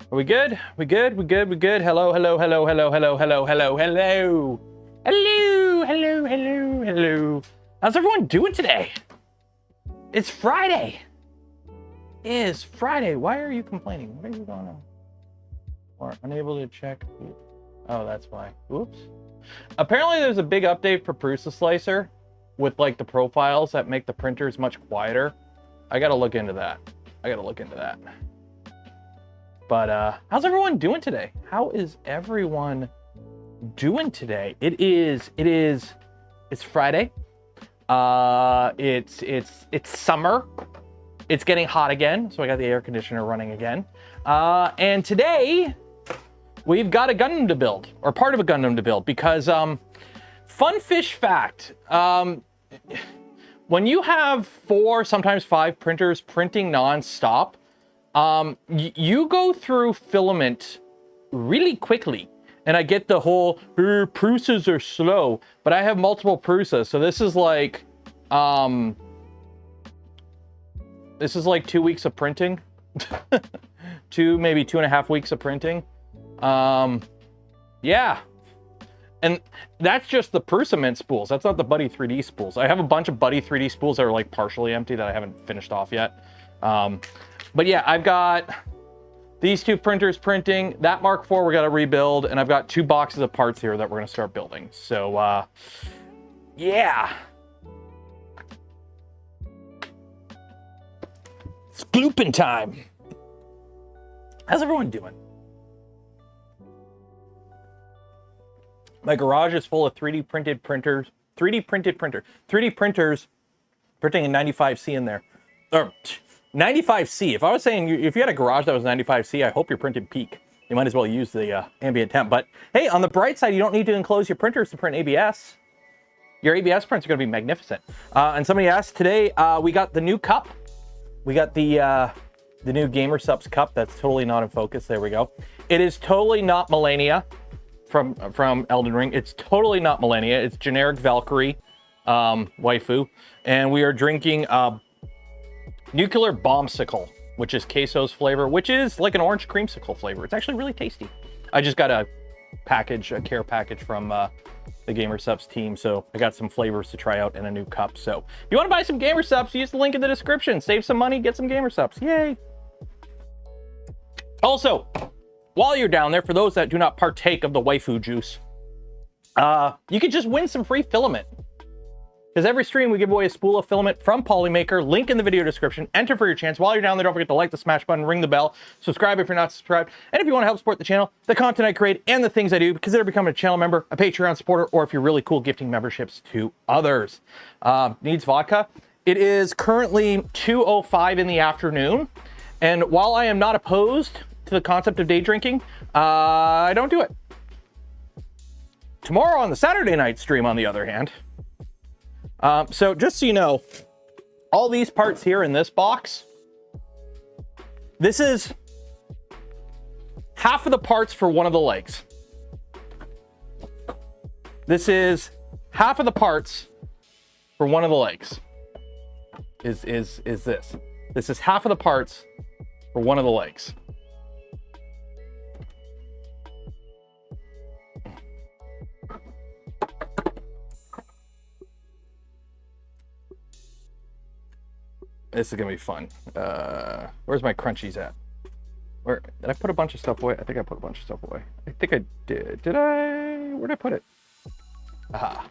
Are we good? We good? We good? We good? Hello, hello, hello, hello, hello, hello, hello, hello. Hello, hello, hello, hello. How's everyone doing today? It's Friday. It is Friday. Why are you complaining? What are you going on? Or unable to check. Oh, that's why. Oops. Apparently there's a big update for Prusa Slicer with like the profiles that make the printers much quieter. I gotta look into that. But how's everyone doing today? How is everyone doing today? It's Friday. It's summer. It's getting hot again, so I got the air conditioner running again. And today we've got a Gundam to build, or part of a Gundam to build, because fun fish fact, when you have 4, sometimes 5 printers printing non-stop, you go through filament really quickly. And I get the whole, Prusas are slow, but I have multiple Prusas. So this is like 2 weeks of printing. maybe 2.5 weeks of printing. Yeah. And that's just the Prusa spools. That's not the Buddy 3D spools. I have a bunch of Buddy 3D spools that are like partially empty that I haven't finished off yet. But yeah, I've got these 2 printers printing. That Mark IV we got to rebuild, and I've got 2 boxes of parts here that we're going to start building. So, yeah. It's Glooping time. How's everyone doing? My garage is full of 3D printed printers. 3D printers printing in 95C in there. Or 95C. If I was saying, if you had a garage that was 95C, I hope you're printed peak. You might as well use the ambient temp. But hey, on the bright side, you don't need to enclose your printers to print ABS. Your ABS prints are going to be magnificent. And somebody asked today, we got the new cup. We got the new Gamer Subs cup. That's totally not in focus. There we go. It is totally not Millennia from Elden Ring. It's totally not Millennia. It's generic Valkyrie waifu. And we are drinking Nuclear Bombsicle, which is queso's flavor, which is like an orange creamsicle flavor. It's actually really tasty. I just got a care package from the Gamer Subs team, so I got some flavors to try out in a new cup. So if you want to buy some Gamer Subs, use the link in the description. Save some money, get some Gamer Subs. Yay! Also, while you're down there, for those that do not partake of the waifu juice, you could just win some free filament. Because every stream we give away a spool of filament from Polymaker, link in the video description, enter for your chance. While you're down there, don't forget to like the smash button, ring the bell, subscribe if you're not subscribed, and if you want to help support the channel, the content I create, and the things I do, consider becoming a channel member, a Patreon supporter, or if you're really cool, gifting memberships to others. Needs vodka. It is currently 2:05 in the afternoon, and while I am not opposed to the concept of day drinking, I don't do it. Tomorrow on the Saturday night stream, on the other hand, so just so you know, all these parts here in this box, this is half of the parts for one of the legs. This is half of the parts for one of the legs. Is this. This is half of the parts for one of the legs. This is gonna be fun. Where's my crunchies at? Where did I put a bunch of stuff away? I think I put a bunch of stuff away. I think I did. Did I? Where'd I put it? Aha.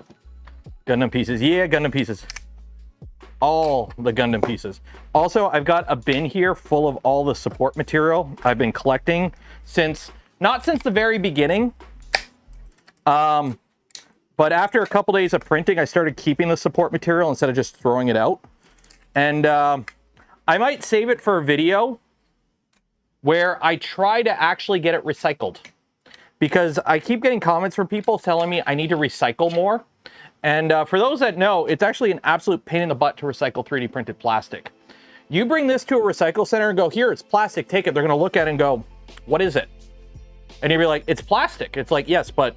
Gundam pieces. Yeah, Gundam pieces. All the Gundam pieces. Also, I've got a bin here full of all the support material I've been collecting not since the very beginning. But after a couple days of printing, I started keeping the support material instead of just throwing it out. And I might save it for a video where I try to actually get it recycled. Because I keep getting comments from people telling me I need to recycle more. And for those that know, it's actually an absolute pain in the butt to recycle 3D printed plastic. You bring this to a recycle center and go, here, it's plastic, take it. They're gonna look at it and go, what is it? And you'll be like, it's plastic. It's like, yes, but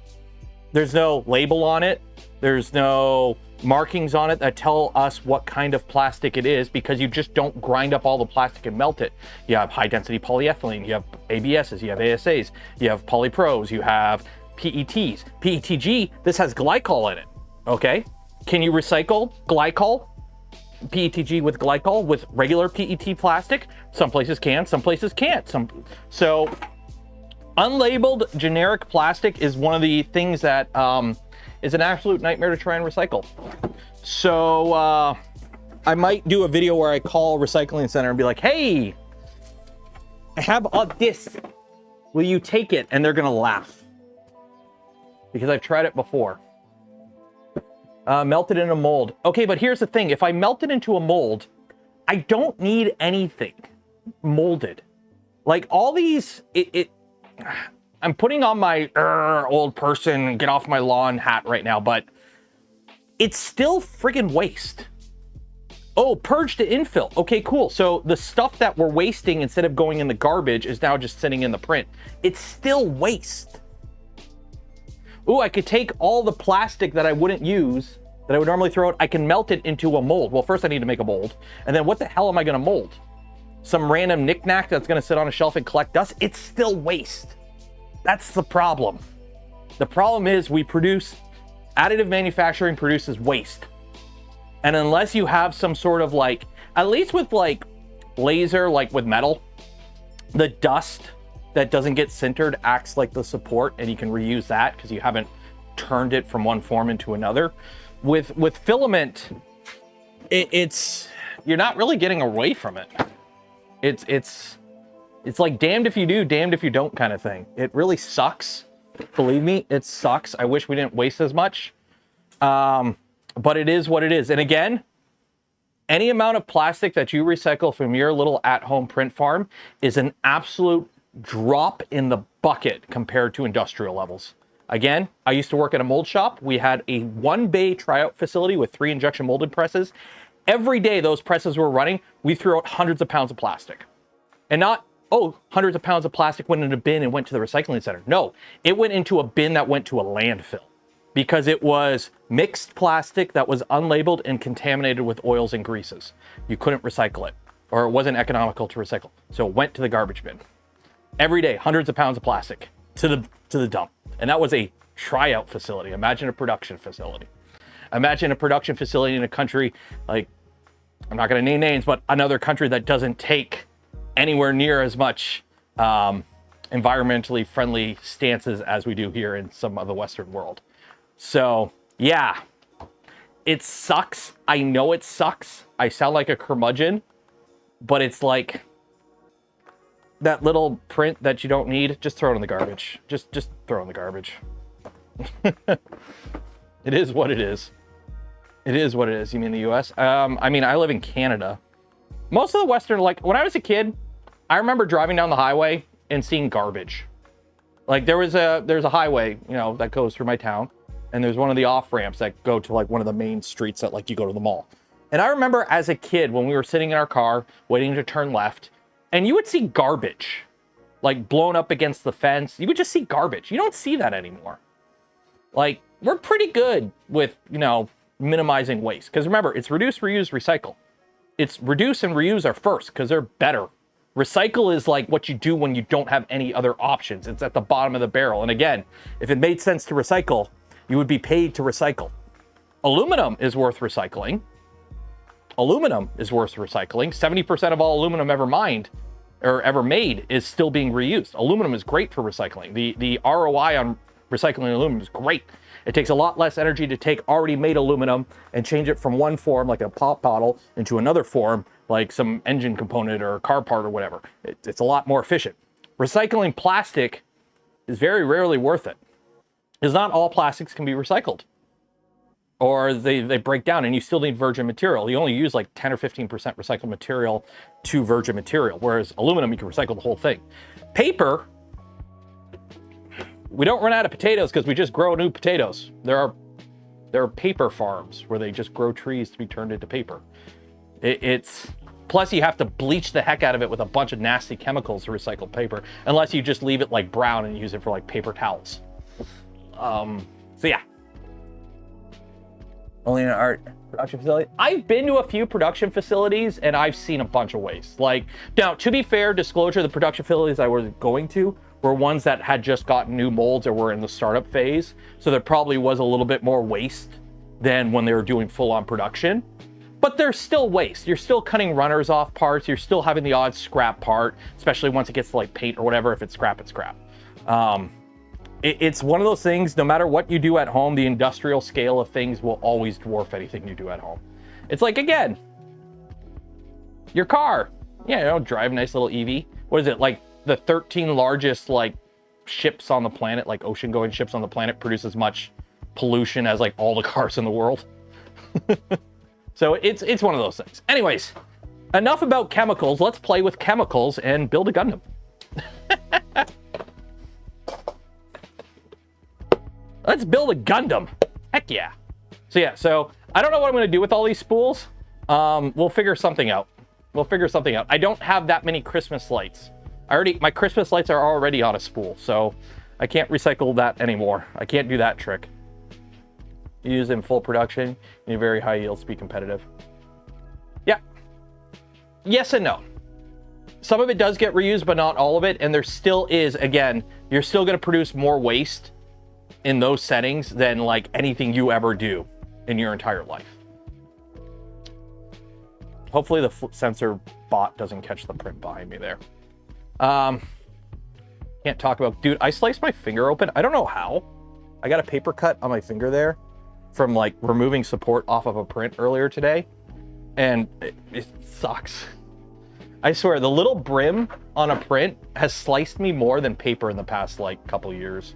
there's no label on it. There's no markings on it that tell us what kind of plastic it is, because you just don't grind up all the plastic and melt it. You have high density polyethylene, you have ABSs, you have ASAs, you have polypros, you have PETs. PETG, this has glycol in it, okay? Can you recycle glycol? PETG with glycol with regular PET plastic? Some places can, some places can't. So unlabeled generic plastic is one of the things that is an absolute nightmare to try and recycle. So I might do a video where I call a recycling center and be like, hey, I have all this. Will you take it? And they're gonna laugh, because I've tried it before. Melt it in a mold. Okay, but here's the thing. If I melt it into a mold, I don't need anything molded. Like all these, I'm putting on my old person, get off my lawn hat right now, but it's still friggin' waste. Oh, purge to infill. Okay, cool. So the stuff that we're wasting instead of going in the garbage is now just sitting in the print. It's still waste. Ooh, I could take all the plastic that I wouldn't use, that I would normally throw out, I can melt it into a mold. Well, first I need to make a mold. And then what the hell am I gonna mold? Some random knickknack that's gonna sit on a shelf and collect dust? It's still waste. That's the problem. The problem is additive manufacturing produces waste. And unless you have some sort of like, at least with like laser, like with metal, the dust that doesn't get sintered acts like the support, and you can reuse that because you haven't turned it from one form into another. With filament, you're not really getting away from it. It's like damned if you do, damned if you don't kind of thing. It really sucks. Believe me, it sucks. I wish we didn't waste as much. But it is what it is. And again, any amount of plastic that you recycle from your little at-home print farm is an absolute drop in the bucket compared to industrial levels. Again, I used to work at a mold shop. We had a 1-bay tryout facility with 3 injection molded presses. Every day those presses were running, we threw out hundreds of pounds of plastic. And not, oh, hundreds of pounds of plastic went in a bin and went to the recycling center. No, it went into a bin that went to a landfill, because it was mixed plastic that was unlabeled and contaminated with oils and greases. You couldn't recycle it, or it wasn't economical to recycle. So it went to the garbage bin. Every day, hundreds of pounds of plastic to the dump. And that was a tryout facility. Imagine a production facility. Imagine a production facility in a country like, I'm not gonna name names, but another country that doesn't take anywhere near as much environmentally friendly stances as we do here in some of the Western world. So yeah, it sucks. I know it sucks. I sound like a curmudgeon, but it's like that little print that you don't need, just throw it in the garbage. Just throw it in the garbage. It is what it is. It is what it is. You mean the US? I mean, I live in Canada. Most of the Western, like when I was a kid, I remember driving down the highway and seeing garbage. Like there's a highway, you know, that goes through my town, and there's one of the off ramps that go to like one of the main streets that like you go to the mall. And I remember as a kid when we were sitting in our car waiting to turn left, and you would see garbage like blown up against the fence. You would just see garbage. You don't see that anymore. Like we're pretty good with, you know, minimizing waste. Because remember, it's reduce, reuse, recycle. It's reduce and reuse are first because they're better. Recycle is like what you do when you don't have any other options. It's at the bottom of the barrel. And again, if it made sense to recycle, you would be paid to recycle. Aluminum is worth recycling. Aluminum is worth recycling. 70% of all aluminum ever mined or ever made is still being reused. Aluminum is great for recycling. The ROI on recycling aluminum is great. It takes a lot less energy to take already made aluminum and change it from one form, like a pop bottle, into another form, like some engine component or a car part or whatever. It's a lot more efficient. Recycling plastic is very rarely worth it, because not all plastics can be recycled, or they break down, and you still need virgin material. You only use like 10 or 15% recycled material to virgin material, whereas aluminum, you can recycle the whole thing. Paper, we don't run out of potatoes because we just grow new potatoes. There are paper farms where they just grow trees to be turned into paper. Plus you have to bleach the heck out of it with a bunch of nasty chemicals to recycle paper, unless you just leave it like brown and use it for like paper towels. So yeah. Only in an art production facility. I've been to a few production facilities and I've seen a bunch of waste. Like, now, to be fair, disclosure, the production facilities I was going to were ones that had just gotten new molds or were in the startup phase. So there probably was a little bit more waste than when they were doing full-on production. But there's still waste. You're still cutting runners off parts. You're still having the odd scrap part, especially once it gets to like paint or whatever. If it's scrap, it's scrap. It's one of those things, no matter what you do at home, the industrial scale of things will always dwarf anything you do at home. It's like, again, your car. Yeah, you know, drive a nice little EV. What is it, like the 13 largest like ships on the planet, like ocean-going ships on the planet, produce as much pollution as like all the cars in the world. So it's one of those things. Anyways, enough about chemicals. Let's play with chemicals and build a Gundam. Let's build a Gundam. Heck yeah. So I don't know what I'm going to do with all these spools. We'll figure something out. I don't have that many Christmas lights. My Christmas lights are already on a spool, so I can't recycle that anymore. I can't do that trick. You use in full production, you need very high yields to be competitive. Yeah. Yes and no. Some of it does get reused, but not all of it. And there still is, again, you're still going to produce more waste in those settings than like anything you ever do in your entire life. Hopefully the sensor bot doesn't catch the print behind me there. Can't talk about, dude, I sliced my finger open. I don't know how. I got a paper cut on my finger there from like removing support off of a print earlier today. And it sucks. I swear, the little brim on a print has sliced me more than paper in the past like couple years.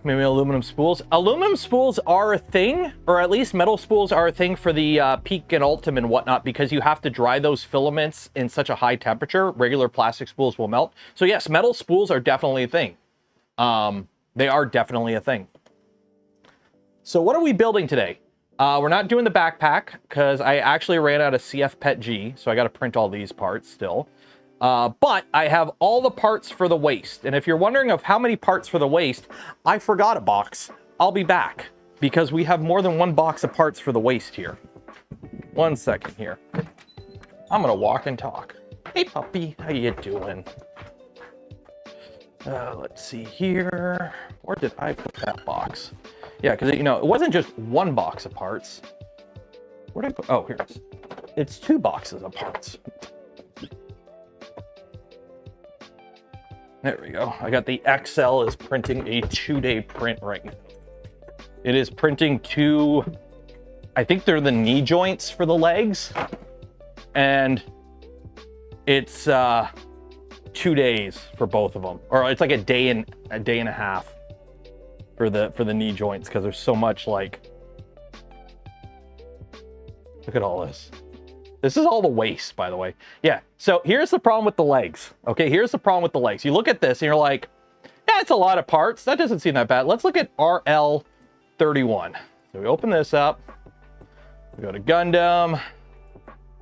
Maybe aluminum spools. Aluminum spools are a thing, or at least metal spools are a thing for the Peak and Ultim and whatnot, because you have to dry those filaments in such a high temperature. Regular plastic spools will melt. So yes, metal spools are definitely a thing. They are definitely a thing. So what are we building today? We're not doing the backpack because I actually ran out of CF PET G, so I got to print all these parts still. But I have all the parts for the waist. And if you're wondering of how many parts for the waist, I forgot a box. I'll be back because we have more than one box of parts for the waist here. 1 second here. I'm gonna walk and talk. Hey puppy, how you doing? Let's see here. Where did I put that box? Yeah, because you know, it wasn't just one box of parts. Where did I put? Oh, here it is. It's 2 boxes of parts. There we go. I got the XL is printing a 2-day print right now. It is printing 2, I think they're the knee joints for the legs. And it's 2 days for both of them. Or it's like a day and a half for the knee joints, because there's so much like, look at all this. This is all the waste, by the way. Yeah, so here's the problem with the legs. Okay, here's the problem with the legs. You look at this and you're like, yeah, it's a lot of parts. That doesn't seem that bad. Let's look at RL31. So we open this up. We go to Gundam,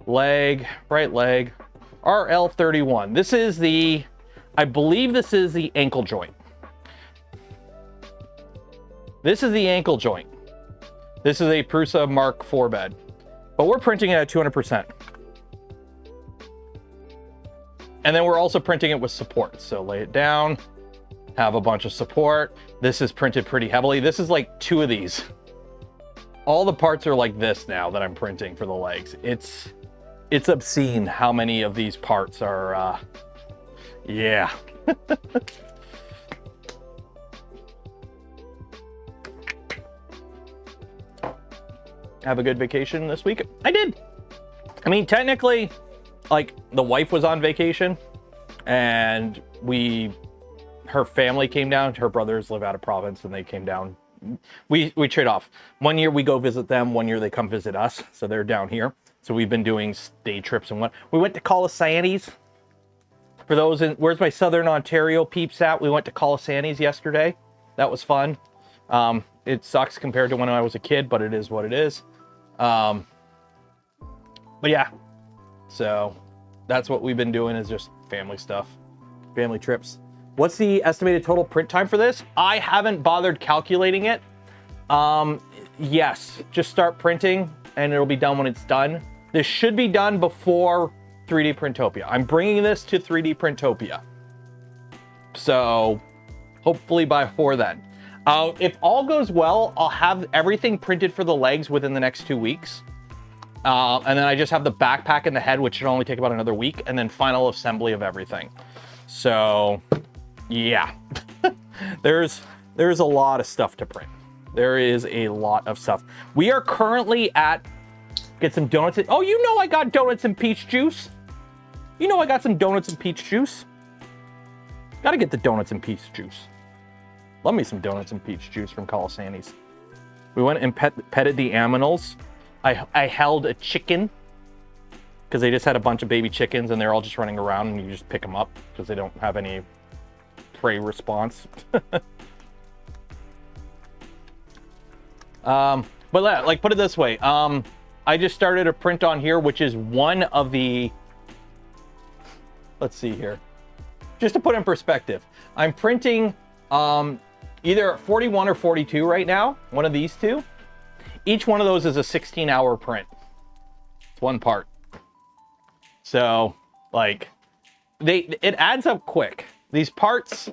leg, right leg, RL31. This is the, I believe this is the ankle joint. This is the ankle joint. This is a Prusa Mark IV bed. But we're printing it at 200%. And then we're also printing it with support. So lay it down, have a bunch of support. This is printed pretty heavily. This is like 2 of these. All the parts are like this now that I'm printing for the legs. It's obscene how many of these parts are, yeah. Have a good vacation this week? I did. I mean, technically, like, the wife was on vacation and her family came down. Her brothers live out of province and they came down. We trade off. 1 year we go visit them, 1 year they come visit us. So they're down here. So we've been doing day trips and what. We went to Colasantes. For those in, where's my Southern Ontario peeps at? We went to Colasantes yesterday. That was fun. It sucks compared to when I was a kid, but it is what it is. But yeah, so that's what we've been doing, is just family stuff. family trips. What's the estimated total print time for this? I haven't bothered calculating it. Yes, just start printing and it'll be done when it's done. This should be done before 3D Printopia. I'm bringing this to 3D Printopia. So hopefully before then. If all goes well, I'll have everything printed for the legs within the next 2 weeks. And then I just have the backpack and the head, which should only take about another week, and then final assembly of everything. So yeah, there's a lot of stuff to print. There is a lot of stuff. We are currently at, get some donuts. Oh, you know I got donuts and peach juice. You know I got some donuts and peach juice. Gotta get the donuts and peach juice. Love me some donuts and peach juice from Colasandi's. We went and petted the aminals. I held a chicken because they just had a bunch of baby chickens and they're all just running around and you just pick them up because they don't have any prey response. But like, put it this way. I just started a print on here, which is one of the, let's see here. Just to put in perspective, I'm printing either 41 or 42 right now, one of these two. Each one of those is a 16-hour print. It's one part. So, like, it adds up quick. These parts,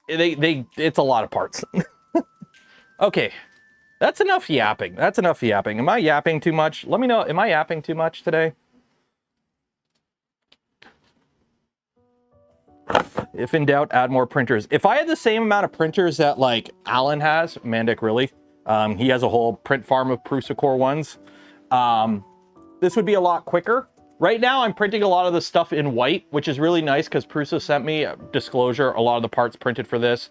it's a lot of parts. Okay, that's enough yapping. That's enough yapping. Am I yapping too much? Let me know. Am I yapping too much today? If in doubt, add more printers. If I had the same amount of printers that like Alan has, Mandic really, he has a whole print farm of Prusa Core ones. This would be a lot quicker. Right now, I'm printing a lot of the stuff in white, which is really nice because Prusa sent me, disclosure, a lot of the parts printed for this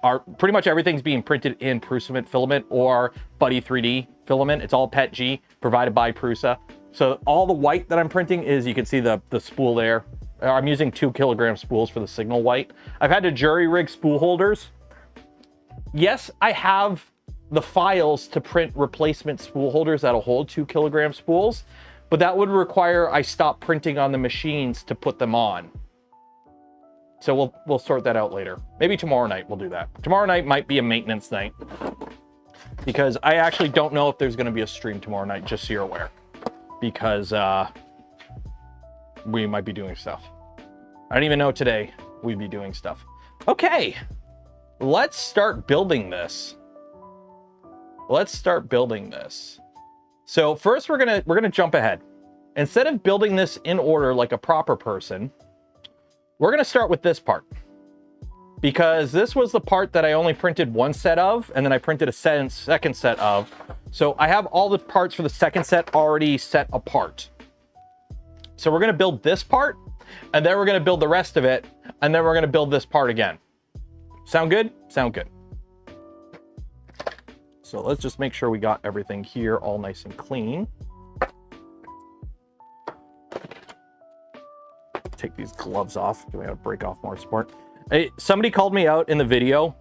are pretty much everything's being printed in Prusa filament or Buddy 3D filament. It's all PET G provided by Prusa. So all the white that I'm printing is, you can see the spool there. I'm using 2 kilogram spools for the signal white. I've had to jury rig spool holders. Yes, I have the files to print replacement spool holders that'll hold 2 kilogram spools, but that would require I stop printing on the machines to put them on. So we'll sort that out later. Maybe tomorrow night we'll do that. Tomorrow night might be a maintenance night because I actually don't know if there's going to be a stream tomorrow night, just so you're aware, because we might be doing stuff. I didn't even know today we'd be doing stuff. Okay, let's start building this. Let's start building this. So first we're gonna jump ahead. Instead of building this in order like a proper person, we're gonna start with this part, because this was the part that I only printed one set of, and then I printed a second set of. So I have all the parts for the second set already set apart. So we're gonna build this part, and then we're gonna build the rest of it, and then we're gonna build this part again. Sound good? Sound good. So let's just make sure we got everything here all nice and clean. Take these gloves off. We gotta break off more support. Hey, somebody called me out in the video.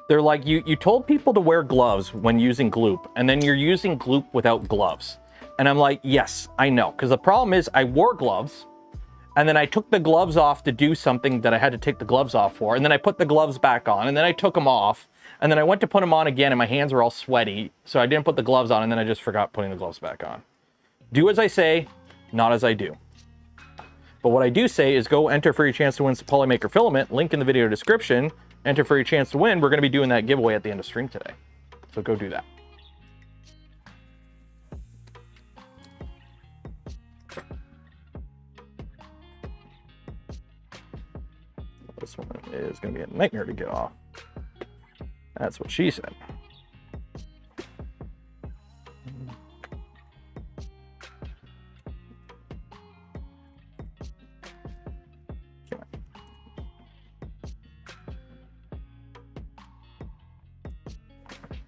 They're like, you told people to wear gloves when using Gloop, and then you're using Gloop without gloves. And I'm like, yes, I know. Because the problem is I wore gloves, and then I took the gloves off to do something that I had to take the gloves off for, and then I put the gloves back on, and then I took them off, and then I went to put them on again, and my hands were all sweaty, so I didn't put the gloves on, and then I just forgot putting the gloves back on. Do as I say, not as I do. But what I do say is go enter for your chance to win some Polymaker filament, link in the video description, enter for your chance to win. We're going to be doing that giveaway at the end of stream today. So go do that. This one is going to be a nightmare to get off. That's what she said.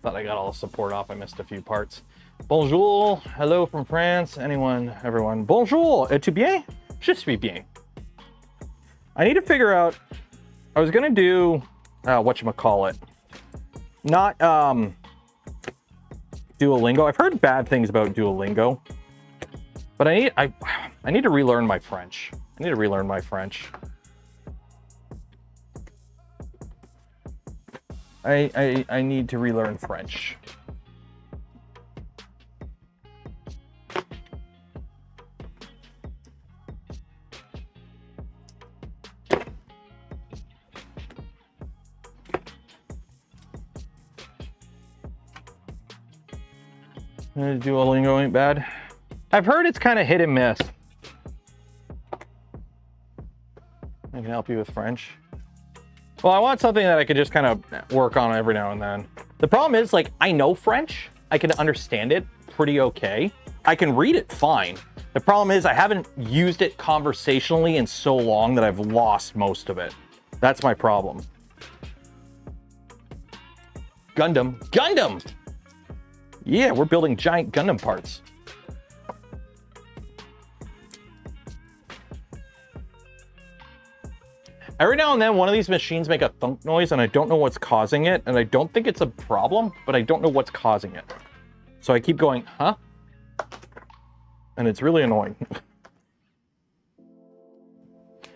Thought I got all the support off. I missed a few parts. Bonjour. Hello from France. Anyone, everyone. Bonjour. Es-tu bien? Je suis bien. I need to figure out, I was gonna do, whatchamacallit. Not, Duolingo. I've heard bad things about Duolingo, but I need to relearn my French. I need to relearn my French. I need to relearn French. Duolingo ain't bad. I've heard it's kind of hit and miss. I can help you with French. Well, I want something that I could just kind of work on every now and then. The problem is, like, I know French. I can understand it pretty okay. I can read it fine. The problem is I haven't used it conversationally in so long that I've lost most of it. That's my problem. Gundam. Gundam! Yeah, we're building giant Gundam parts. Every now and then, one of these machines make a thunk noise, and I don't know what's causing it, and I don't think it's a problem, but I don't know what's causing it. So I keep going, huh? And it's really annoying.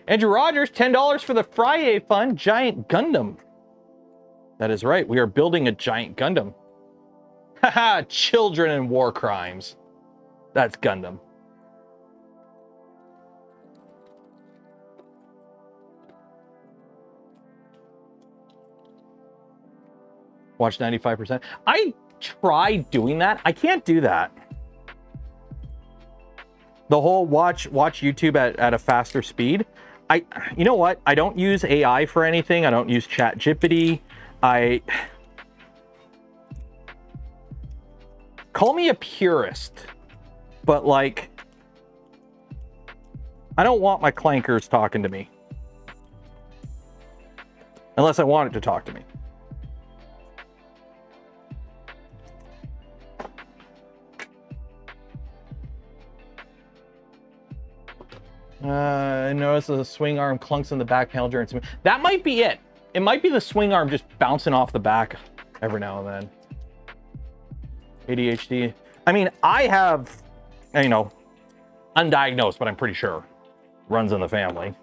Andrew Rogers, $10 for the Friday Fund, Giant Gundam. That is right, we are building a Giant Gundam. Haha, children and war crimes. That's Gundam. Watch 95%. I tried doing that. I can't do that. The whole watch YouTube at a faster speed. You know what? I don't use AI for anything. I don't use ChatGPT. Call me a purist, but like, I don't want my clankers talking to me. Unless I want it to talk to me. I noticed the swing arm clunks in the back panel during swing. That might be it. It might be the swing arm just bouncing off the back every now and then. ADHD. I mean, I have, you know, undiagnosed, but I'm pretty sure runs in the family.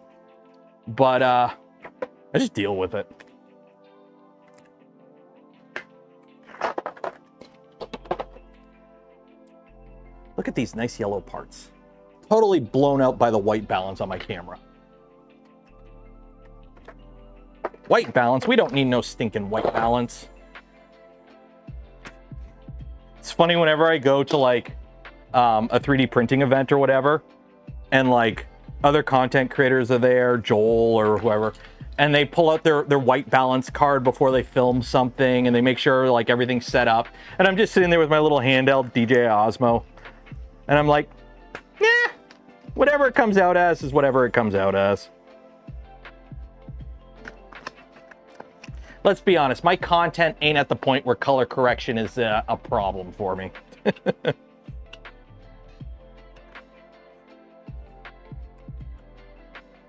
But I just deal with it. Look at these nice yellow parts. Totally blown out by the white balance on my camera. White balance? We don't need no stinking white balance. It's funny whenever I go to like a 3D printing event or whatever, and like other content creators are there, Joel or whoever, and they pull out their white balance card before they film something, and they make sure like everything's set up. And I'm just sitting there with my little handheld DJI Osmo, and I'm like, yeah, whatever it comes out as is whatever it comes out as. Let's be honest, my content ain't at the point where color correction is a problem for me.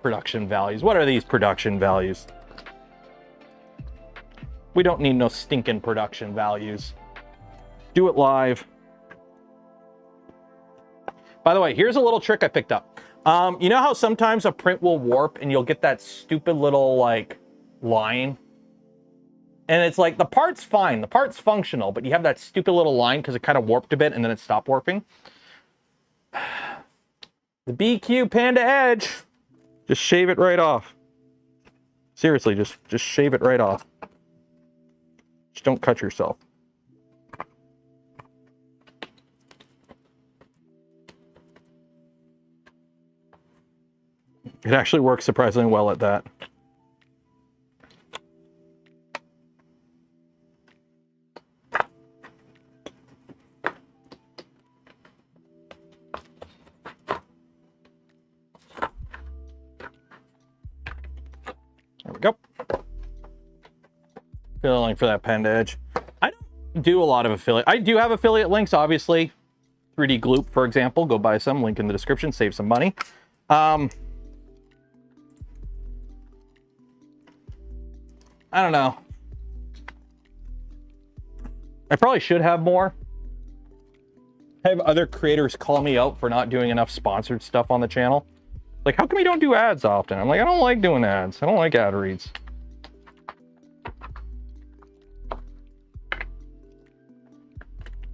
Production values. What are these production values? We don't need no stinking production values. Do it live. By the way, here's a little trick I picked up. You know how sometimes a print will warp and you'll get that stupid little like line? And it's like, the part's fine, the part's functional, but you have that stupid little line because it kind of warped a bit and then it stopped warping. The BQ Panda Edge. Just shave it right off. Seriously, just shave it right off. Just don't cut yourself. It actually works surprisingly well at that. There we go. Filling for that Panda Edge. I don't do a lot of affiliate. I do have affiliate links, obviously. 3D Gloop, for example. Go buy some. Link in the description. Save some money. I don't know. I probably should have more. I have other creators call me out for not doing enough sponsored stuff on the channel. Like, how come you don't do ads often? I'm like, I don't like doing ads. I don't like ad reads.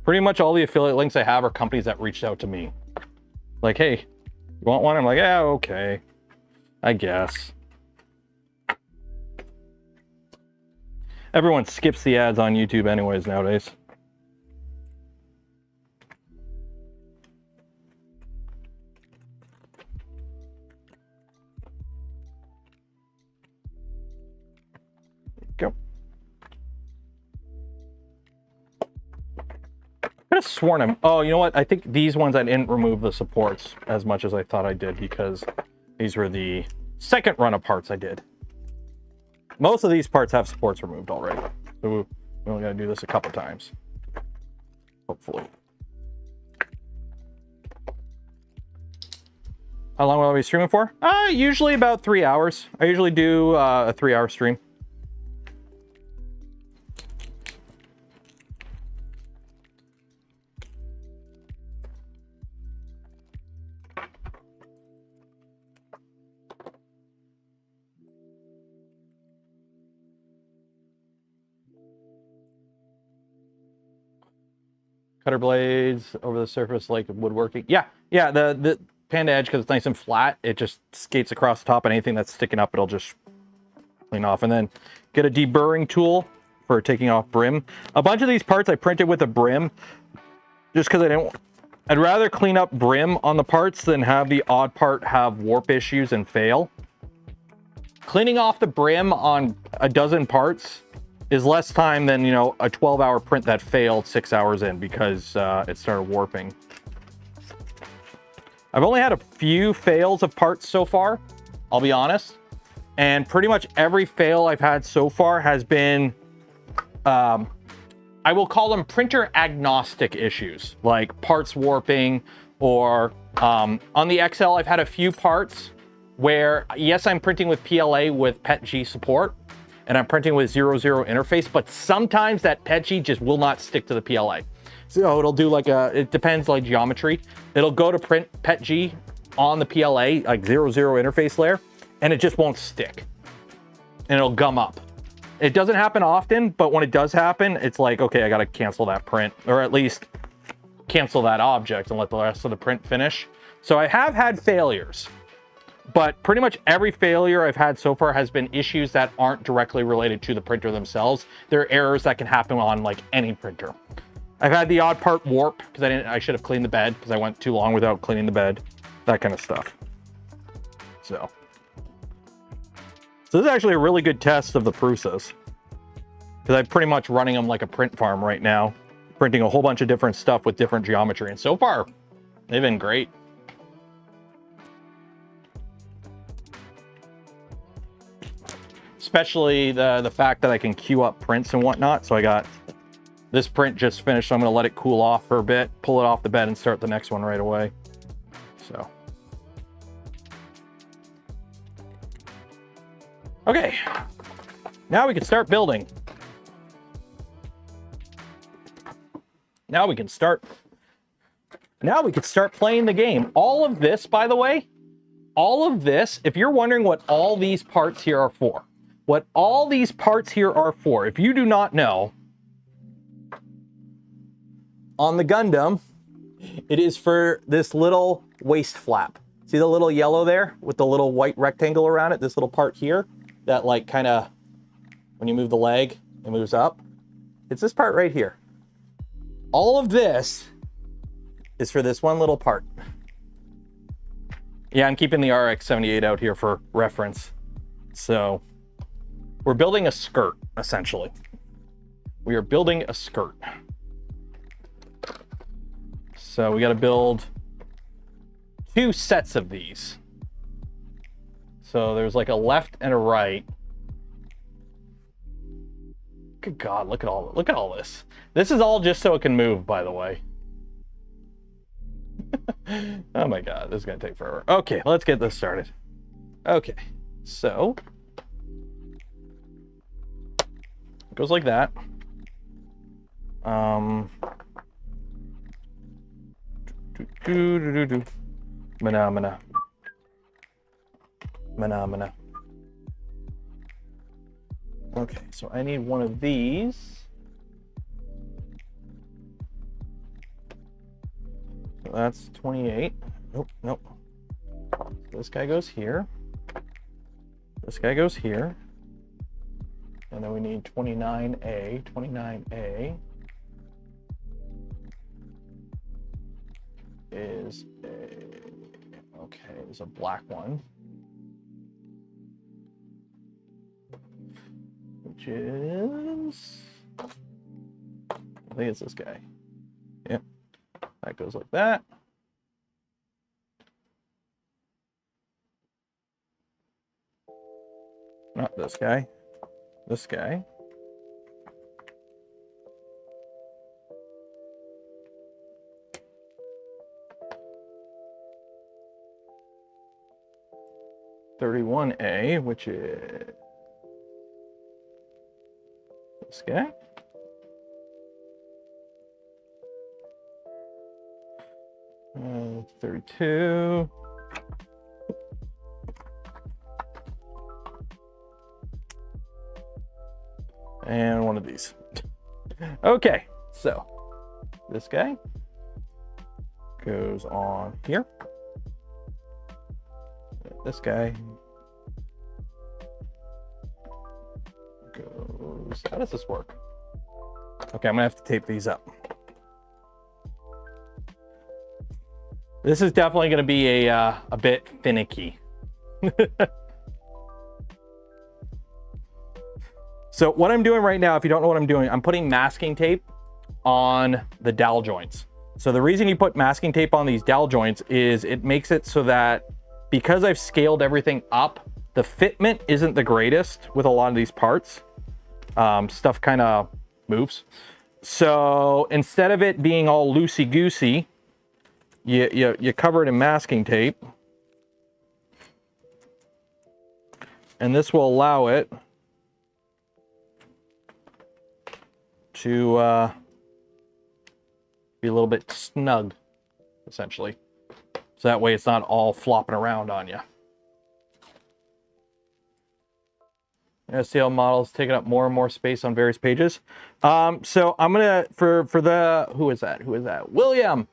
Pretty much all the affiliate links I have are companies that reached out to me. Like, hey, you want one? I'm like, yeah, okay, I guess. Everyone skips the ads on YouTube anyways nowadays. Go. I could have sworn I'm... Oh, you know what? I think these ones I didn't remove the supports as much as I thought I did because these were the second run of parts I did. Most of these parts have supports removed already. So we only got to do this a couple times. Hopefully. How long will I be streaming for? Usually about 3 hours. I usually do a 3-hour stream. Cutter blades over the surface like woodworking. Yeah, the Panda Edge, because it's nice and flat, it just skates across the top, and anything that's sticking up, it'll just clean off. And then get a deburring tool for taking off brim. A bunch of these parts I printed with a brim just because I'd rather clean up brim on the parts than have the odd part have warp issues and fail. Cleaning off the brim on a dozen parts is less time than, you know, a 12-hour print that failed 6 hours in because it started warping. I've only had a few fails of parts so far, I'll be honest. And pretty much every fail I've had so far has been, I will call them printer agnostic issues, like parts warping or on the XL, I've had a few parts where, yes, I'm printing with PLA with PETG support, and I'm printing with 0.0 interface, but sometimes that PETG just will not stick to the PLA. So it'll do like it depends, like geometry. It'll go to print PETG on the PLA, like 0.0 interface layer, and it just won't stick. And it'll gum up. It doesn't happen often, but when it does happen, it's like, okay, I gotta cancel that print, or at least cancel that object and let the rest of the print finish. So I have had failures. But pretty much every failure I've had so far has been issues that aren't directly related to the printer themselves. They're errors that can happen on like any printer. I've had the odd part warp because I should have cleaned the bed because I went too long without cleaning the bed. That kind of stuff. So this is actually a really good test of the Prusas because I'm pretty much running them like a print farm right now, printing a whole bunch of different stuff with different geometry. And so far, they've been great. Especially the fact that I can queue up prints and whatnot. So I got this print just finished. So I'm going to let it cool off for a bit, pull it off the bed, and start the next one right away. So. Okay. Now we can start building. Now we can start playing the game. All of this, by the way, all of this, if you're wondering what all these parts here are for, if you do not know, on the Gundam, it is for this little waist flap. See the little yellow there with the little white rectangle around it? This little part here that like kind of, when you move the leg, it moves up. It's this part right here. All of this is for this one little part. Yeah, I'm keeping the RX-78 out here for reference. So we're building a skirt, essentially. We are building a skirt. So we got to build 2 sets of these. So there's like a left and a right. Good God, look at all this. This is all just so it can move, by the way. Oh my God, this is gonna take forever. Okay, let's get this started. Okay, so it goes like that. Mana. Phenomena. Okay, so I need one of these. So that's 28. Nope, nope. So this guy goes here. This guy goes here. And then we need 29A. 29A is a, okay, is a black one. Which is, I think it's this guy. Yep, that goes like that. Not this guy, this guy. $31A, which is this guy. Uh, 32. And one of these. Okay, so this guy goes on here. This guy goes, how does this work? Okay, I'm gonna have to tape these up. This is definitely gonna be a bit finicky. So what I'm doing right now, if you don't know what I'm doing, I'm putting masking tape on the dowel joints. So the reason you put masking tape on these dowel joints is it makes it so that because I've scaled everything up, the fitment isn't the greatest with a lot of these parts. Stuff kind of moves. So instead of it being all loosey-goosey, you cover it in masking tape. And this will allow it to be a little bit snug, essentially. So that way it's not all flopping around on you. STL models taking up more and more space on various pages. So I'm gonna, for the, who is that? William.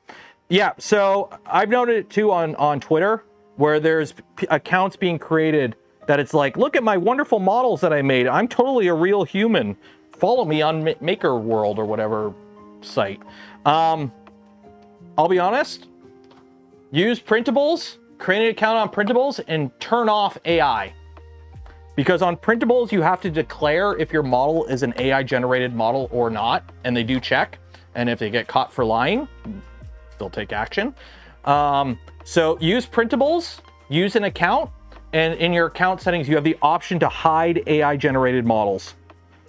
Yeah, so I've noted it too on Twitter, where there's accounts being created that it's like, look at my wonderful models that I made. I'm totally a real human. Follow me on Maker World or whatever site. I'll be honest, use printables, create an account on printables, and turn off AI. Because on printables, you have to declare if your model is an AI generated model or not, and they do check. And if they get caught for lying, they'll take action. So use printables, use an account, and in your account settings, you have the option to hide AI generated models.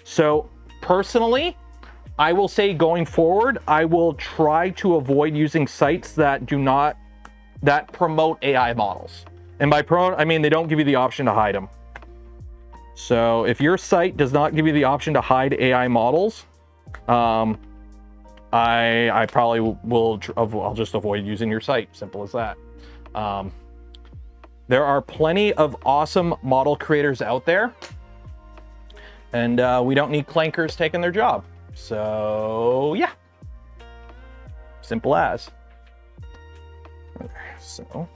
So personally, I will say going forward, I will try to avoid using sites that that promote AI models. And by promote, I mean they don't give you the option to hide them. So if your site does not give you the option to hide AI models, I probably will, I'll just avoid using your site. Simple as that. There are plenty of awesome model creators out there, and we don't need clankers taking their job. So yeah, simple as. Okay, so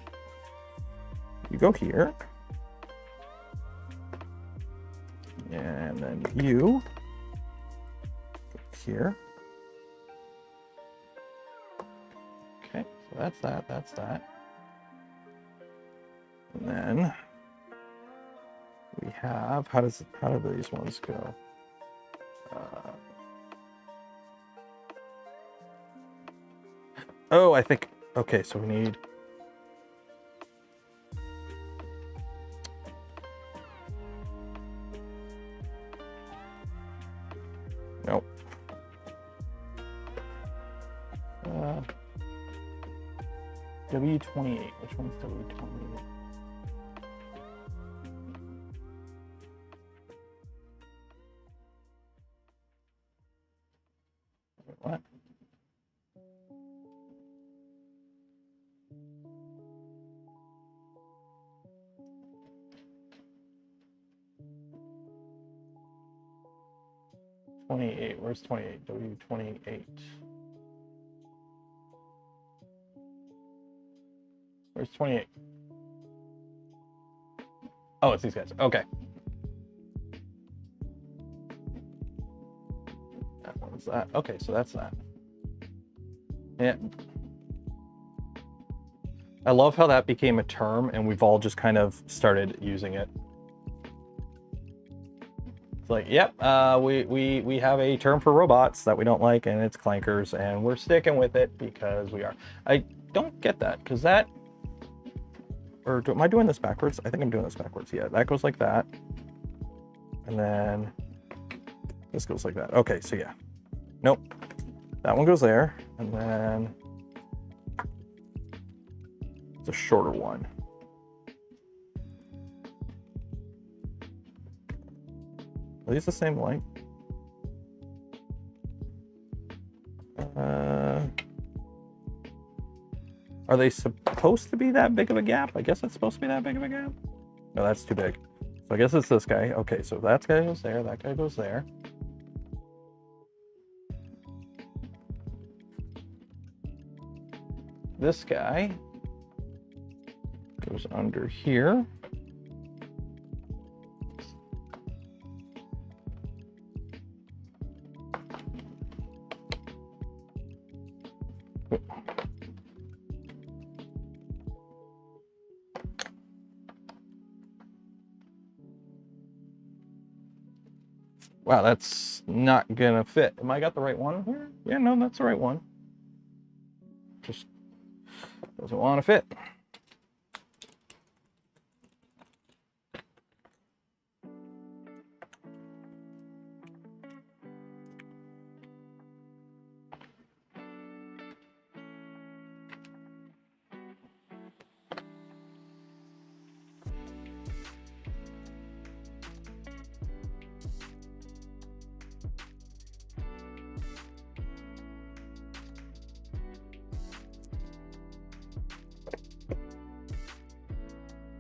you go here, and then you go here. Okay, so that's that, that's that. And then we have, how do these ones go? Oh, I think, okay, so we need, nope. W28, which one's W28? What? 28. Where's 28? W28. Where's 28? Oh, it's these guys. Okay. That one's that. Okay, so that's that. Yeah. I love how that became a term and we've all just kind of started using it. It's like, yep, we have a term for robots that we don't like, and it's clankers, and we're sticking with it because we are. I don't get that, because that, or am I doing this backwards? I think I'm doing this backwards. Yeah, that goes like that. And then this goes like that. Okay, so yeah. Nope. That one goes there, and then it's a shorter one. Are these the same length? Are they supposed to be that big of a gap? I guess it's supposed to be that big of a gap. No, that's too big. So I guess it's this guy. Okay, so that guy goes there, that guy goes there. This guy goes under here. Wow, that's not gonna fit. Am I got the right one here? Yeah, no, that's the right one. Just doesn't want to fit.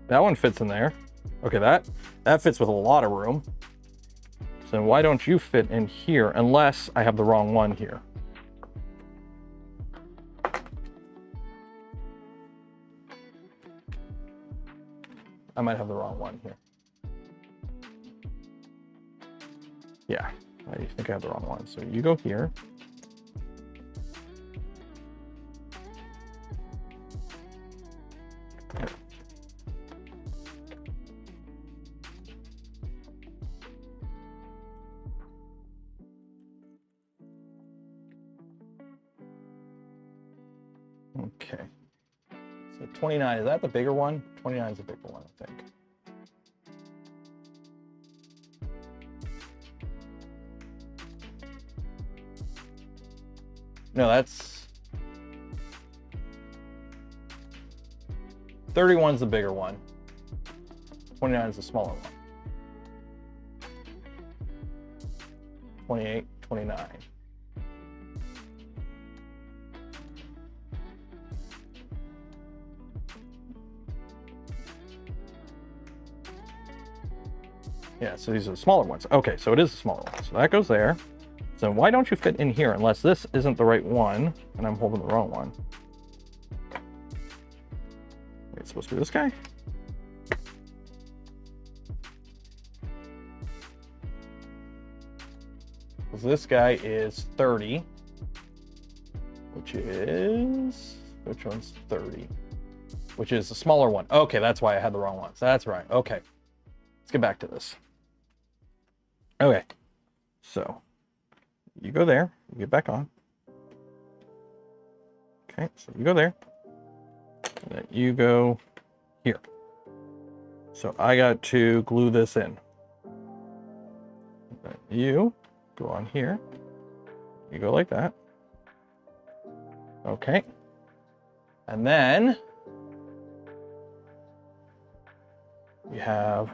That one fits in there. Okay, that fits with a lot of room. So why don't you fit in here, unless I have the wrong one here? I might have the wrong one here. Yeah, I think I have the wrong one. So you go here. Okay. So 29, is that the bigger one? 29 is the bigger one, I think. No, that's 31 is the bigger one. 29 is the smaller one. 28, 29. Yeah, so these are the smaller ones. Okay, so it is the smaller one. So that goes there. So why don't you fit in here unless this isn't the right one and I'm holding the wrong one? It's supposed to be this guy? Because this guy is 30, which one's 30? Which is the smaller one. Okay, that's why I had the wrong ones. That's right. Okay, let's get back to this. Okay, so you go there, you get back on. Okay, so you go there, and then you go here. So I got to glue this in. Then you go on here, you go like that. Okay, and then we have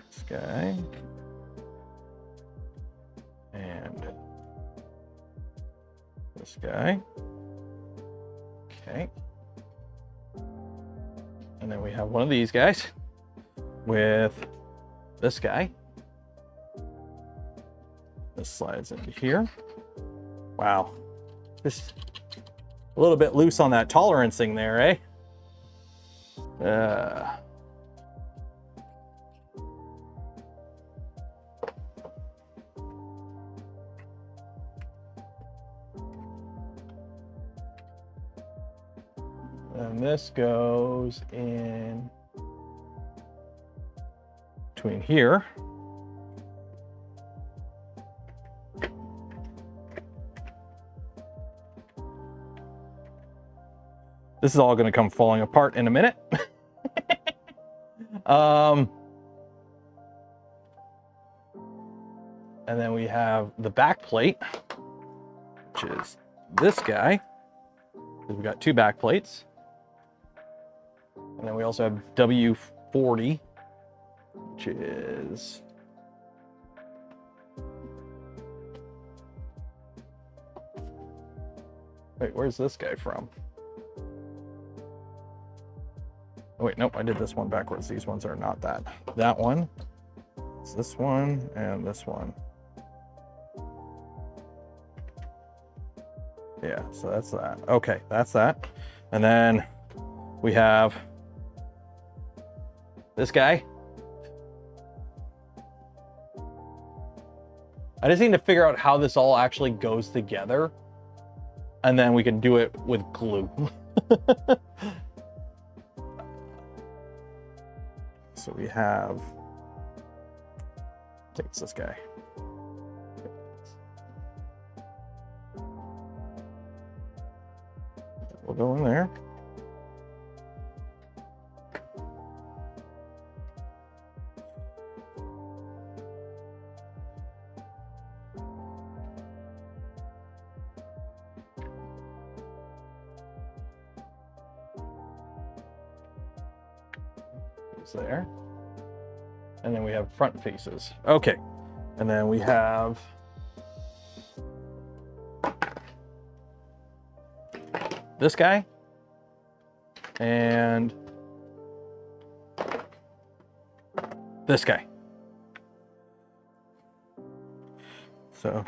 this guy and this guy. Okay. And then we have one of these guys with this guy. This slides into here. Wow. Just a little bit loose on that tolerancing there, eh? And this goes in between here. This is all going to come falling apart in a minute. And then we have the back plate, which is this guy. We got two back plates. And then we also have W40, which is wait, where's this guy from? Oh wait, nope, I did this one backwards. These ones are not that. That one, it's this one, and this one. Yeah, so that's that. Okay, that's that. And then we have this guy. I just need to figure out how this all actually goes together, and then we can do it with glue. So we have, takes this guy. We'll go in there. There, and then we have front faces. Okay, and then we have this guy and this guy. So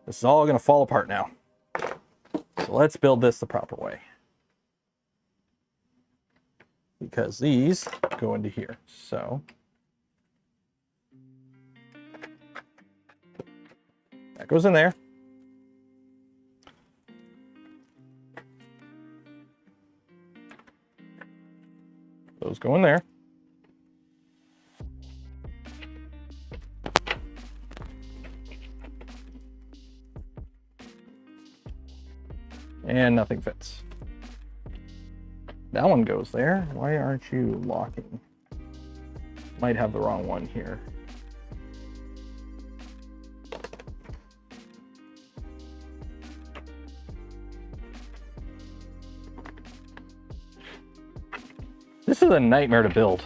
this is all going to fall apart now. So let's build this the proper way, because these go into here. So that goes in there. Those go in there. And nothing fits. That one goes there. Why aren't you locking? Might have the wrong one here. This is a nightmare to build,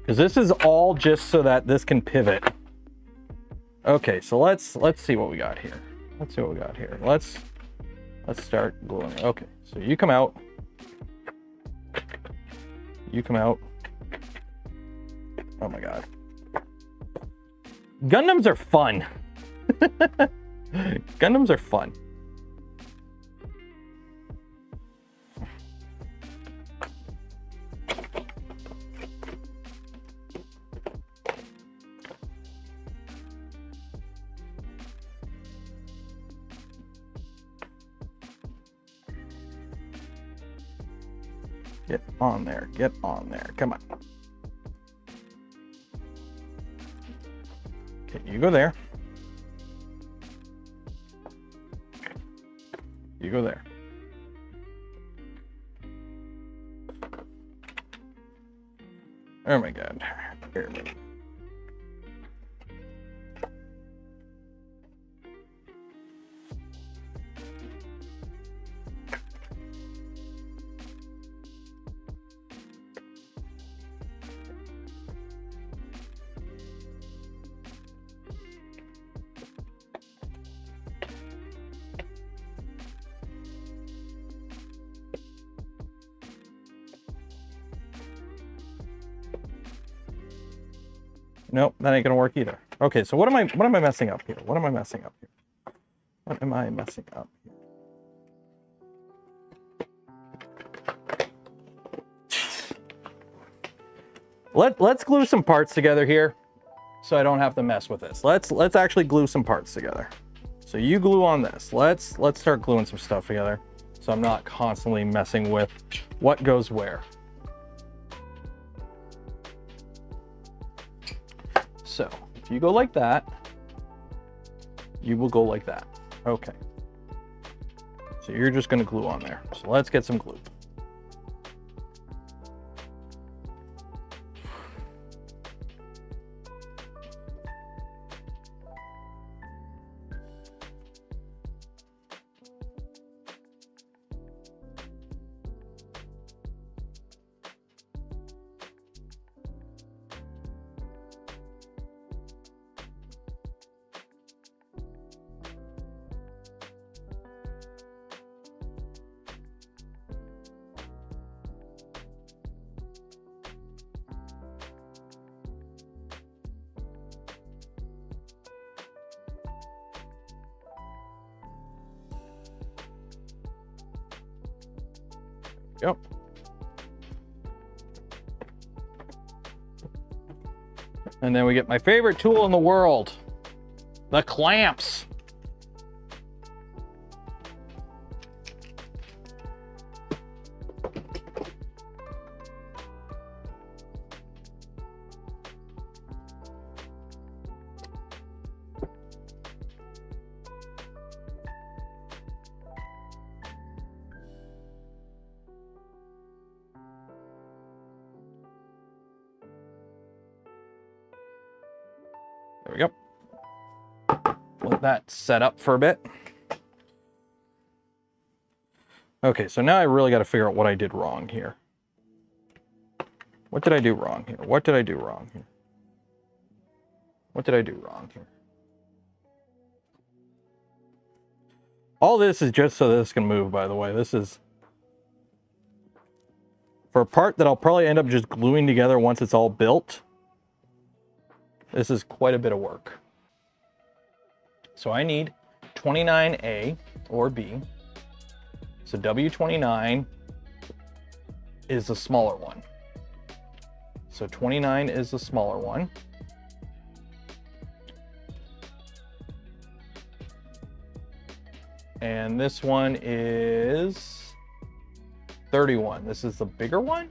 because this is all just so that this can pivot. Okay, so let's see what we got here. Let's see what we got here. Let's start gluing. Okay, so you come out. You come out. Oh my God. Gundams are fun. Gundams are fun. Get on there, get on there, come on. Okay, you go there. You go there. Oh my God. Here we go. Nope, that ain't gonna work either. Okay, so what am I messing up here? What am I messing up here? What am I messing up here? Let's glue some parts together here so I don't have to mess with this. Let's actually glue some parts together. So you glue on this. Let's start gluing some stuff together so I'm not constantly messing with what goes where. So if you go like that, you will go like that. Okay. So you're just gonna glue on there. So let's get some glue. Yep. And then we get my favorite tool in the world, the clamps. There we go. Let that set up for a bit. Okay, so now I really got to figure out what I did wrong here. What did I do wrong here? What did I do wrong here? What did I do wrong here? All this is just so this can move, by the way. This is for a part that I'll probably end up just gluing together once it's all built. This is quite a bit of work. So I need 29A or B. So W29 is the smaller one. So 29 is the smaller one. And this one is 31. This is the bigger one?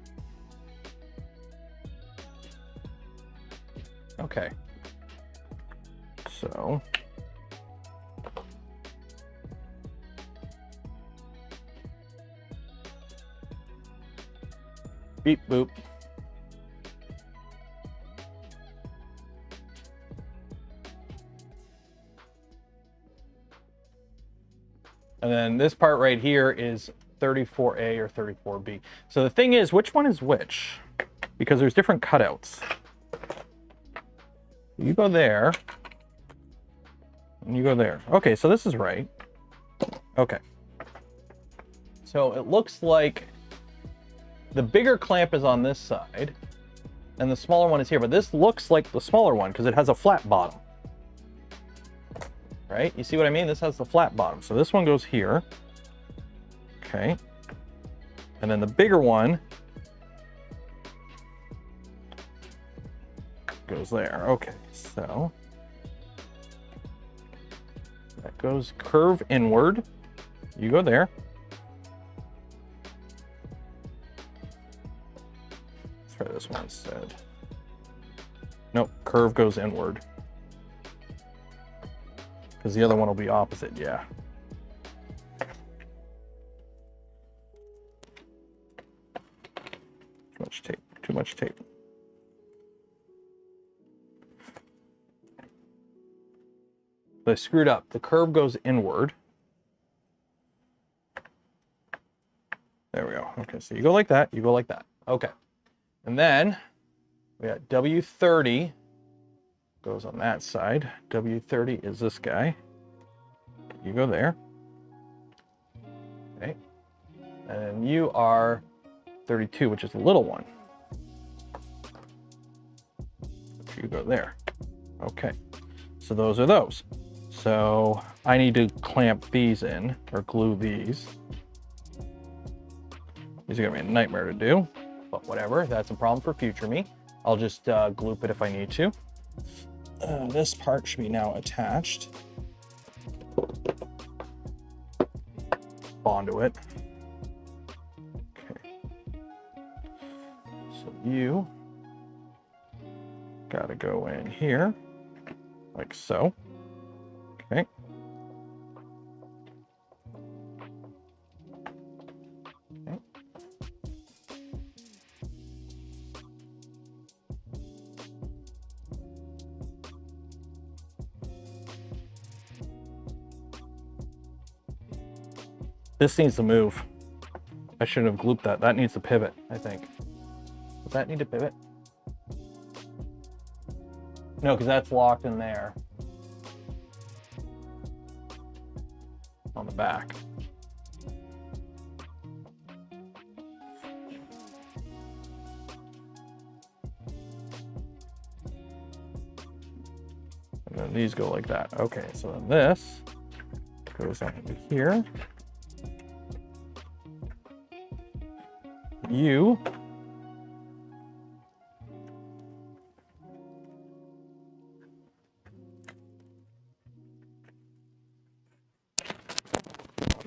Okay. So beep boop. And then this part right here is 34A or 34B. So the thing is, which one is which? Because there's different cutouts. You go there, and you go there. Okay, so this is right. Okay. So it looks like the bigger clamp is on this side, and the smaller one is here, but this looks like the smaller one because it has a flat bottom. Right? You see what I mean? This has the flat bottom. So this one goes here. Okay. And then the bigger one goes there. Okay, so that goes curve inward. You go there. Let's try this one instead. Nope, curve goes inward. Because the other one will be opposite, yeah. Too much tape, too much tape. I screwed up. The curve goes inward. There we go. Okay, so you go like that, you go like that. Okay. And then we got W30 goes on that side. W30 is this guy. You go there. Okay. And then you are 32, which is the little one. You go there. Okay. So those are those. So I need to clamp these in, or glue these. These are gonna be a nightmare to do, but whatever, that's a problem for future me. I'll just gloop it if I need to. This part should be now attached. Bond to it. Okay. So you gotta go in here, like so. Okay. Okay. This needs to move. I shouldn't have glooped that. That needs to pivot, I think. Does that need to pivot? No, because that's locked in there. On the back. And then these go like that. Okay, so then this goes on into here. You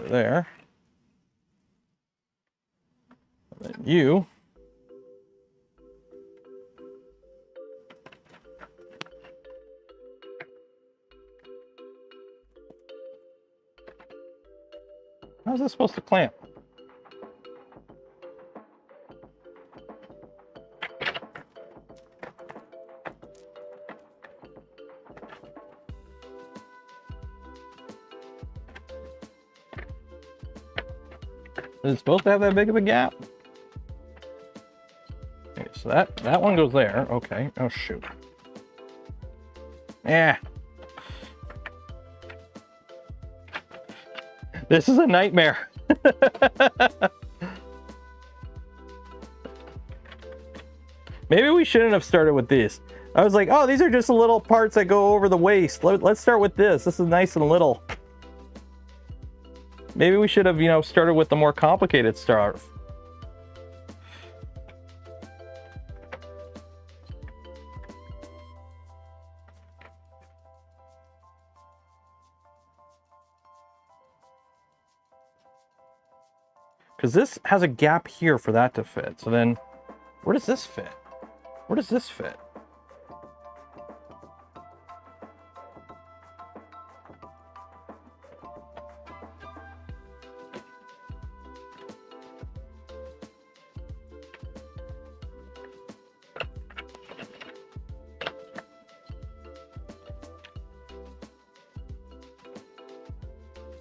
over there, and then you how's this supposed to clamp? Is it supposed to have that big of a gap? Okay, so that one goes there. Okay. Oh shoot. Yeah. This is a nightmare. Maybe we shouldn't have started with these. I was like, oh, these are just little parts that go over the waist. Let's start with this. This is nice and little. Maybe we should have, you know, started with the more complicated stuff. Because this has a gap here for that to fit. So then, where does this fit? Where does this fit?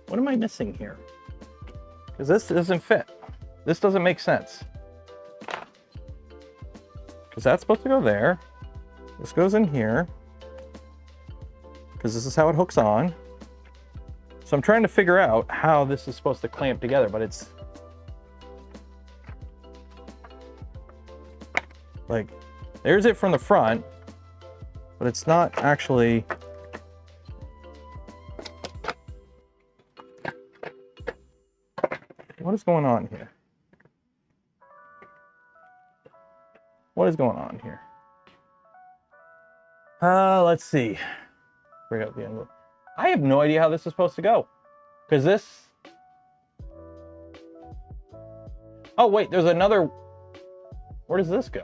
What am I missing here? Because this doesn't fit. This doesn't make sense. Because that's supposed to go there. This goes in here. Because this is how it hooks on. So I'm trying to figure out how this is supposed to clamp together, but it's like, there's it from the front, but it's not actually. What is going on here? What is going on here? Let's see. Bring up the envelope. I have no idea how this is supposed to go. Because this... Oh, wait, there's another... Where does this go?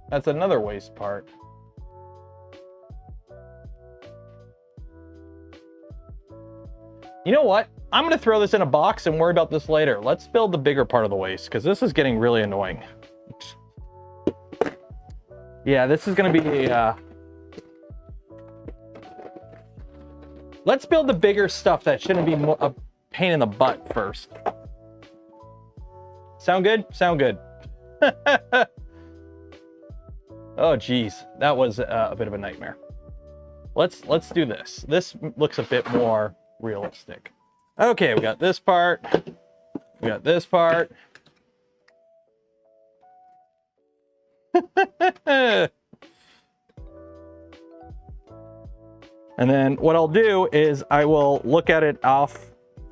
That's another waist part. You know what? I'm going to throw this in a box and worry about this later. Let's build the bigger part of the waist, because this is getting really annoying. Yeah, this is going to be a... Let's build the bigger stuff that shouldn't be a pain in the butt first. Sound good? Sound good. Oh, geez. That was a bit of a nightmare. Let's do this. This looks a bit more realistic. Okay, we got this part. We got this part. And then what I'll do is I will look at it off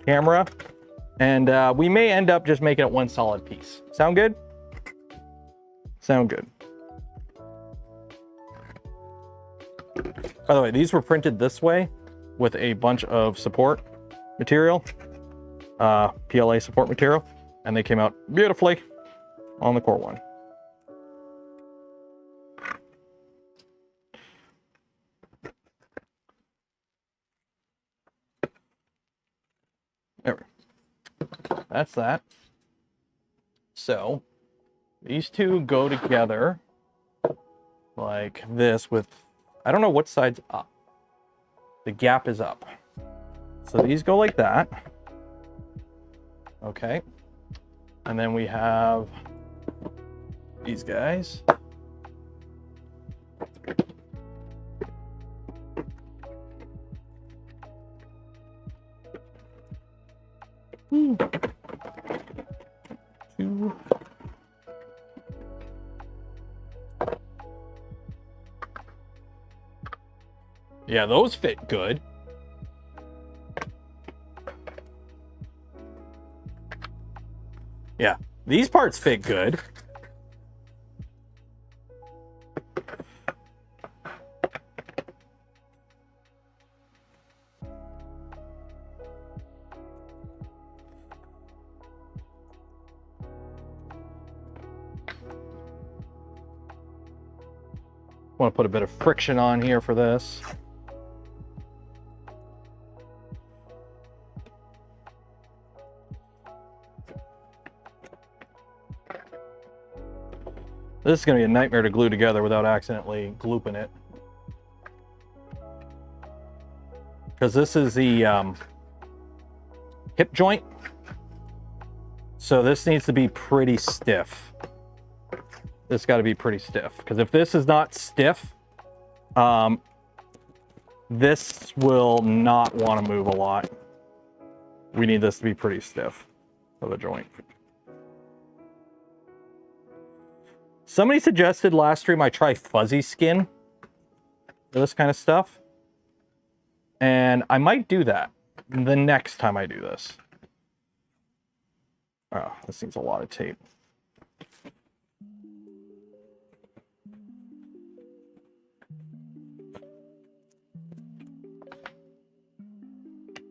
camera, and we may end up just making it one solid piece. Sound good? Sound good. By the way, these were printed this way with a bunch of support material, PLA support material, and they came out beautifully on the core one. There we go. That's that. So these two go together like this with, I don't know what side's up. The gap is up. So these go like that. Okay. And then we have these guys. Two. Yeah, those fit good. Yeah, these parts fit good. Want to put a bit of friction on here for this. This is going to be a nightmare to glue together without accidentally glooping it. Because this is the hip joint. So this needs to be pretty stiff. This got to be pretty stiff. Because if this is not stiff, this will not want to move a lot. We need this to be pretty stiff of a joint. Somebody suggested last stream I try fuzzy skin for this kind of stuff. And I might do that the next time I do this. Oh, this needs a lot of tape.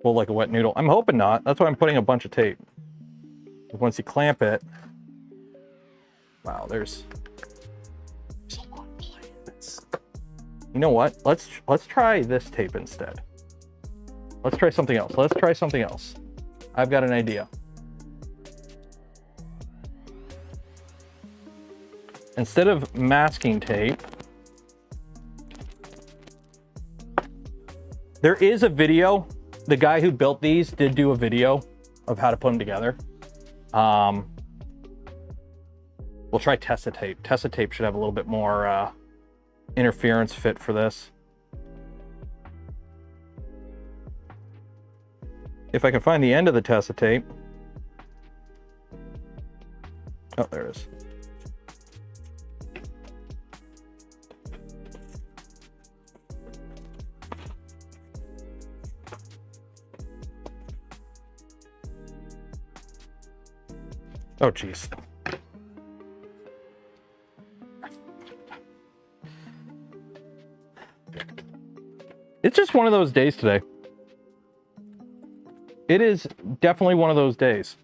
Pull like a wet noodle. I'm hoping not. That's why I'm putting a bunch of tape. Once you clamp it, wow, there's a lot of plants. You know what? Let's try this tape instead. Let's try something else. Let's try something else. I've got an idea. Instead of masking tape, there is a video. The guy who built these did do a video of how to put them together. We'll try Tessa tape. Tessa tape should have a little bit more interference fit for this. If I can find the end of the Tessa tape. Oh, there it is. Oh, geez. It's just one of those days today. It is definitely one of those days.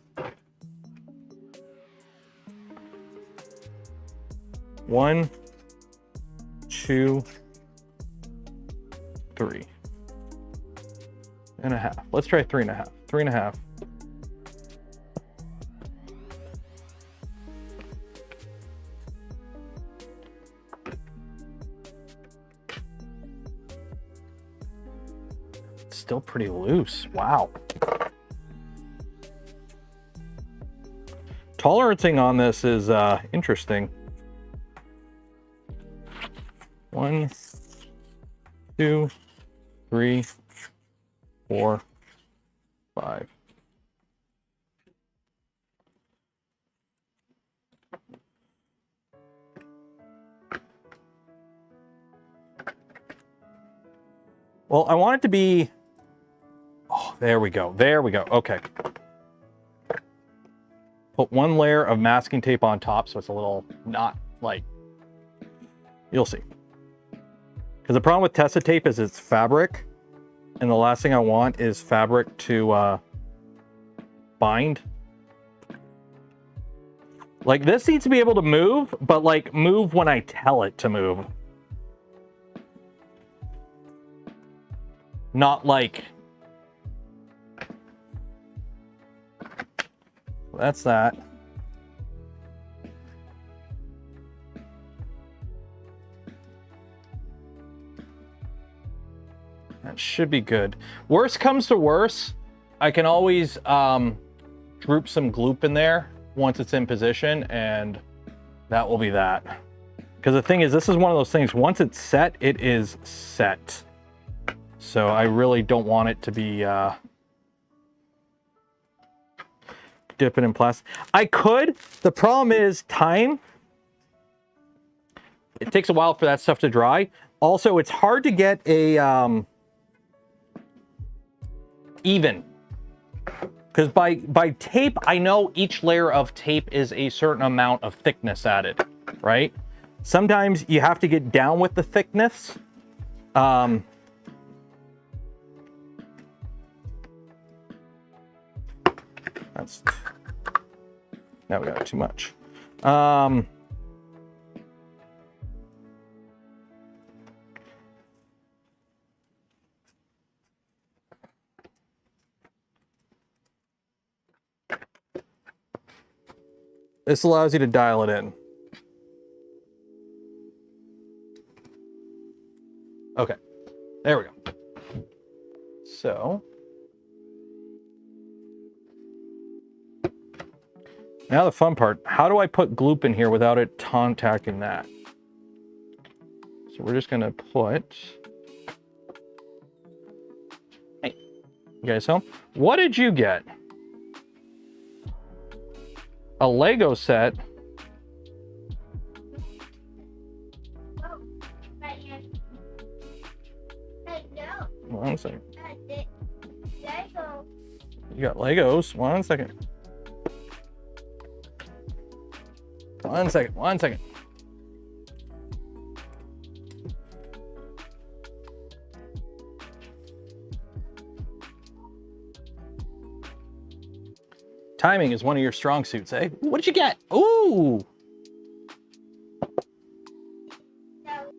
One, two, three and a half. Let's try 3.5. 3.5. Still pretty loose. Wow. Tolerancing on this is interesting. 1, 2, 3, 4, 5. Well, I want it to be, oh, there we go. There we go. Okay. Put one layer of masking tape on top so it's a little not like, you'll see. Because the problem with Tessa tape is it's fabric, and the last thing I want is fabric to bind. Like, this needs to be able to move, but like move when I tell it to move. Not like... That's that. That should be good. Worst comes to worst, I can always droop some gloop in there once it's in position, and that will be that. Because the thing is, this is one of those things, once it's set, it is set. So I really don't want it to be dipping in plastic. I could. The problem is time. It takes a while for that stuff to dry. Also, it's hard to get a even. Because by tape, I know each layer of tape is a certain amount of thickness added, right? Sometimes you have to get down with the thickness. That's, now we got too much. This allows you to dial it in. Okay, there we go. So now the fun part, how do I put gloop in here without it contacting that? So we're just gonna put, hey, you guys home? What did you get? A Lego set. Oh, right here. No. One second. Lego. You got Legos. One second. One second. One second. Timing is one of your strong suits, eh? What did you get? Ooh! No.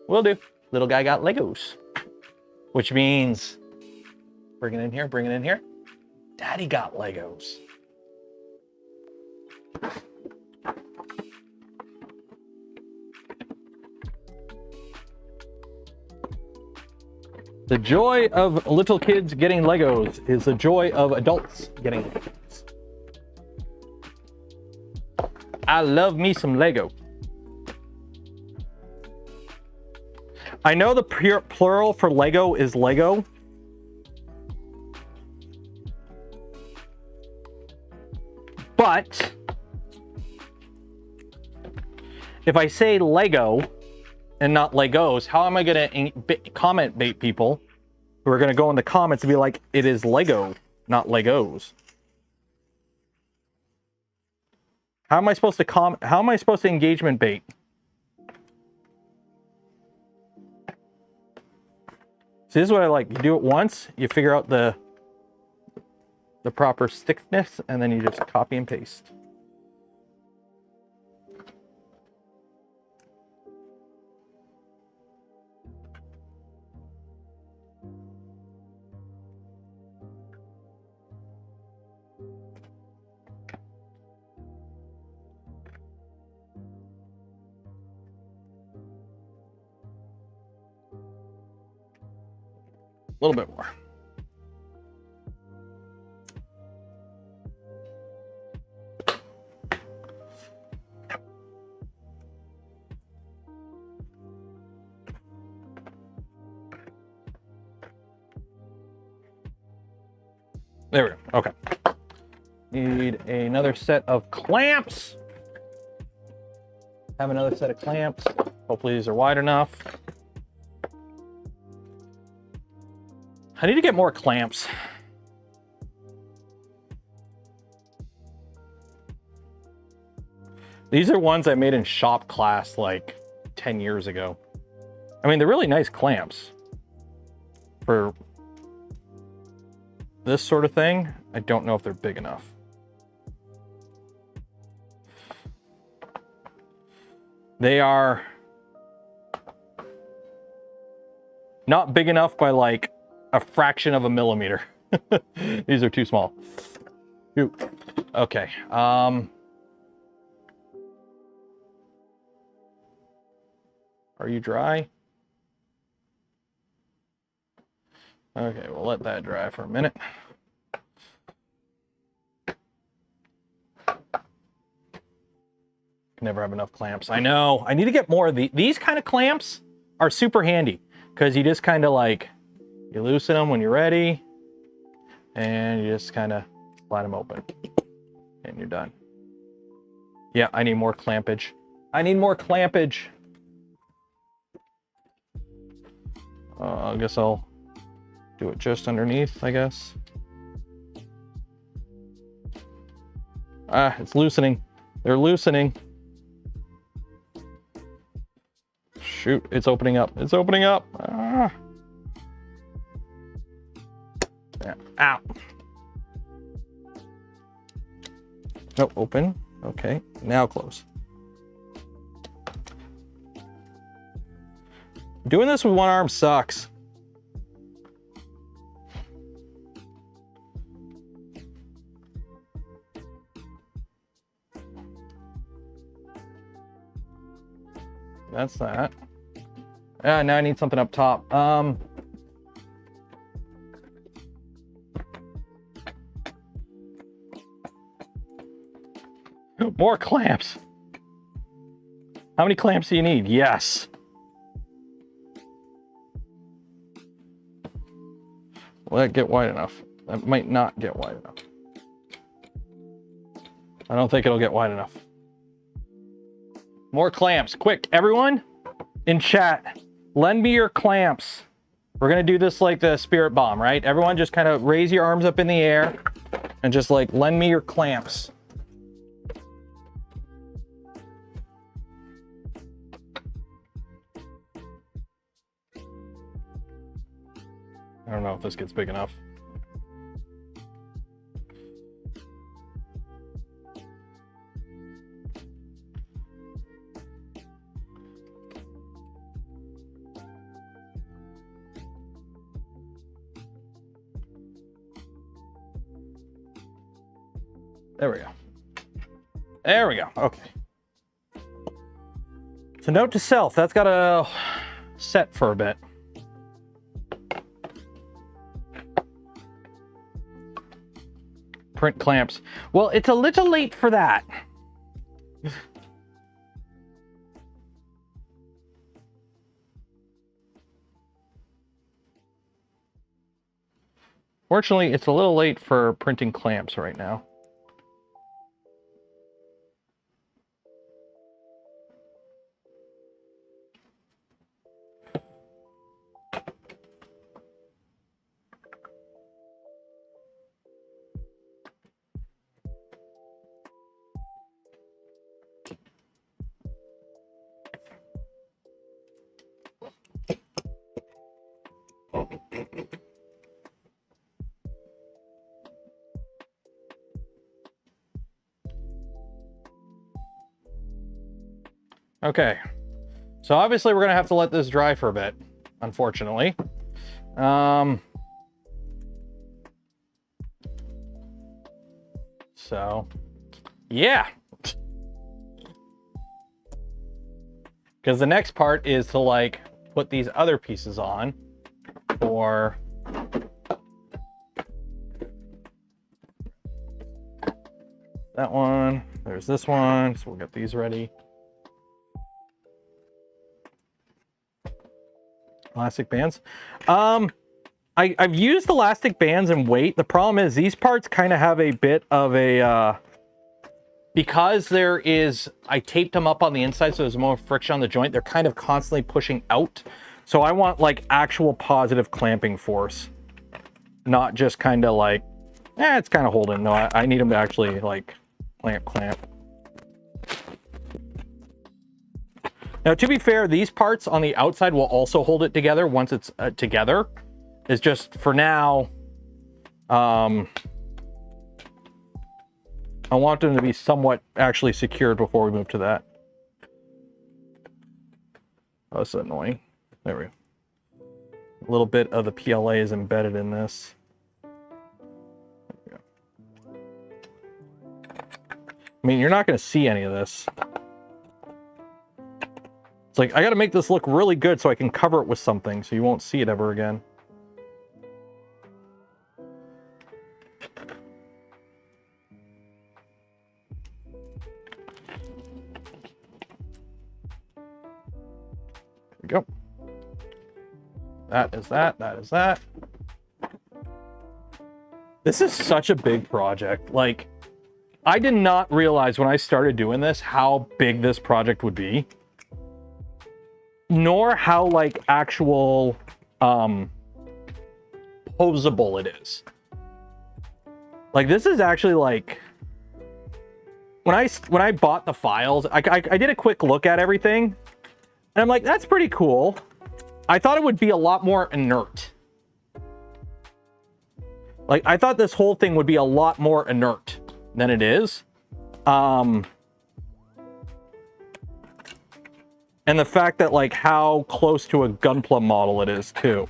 Will do. Little guy got Legos. Which means, bring it in here, bring it in here. Daddy got Legos. The joy of little kids getting Legos is the joy of adults getting Legos. I love me some Lego. I know the plural for Lego is Lego. But if I say Lego and not Legos, how am I going to comment bait people who are going to go in the comments and be like, it is Lego, not Legos? How am I supposed to how am I supposed to engagement bait? See, this is what I like. You do it once, you figure out the proper thickness, and then you just copy and paste. A little bit more. There we go. Okay. Need another set of clamps. Have another set of clamps. Hopefully these are wide enough. I need to get more clamps. These are ones I made in shop class like 10 years ago. I mean, they're really nice clamps for this sort of thing. I don't know if they're big enough. They are not big enough by like a fraction of a millimeter. These are too small. Ooh. Okay. Are you dry? Okay, we'll let that dry for a minute. Never have enough clamps. I know. I need to get more of these kind of clamps are super handy because you just kind of like, you loosen them when you're ready and you just kind of slide them open and you're done. Yeah, I need more clampage. I need more clampage. I guess I'll do it just underneath, I guess. Ah, it's loosening. They're loosening. Shoot, it's opening up. It's opening up. Ah. Yeah. Ow. Oh, open. Okay, now close. Doing this with one arm sucks. That's that. Yeah, now I need something up top. More clamps. How many clamps do you need? Yes. Will that get wide enough? That might not get wide enough. I don't think it'll get wide enough. More clamps, quick, everyone in chat, lend me your clamps. We're gonna do this like the spirit bomb, right? Everyone just kind of raise your arms up in the air and just like, lend me your clamps. I don't know if this gets big enough. There we go. There we go. Okay. So note to self, that's got to set for a bit. Print clamps. Well, it's a little late for that. Fortunately, it's a little late for printing clamps right now. Okay, so obviously we're gonna have to let this dry for a bit, unfortunately. So, yeah. Because the next part is to like put these other pieces on for that one. There's this one, so we'll get these ready. Elastic bands. I've used elastic bands and weight. The problem is these parts kind of have a bit of a, because I taped them up on the inside so there's more friction on the joint, they're kind of constantly pushing out. So I want like actual positive clamping force, not just kind of like, it's kind of holding. No, I need them to actually like clamp. Now, to be fair, these parts on the outside will also hold it together once it's together. It's just for now, I want them to be somewhat actually secured before we move to that. Oh, that's annoying. There we go. A little bit of the PLA is embedded in this. There we go. I mean, you're not going to see any of this. It's like, I got to make this look really good so I can cover it with something so you won't see it ever again. There we go. That is that. That is that. This is such a big project. Like, I did not realize when I started doing this how big this project would be. Nor how like actual posable it is. Like this is actually like when I bought the files, I did a quick look at everything and I'm like, that's pretty cool. I thought it would be a lot more inert. Like I thought this whole thing would be a lot more inert than it is. And the fact that like how close to a Gunpla model it is too.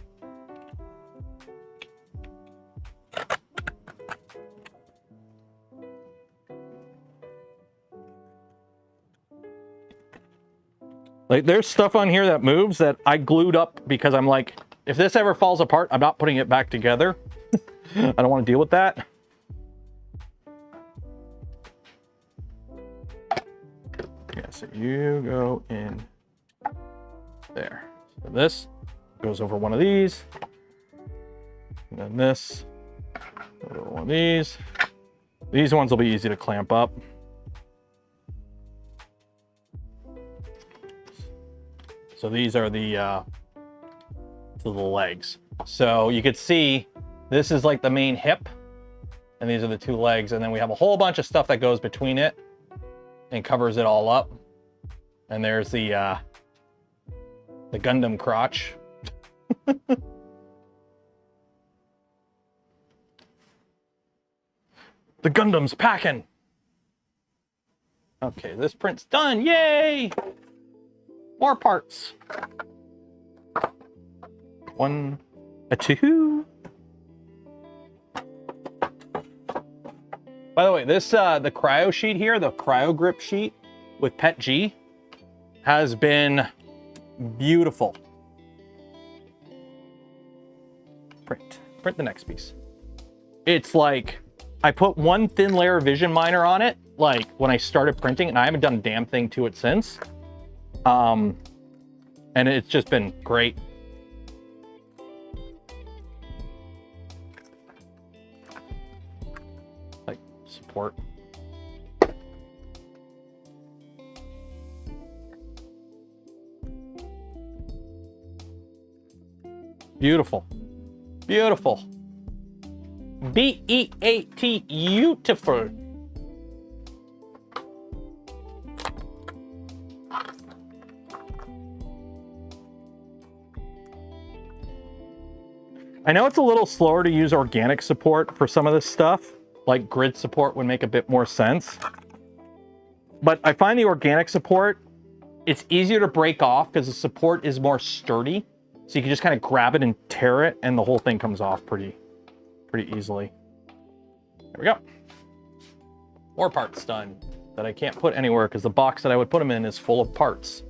Like there's stuff on here that moves that I glued up because I'm like, if this ever falls apart, I'm not putting it back together. I don't want to deal with that. Yeah, so you go in there. So this goes over one of these. And then this goes over one of these. These ones will be easy to clamp up. So these are the legs. So you could see this is like the main hip and these are the two legs. And then we have a whole bunch of stuff that goes between it and covers it all up. And there's the Gundam crotch. The Gundam's packing. Okay, this print's done. Yay! More parts. 1, 2. By the way, this the cryo sheet here, the cryo grip sheet with Pet G has been beautiful. Print the next piece. It's like I put one thin layer of vision miner on it like when I started printing and I haven't done a damn thing to it since. And it's just been great. Like support. Beautiful. Beautiful. B-E-A-T, beautiful. I know it's a little slower to use organic support for some of this stuff, like grid support would make a bit more sense. But I find the organic support, it's easier to break off because the support is more sturdy. So you can just kind of grab it and tear it and the whole thing comes off pretty easily. There we go. More parts done that I can't put anywhere because the box that I would put them in is full of parts.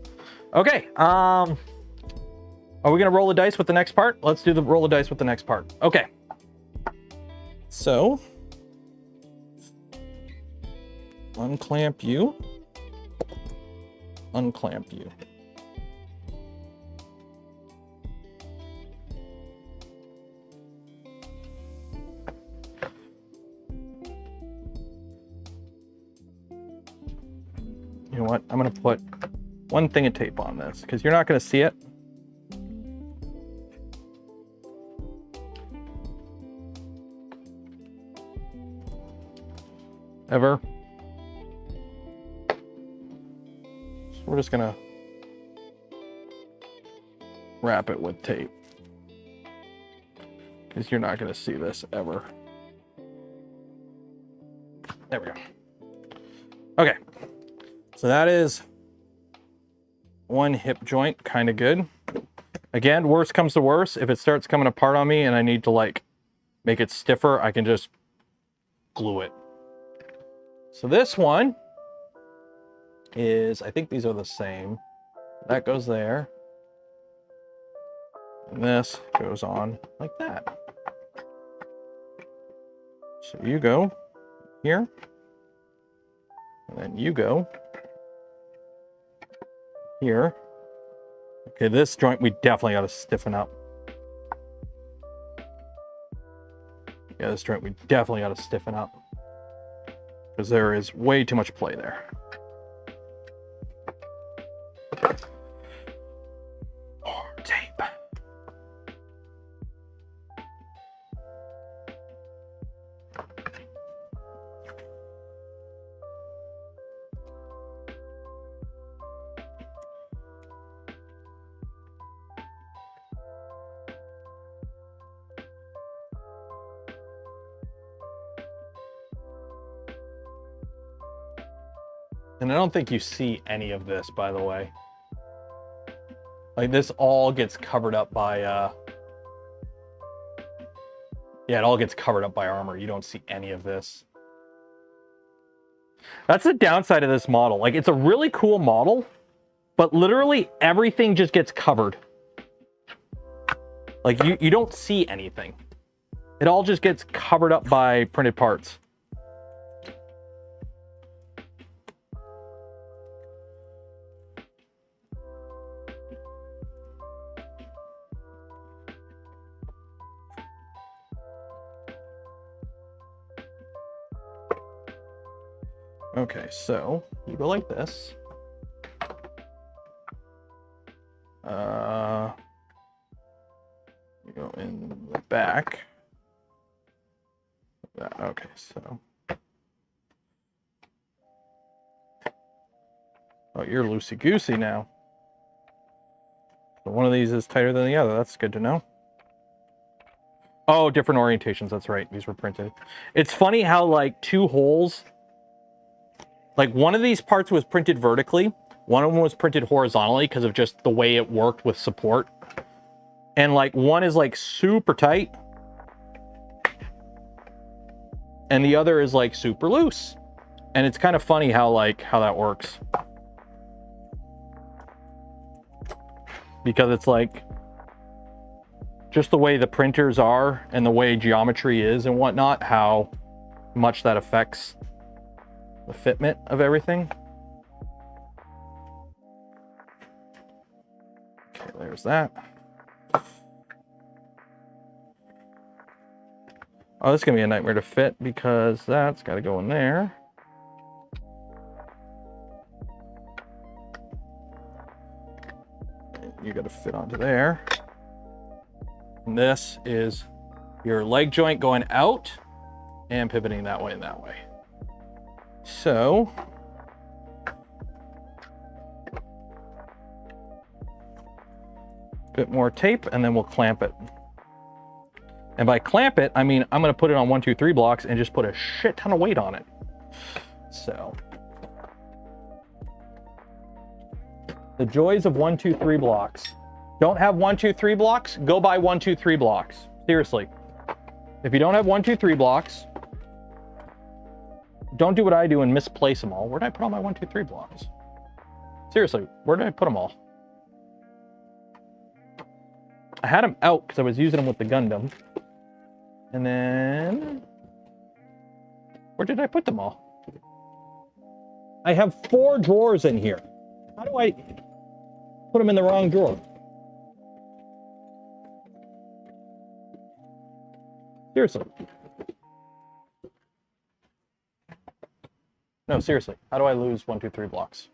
Okay, are we gonna roll the dice with the next part? Let's do the roll the dice with the next part. Okay. So, unclamp you. Unclamp you. know what? I'm gonna put one thing of tape on this because you're not gonna see it. Ever. So we're just gonna wrap it with tape because you're not gonna see this ever. There we go. Okay, so that is one hip joint, kind of good. Again, worst comes to worst, if it starts coming apart on me and I need to like make it stiffer, I can just glue it. So this one is, I think these are the same. That goes there. And this goes on like that. So you go here. And then you go here. Okay, this joint we definitely got to stiffen up. Yeah, this joint we definitely got to stiffen up. Because there is way too much play there. More tape. And I don't think you see any of this, by the way. Like this all gets covered up by, yeah, it all gets covered up by armor. You don't see any of this. That's the downside of this model. Like it's a really cool model, but literally everything just gets covered. Like you don't see anything. It all just gets covered up by printed parts. Okay, so you go like this. You go in the back. Okay, so. Oh, you're loosey-goosey now. So one of these is tighter than the other. That's good to know. Oh, different orientations. That's right. These were printed. It's funny how like two holes. Like one of these parts was printed vertically, one of them was printed horizontally because of just the way it worked with support. And like one is like super tight and the other is like super loose. And it's kind of funny how that works. Because it's like just the way the printers are and the way geometry is and whatnot, how much that affects the fitment of everything. Okay, there's that. Oh, this is gonna be a nightmare to fit because that's got to go in there. You got to fit onto there. And this is your leg joint going out and pivoting that way and that way. So, bit more tape and then we'll clamp it. And by clamp it, I mean, I'm gonna put it on 1, 2, 3 blocks and just put a shit ton of weight on it. So, the joys of 1, 2, 3 blocks. Don't have 1, 2, 3 blocks, go buy 1, 2, 3 blocks. Seriously. If you don't have 1, 2, 3 blocks, don't do what I do and misplace them all. Where did I put all my 1, 2, 3 blocks? Seriously, where did I put them all? I had them out because I was using them with the Gundam. And then, where did I put them all? I have 4 drawers in here. How do I put them in the wrong drawer? Seriously. No, seriously. How do I lose 1, 2, 3 blocks?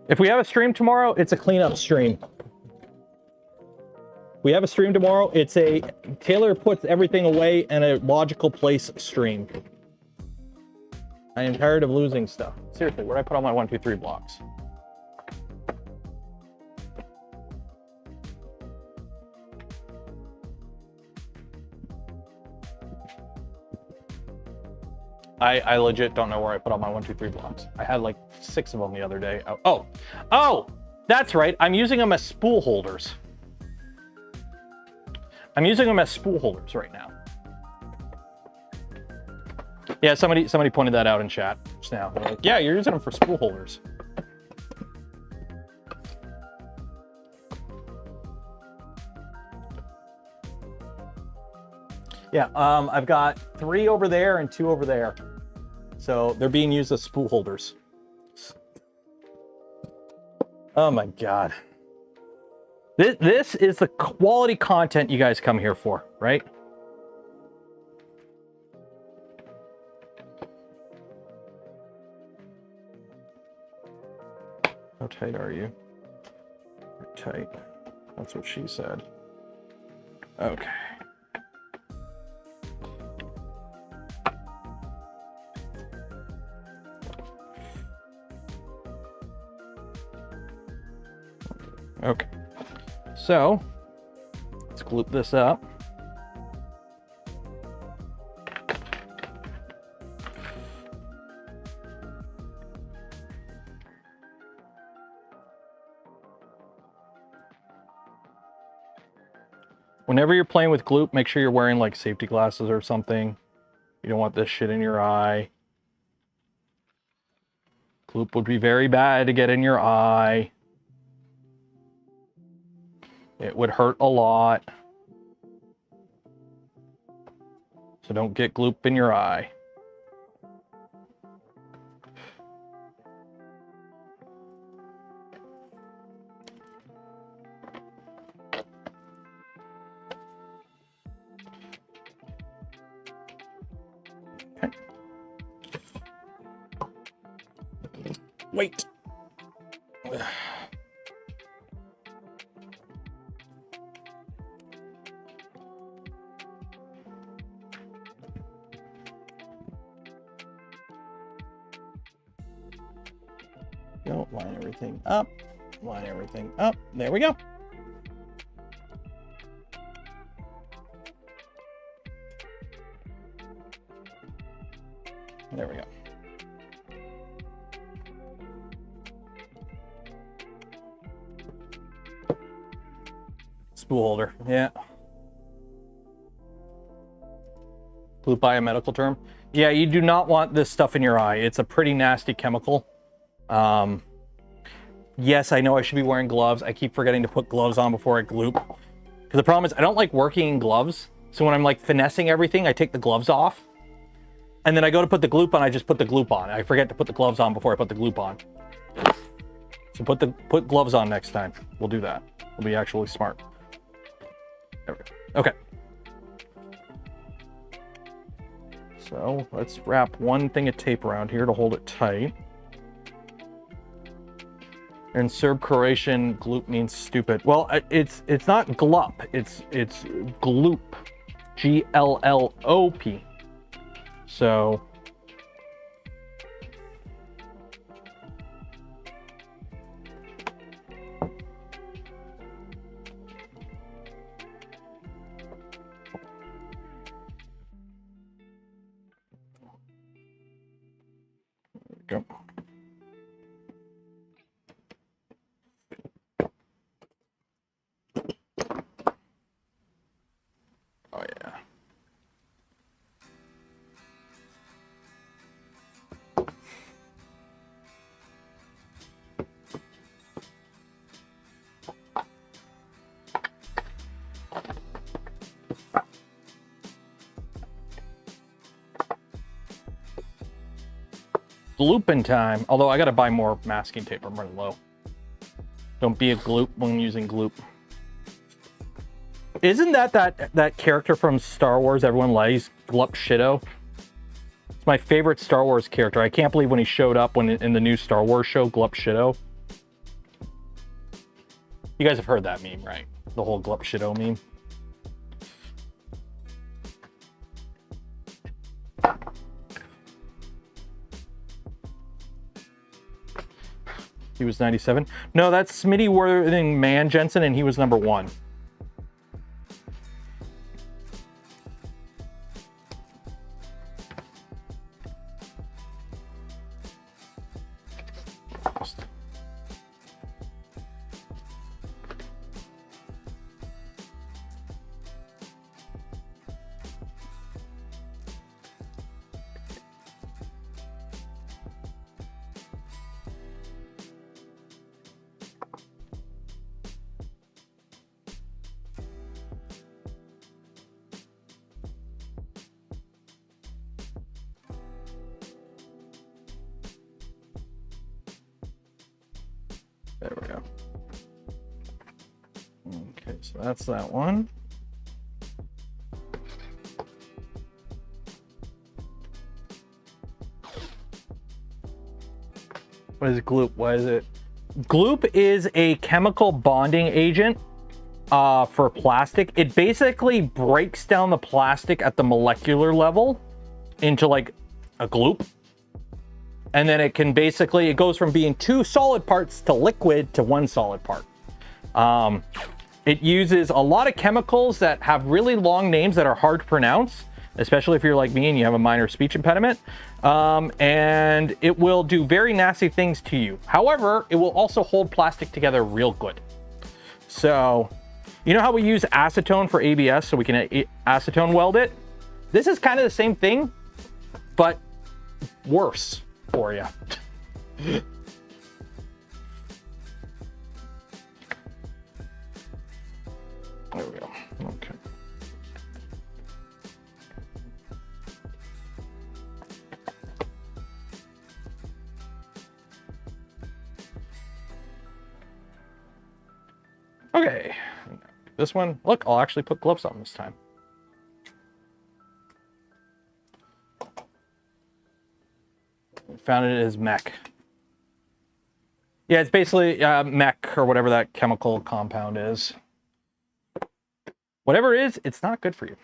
If we have a stream tomorrow, it's a cleanup stream. We have a stream tomorrow. It's a Taylor puts everything away in a logical place stream. I am tired of losing stuff. Seriously, where did I put all my 1, 2, 3 blocks? I legit don't know where I put all my 1, 2, 3 blocks. I had like 6 of them the other day. Oh, that's right. I'm using them as spool holders. I'm using them as spool holders right now. Yeah, somebody pointed that out in chat just now. They're like, yeah, you're using them for spool holders. Yeah, I've got 3 over there and 2 over there. So they're being used as spool holders. Oh my God. This is the quality content you guys come here for, right? How tight are you? You're tight. That's what she said. Okay. Okay. So, let's gloop this up. Whenever you're playing with gloop, make sure you're wearing like safety glasses or something. You don't want this shit in your eye. Gloop would be very bad to get in your eye. It would hurt a lot. So don't get gloop in your eye. Okay. Wait. Go, line everything up, line everything up. There we go. There we go. Spool holder, yeah. Blue biomedical term. Yeah, you do not want this stuff in your eye. It's a pretty nasty chemical. Yes, I know I should be wearing gloves. I keep forgetting to put gloves on before I gloop. Because the problem is I don't like working in gloves. So when I'm like finessing everything, I take the gloves off. And then I go to put the gloop on, I just put the gloop on. I forget to put the gloves on before I put the gloop on. So put gloves on next time. We'll do that. We'll be actually smart. There we go. Okay. So let's wrap one thing of tape around here to hold it tight. In Serb Croatian, gloop means stupid. Well, it's not glup. It's gloop. Glop. So there we go. Oh yeah. Glooping time. Although I gotta buy more masking tape. I'm running low. Don't be a gloop when using gloop. Isn't that character from Star Wars everyone likes, Glup Shido? It's my favorite Star Wars character. I can't believe when he showed up in the new Star Wars show, Glup Shido. You guys have heard that meme, right? The whole glup shido meme. He was 97. No, that's Smitty Worthing Man Jensen, and he was number 1. There we go. Okay, so that's that one. What is Gloop? What is it? Gloop is a chemical bonding agent for plastic. It basically breaks down the plastic at the molecular level into like a gloop. And then it can basically, it goes from being 2 solid parts to liquid to 1 solid part. It uses a lot of chemicals that have really long names that are hard to pronounce, especially if you're like me and you have a minor speech impediment. And it will do very nasty things to you. However, it will also hold plastic together real good. So, you know how we use acetone for ABS so we can acetone weld it? This is kind of the same thing, but worse for you. There we go. Okay. Okay. This one, look, I'll actually put gloves on this time. Found it as mech. Yeah, it's basically mech or whatever that chemical compound is. Whatever it is, it's not good for you.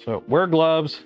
So wear gloves.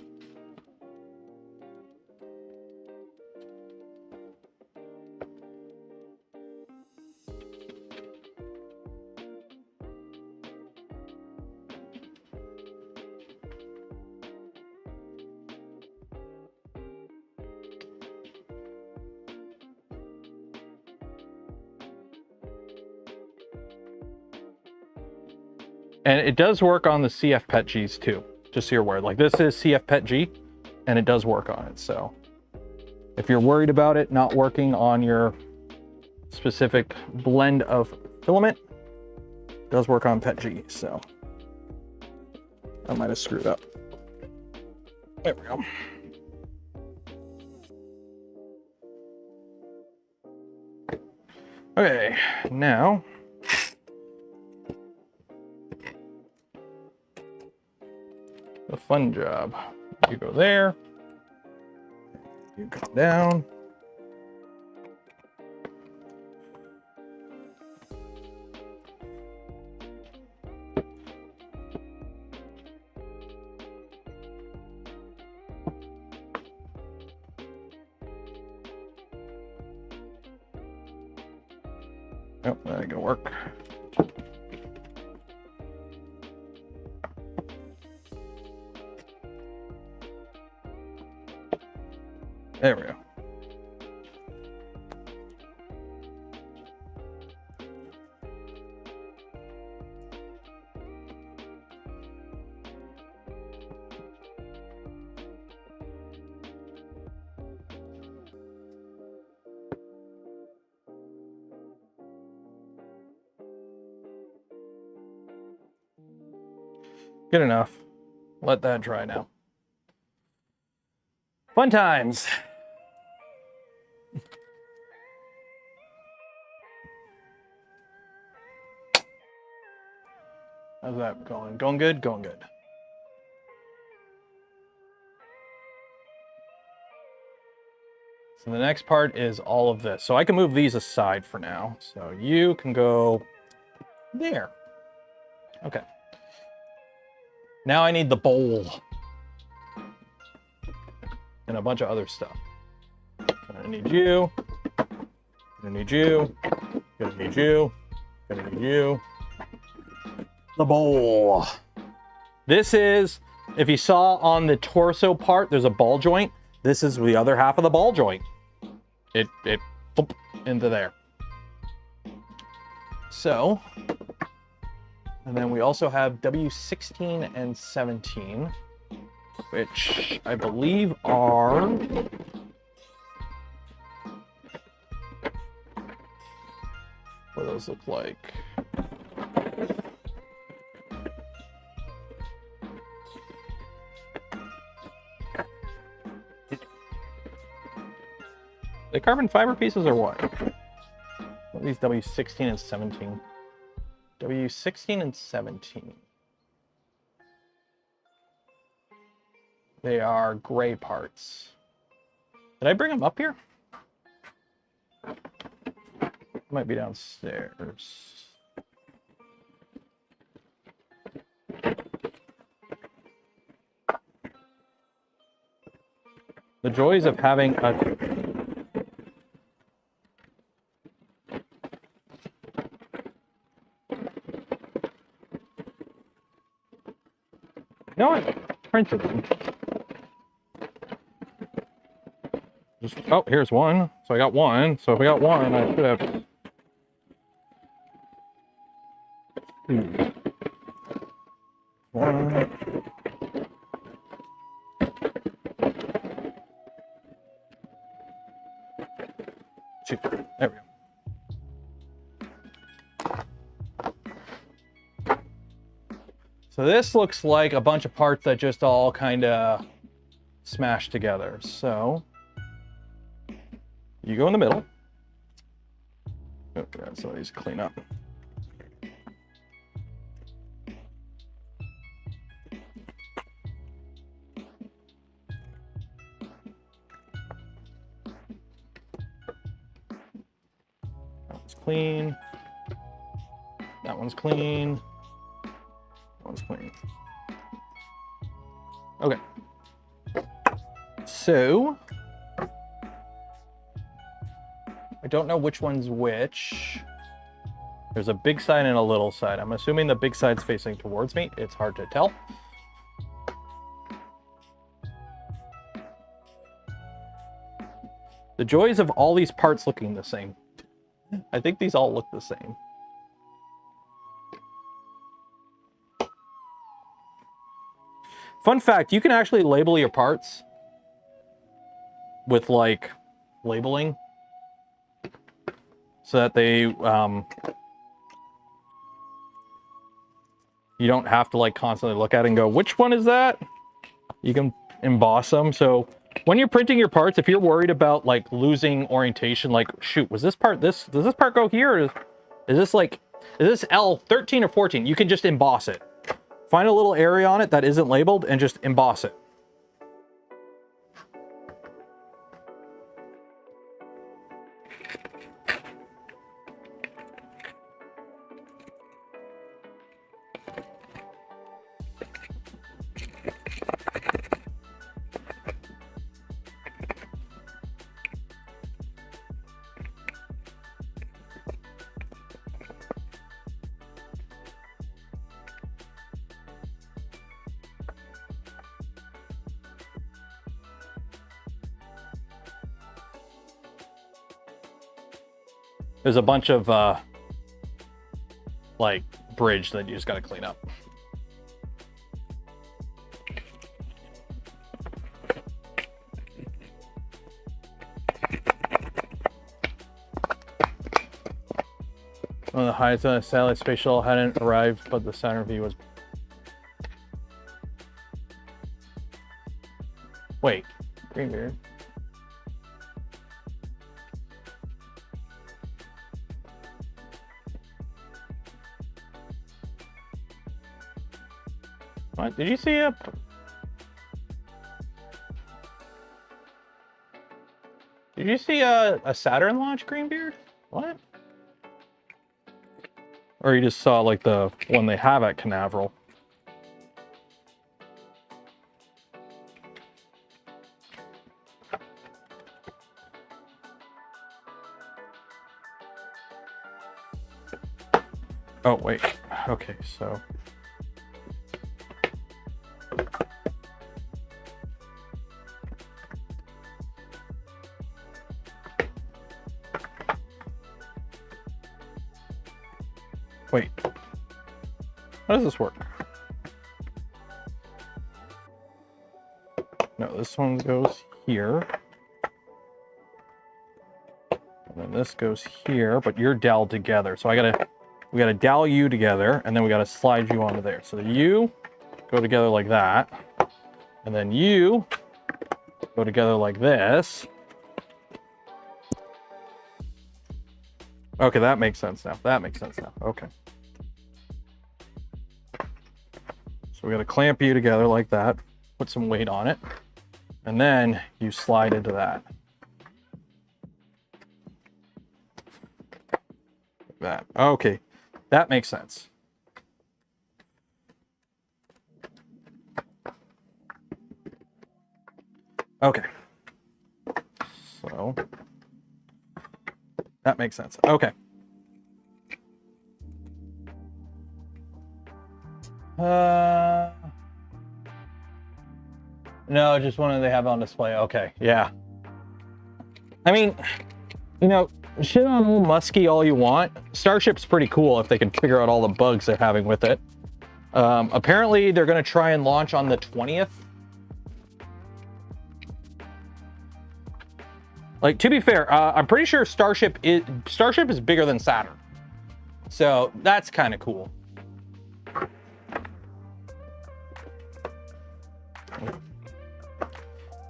And it does work on the CF PET Gs too, just so you're aware. Like this is CF PET G, and it does work on it. So if you're worried about it not working on your specific blend of filament, it does work on PET G. So I might have screwed up. There we go. Okay, now the fun job. You go there, you come down. Yep, that ain't gonna work. There we go. Good enough. Let that dry now. Fun times. How's that going? Going good? Going good. So the next part is all of this. So I can move these aside for now. So you can go there. Okay. Now I need the bowl. And a bunch of other stuff. Gonna need you. Gonna need you. Gonna need you. Gonna need you. The bowl. This is, if you saw on the torso part, there's a ball joint. This is the other half of the ball joint. It boop, into there. So, and then we also have W16 and 17, which I believe are what do those look like? The carbon fiber pieces or what? What are these W16 and 17? W16 and 17. They are gray parts. Did I bring them up here? Might be downstairs. The joys of having a no, I printed them. Just, oh, here's one. So I got one. So if I got one, I should have two. One. Two. There we go. So this looks like a bunch of parts that just all kind of smashed together. So you go in the middle. Oh, yeah, some of these clean up. That one's clean. That one's clean. One's clean. Okay. So I don't know which one's which. There's a big side and a little side. I'm assuming the big side's facing towards me. It's hard to tell. The joys of all these parts looking the same. I think these all look the same. Fun fact, you can actually label your parts with like labeling so that they you don't have to like constantly look at it and go, which one is that? You can emboss them. So when you're printing your parts, if you're worried about like losing orientation, like shoot, was this part this? Does this part go here? Or is this like, is this L13 or 14? You can just emboss it. Find a little area on it that isn't labeled and just emboss it. There's a bunch of like bridge that you just got to clean up. One of the highest on the satellite space shuttle hadn't arrived, but the Saturn V was. Wait, Greenbeard. What? Did you see a... Did you see a Saturn launch, Greenbeard? What? Or you just saw like the one they have at Canaveral? Oh, wait. Okay, so... Wait. How does this work? No, this one goes here. And then this goes here, but you're doweled together. So we gotta dowel you together, and then we gotta slide you onto there. So you go together like that, and then you go together like this. Okay, that makes sense now. That makes sense now. Okay. So we gotta clamp you together like that, put some weight on it, and then you slide into that. Like that. Okay, that makes sense. Okay. So that makes sense. Okay. No, just one they have on display. Okay, yeah. I mean, you know, shit on old Muskie all you want. Starship's pretty cool if they can figure out all the bugs they're having with it. Apparently, they're going to try and launch on the 20th. Like, to be fair, I'm pretty sure Starship is bigger than Saturn. So, that's kind of cool.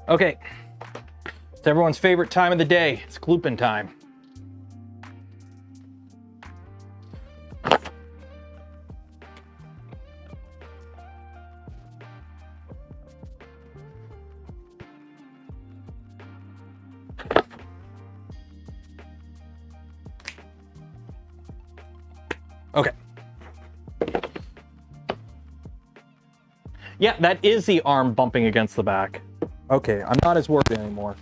Okay. It's everyone's favorite time of the day. It's Glooping time. Okay. Yeah, that is the arm bumping against the back. Okay, I'm not as worried anymore.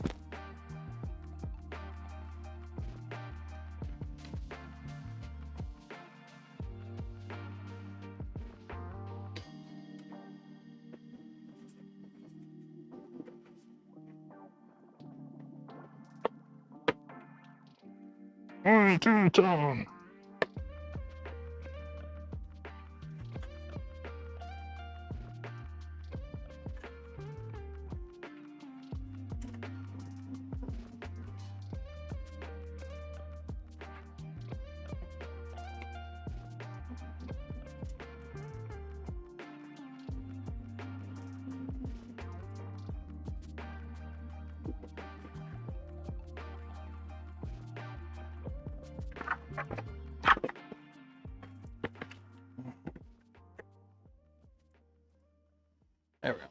There we go.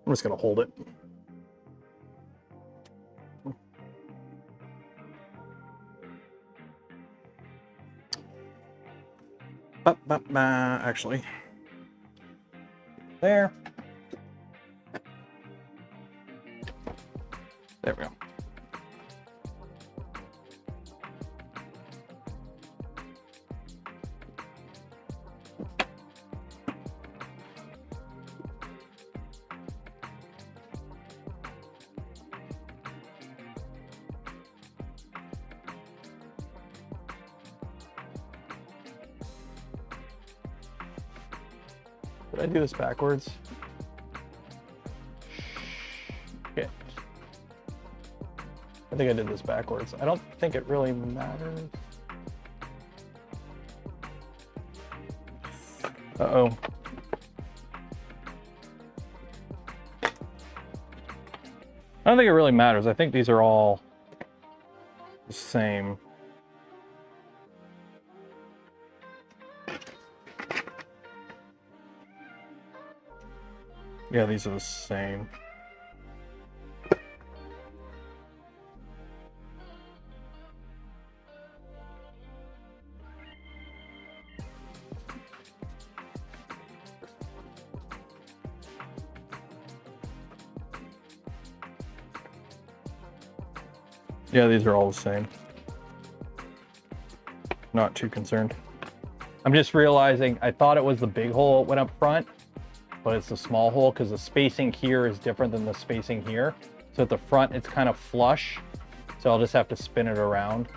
I'm just gonna hold it. Actually, there. There we go. Did I do this backwards? Okay. I think I did this backwards. I don't think it really matters. Uh-oh. I don't think it really matters. I think these are all the same. Yeah, these are the same. Yeah, these are all the same. Not too concerned. I'm just realizing I thought it was the big hole that went up front, but it's the small hole because the spacing here is different than the spacing here. So at the front, it's kind of flush. So I'll just have to spin it around.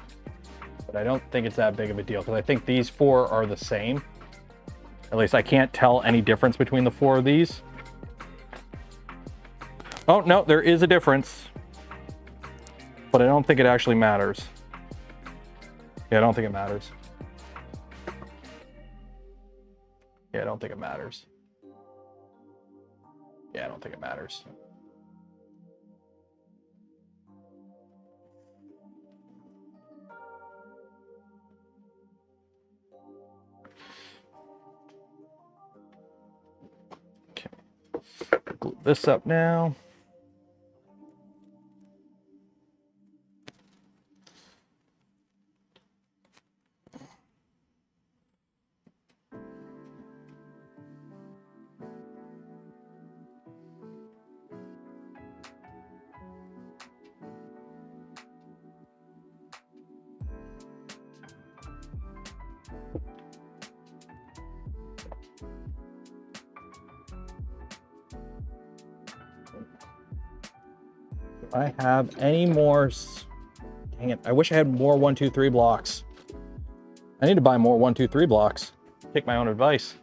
But I don't think it's that big of a deal because I think these four are the same. At least I can't tell any difference between the four of these. Oh, no, there is a difference. But I don't think it actually matters. Yeah, I don't think it matters. Yeah, I don't think it matters. Yeah, I don't think it matters. Okay. Glue this up now. Do I have any more? Dang it, I wish I had more 1, 2, 3 blocks. I need to buy more 1, 2, 3 blocks. Take my own advice.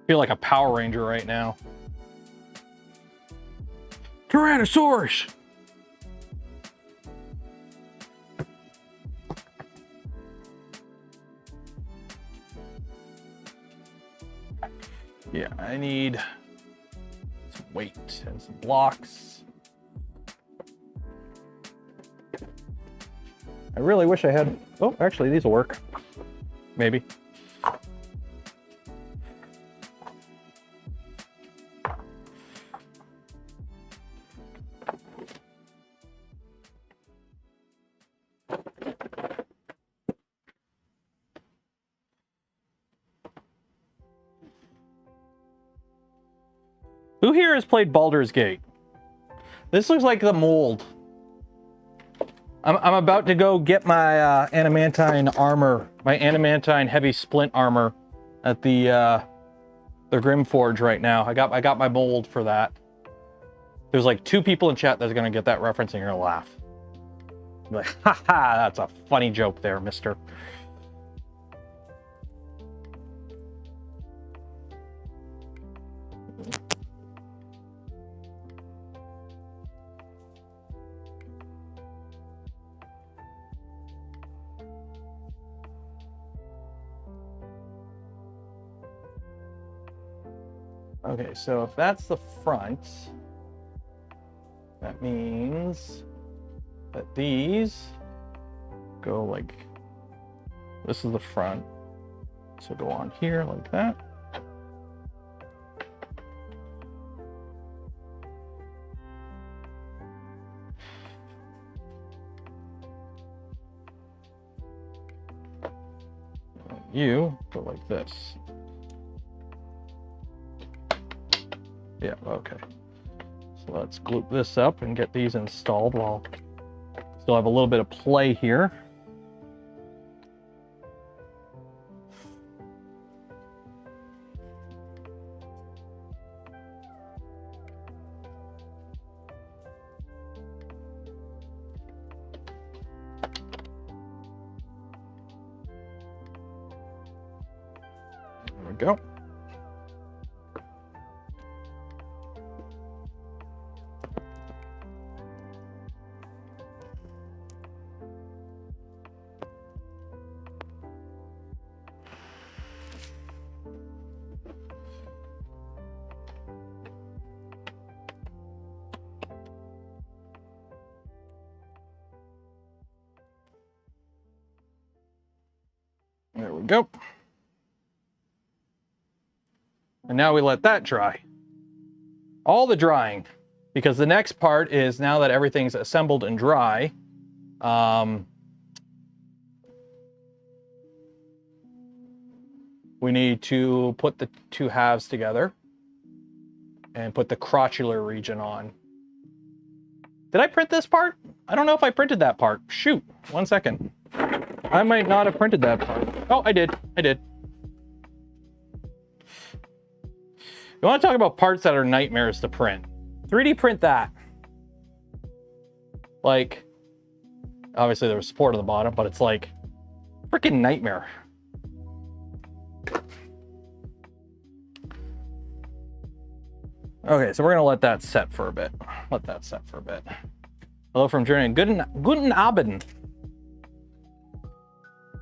Feel like a Power Ranger right now. Tyrannosaurus! Yeah, I need some weight and some blocks. I really wish I had, oh, actually these will work. Maybe. Who here has played Baldur's Gate? This looks like the mold. I'm about to go get my adamantine armor, my adamantine heavy splint armor at the Grim Forge right now. I got my mold for that. There's like 2 people in chat that's gonna get that reference and you're gonna laugh. Like, haha, that's a funny joke there, mister. Okay, so if that's the front, that means that these go like, this is the front, so go on here like that. you go like this. Yeah, okay. So let's gloop this up and get these installed while still have a little bit of play here. There we go. There we go. And now we let that dry. All the drying, because the next part is now that everything's assembled and dry, we need to put the two halves together and put the crotchular region on. Did I print this part? I don't know if I printed that part. Shoot, 1 second. I might not have printed that part. Oh, I did. I did. You want to talk about parts that are nightmares to print? 3D print that. Like, obviously there was support on the bottom, but it's like freaking nightmare. Okay, so we're gonna let that set for a bit. Let that set for a bit. Hello from Germany. Guten Abend.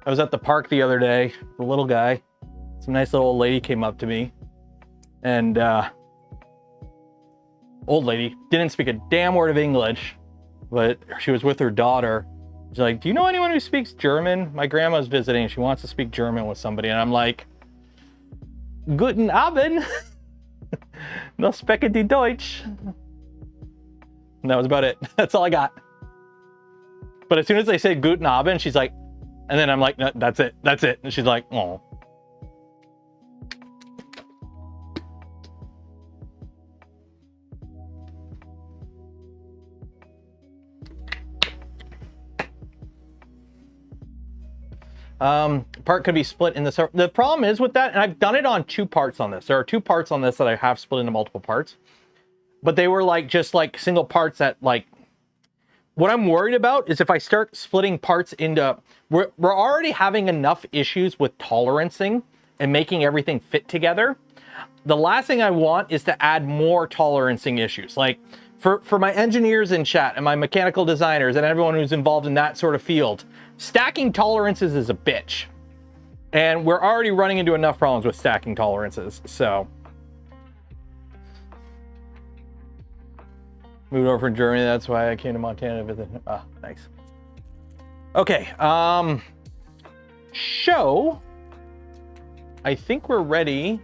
I was at the park the other day. The little guy, some nice little old lady came up to me, and old lady didn't speak a damn word of English, but she was with her daughter. She's like, "Do you know anyone who speaks German? My grandma's visiting. She wants to speak German with somebody." And I'm like, "Guten Abend." No spreche die Deutsch. And that was about it. That's all I got. But as soon as they said Guten Abend, she's like, and then I'm like, no, that's it. That's it. And she's like, oh. Part could be split in the... The problem is with that, and I've done it on 2 parts on this. There are 2 parts on this that I have split into multiple parts. But they were like, just like single parts that like... What I'm worried about is if I start splitting parts into... We're already having enough issues with tolerancing and making everything fit together. The last thing I want is to add more tolerancing issues. Like, for my engineers in chat and my mechanical designers and everyone who's involved in that sort of field, stacking tolerances is a bitch. And we're already running into enough problems with stacking tolerances, so. Moved over from Germany, that's why I came to Montana to visit. Ah, thanks. Okay, show. I think we're ready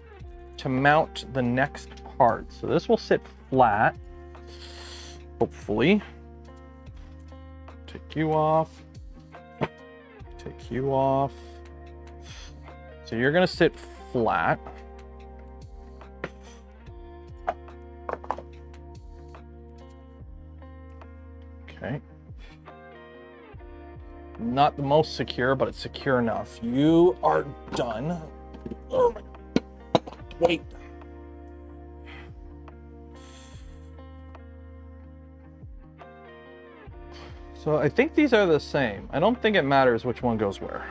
to mount the next part. So this will sit flat, hopefully. Take you off. Take you off. So you're gonna sit flat. Okay. Not the most secure, but it's secure enough. You are done. Oh my God. Wait. So I think these are the same. I don't think it matters which one goes where.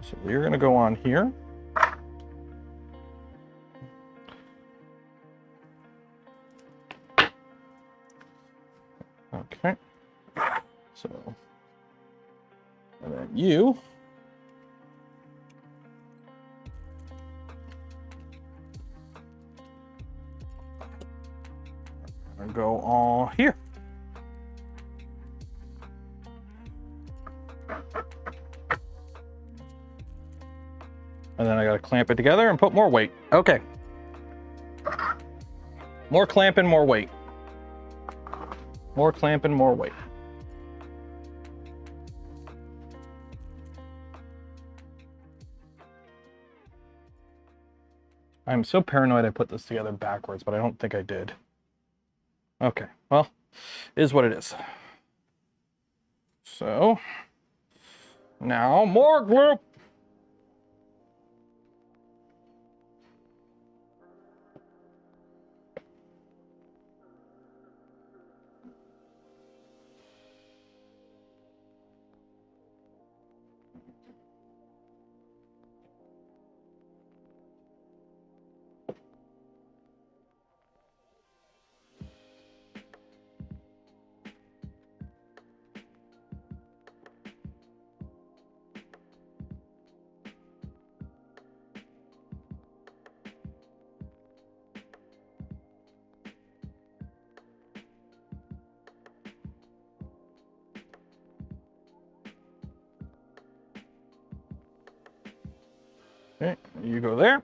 So you're gonna go on here. Okay. So, and then you are gonna go on here. And then I gotta clamp it together and put more weight. Okay. More clamping, more weight. More clamping, more weight. I'm so paranoid I put this together backwards, but I don't think I did. Okay, well, it is what it is. So, now more glue. Okay, you go there.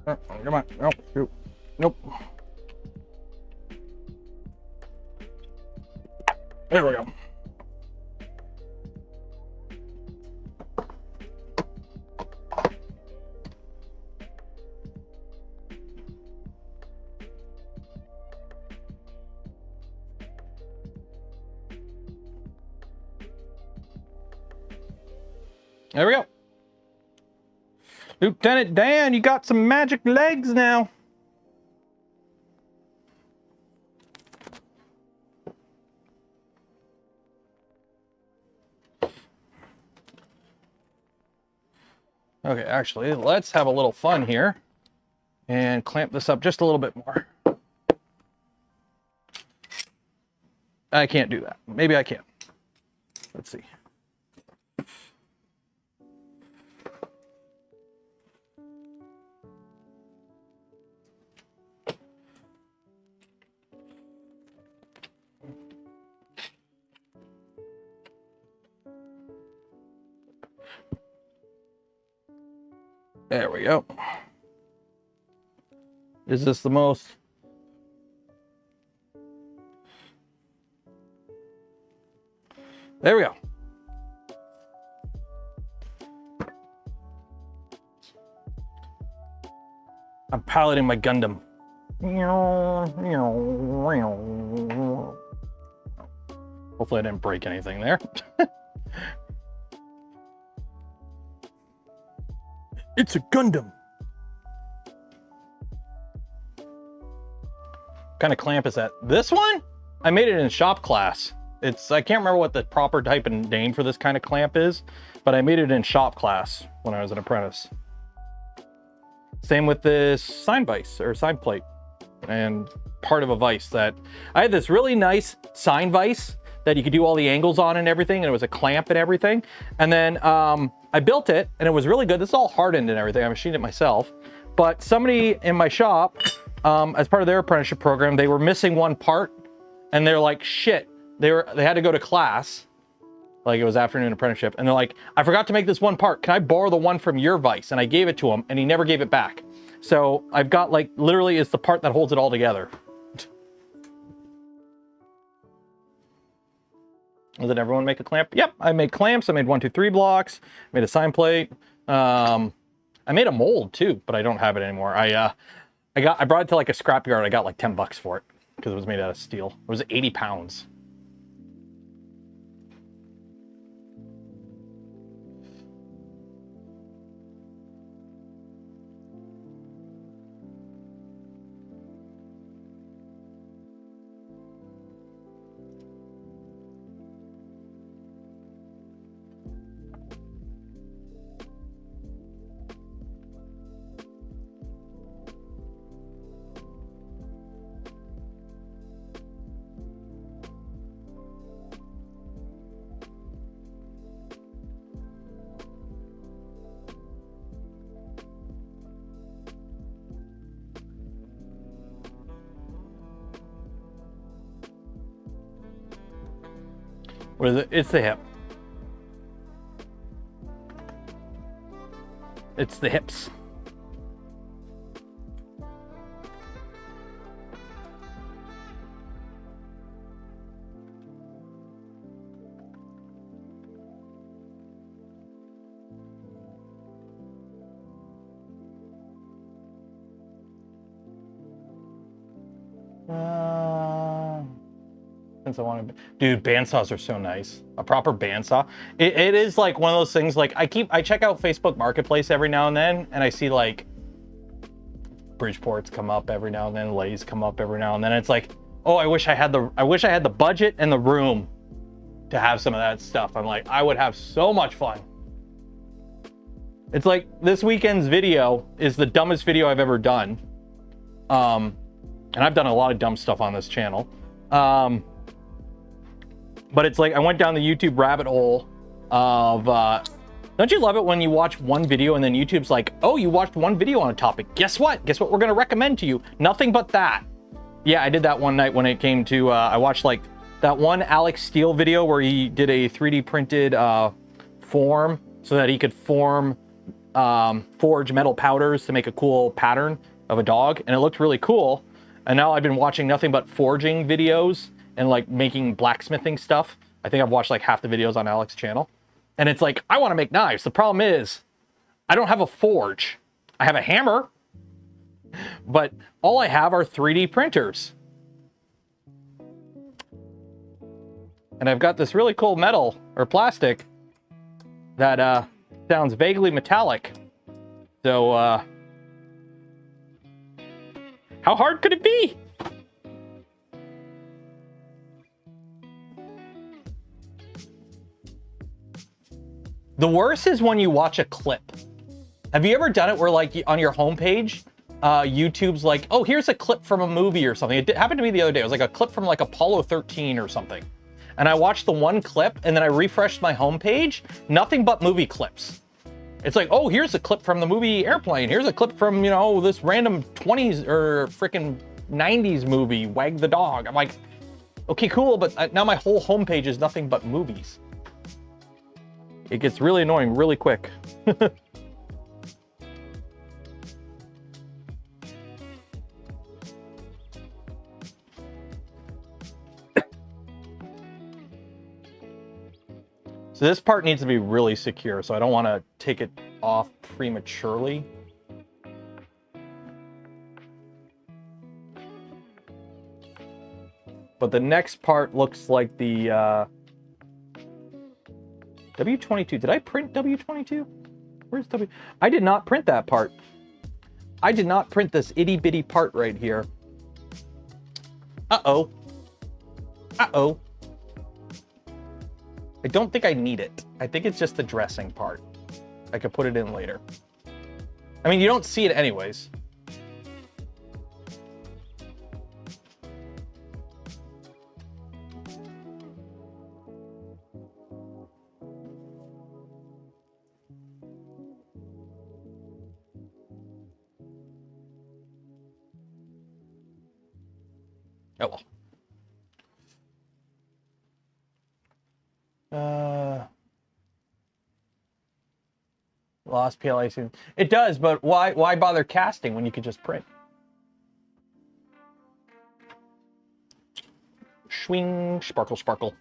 Oh, come on. Nope. Shoot. Nope. There we go. There we go. Lieutenant Dan, you got some magic legs now. Okay, actually, let's have a little fun here and clamp this up just a little bit more. I can't do that. Maybe I can. Let's see. There we go. Is this the most? There we go. I'm piloting my Gundam. Hopefully I didn't break anything there. It's a Gundam. What kind of clamp is that? This one? I made it in shop class. I can't remember what the proper type and name for this kind of clamp is, but I made it in shop class when I was an apprentice. Same with this sign vise or sign plate and part of a vise that I had this really nice sign vise that you could do all the angles on and everything, and it was a clamp and everything. And then I built it and it was really good. This is all hardened and everything. I machined it myself, but somebody in my shop, as part of their apprenticeship program, they were missing one part and they're like, shit, they had to go to class. Like it was afternoon apprenticeship. And they're like, I forgot to make this one part. Can I borrow the one from your vise? And I gave it to him and he never gave it back. So I've got like, literally it's the part that holds it all together. Did everyone make a clamp? Yep, I made clamps. I made 1, 2, 3 blocks. Made a sign plate. I made a mold too, but I don't have it anymore. I brought it to like a scrapyard. I got like 10 bucks for it because it was made out of steel. It was 80 pounds. What is it? It's the hip. It's the hips. Since I want to, dude, bandsaws are so nice. A proper bandsaw. It is like one of those things. Like I check out Facebook Marketplace every now and then, and I see like Bridgeports come up every now and then, Lay's come up every now and then. It's like, oh, I wish I had the budget and the room to have some of that stuff. I'm like, I would have so much fun. It's like this weekend's video is the dumbest video I've ever done. And I've done a lot of dumb stuff on this channel. But it's like I went down the YouTube rabbit hole of, don't you love it when you watch one video and then YouTube's like, oh, you watched one video on a topic. Guess what? Guess what we're going to recommend to you? Nothing but that. Yeah, I did that one night when it came to, I watched like that one Alex Steele video where he did a 3D printed form so that he could forge metal powders to make a cool pattern of a dog. And it looked really cool. And now I've been watching nothing but forging videos and like making blacksmithing stuff. I think I've watched like half the videos on Alex's channel. And it's like, I want to make knives. The problem is, I don't have a forge. I have a hammer, but all I have are 3D printers. And I've got this really cool metal or plastic that sounds vaguely metallic. So, how hard could it be? The worst is when you watch a clip. Have you ever done it where like on your homepage, YouTube's like, oh, here's a clip from a movie or something. It happened to me the other day. It was like a clip from like Apollo 13 or something. And I watched the one clip and then I refreshed my homepage, nothing but movie clips. It's like, oh, here's a clip from the movie Airplane. Here's a clip from, you know, this random 20s or freaking 90s movie, Wag the Dog. I'm like, okay, cool, but now my whole homepage is nothing but movies. It gets really annoying really quick. So this part needs to be really secure, so I don't want to take it off prematurely. But the next part looks like the W22. Did I print W22? Where's W? I did not print that part. I did not print this itty bitty part right here. Uh-oh. Uh-oh. I don't think I need it. I think it's just the dressing part. I could put it in later. I mean, you don't see it anyways. Oh well. Lost PLA soon. It does, but why bother casting when you could just print? Swing, sparkle, sparkle.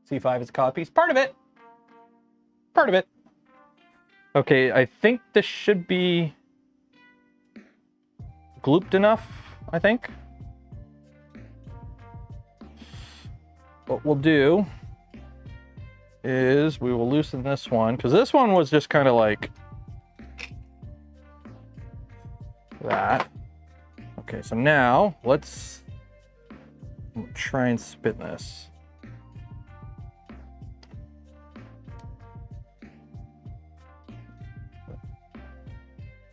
C5 is copies. Part of it. Part of it. Okay, I think this should be glooped enough, I think. What we'll do is we will loosen this one, because this one was just kind of like that. Okay, so now let's try and spin this.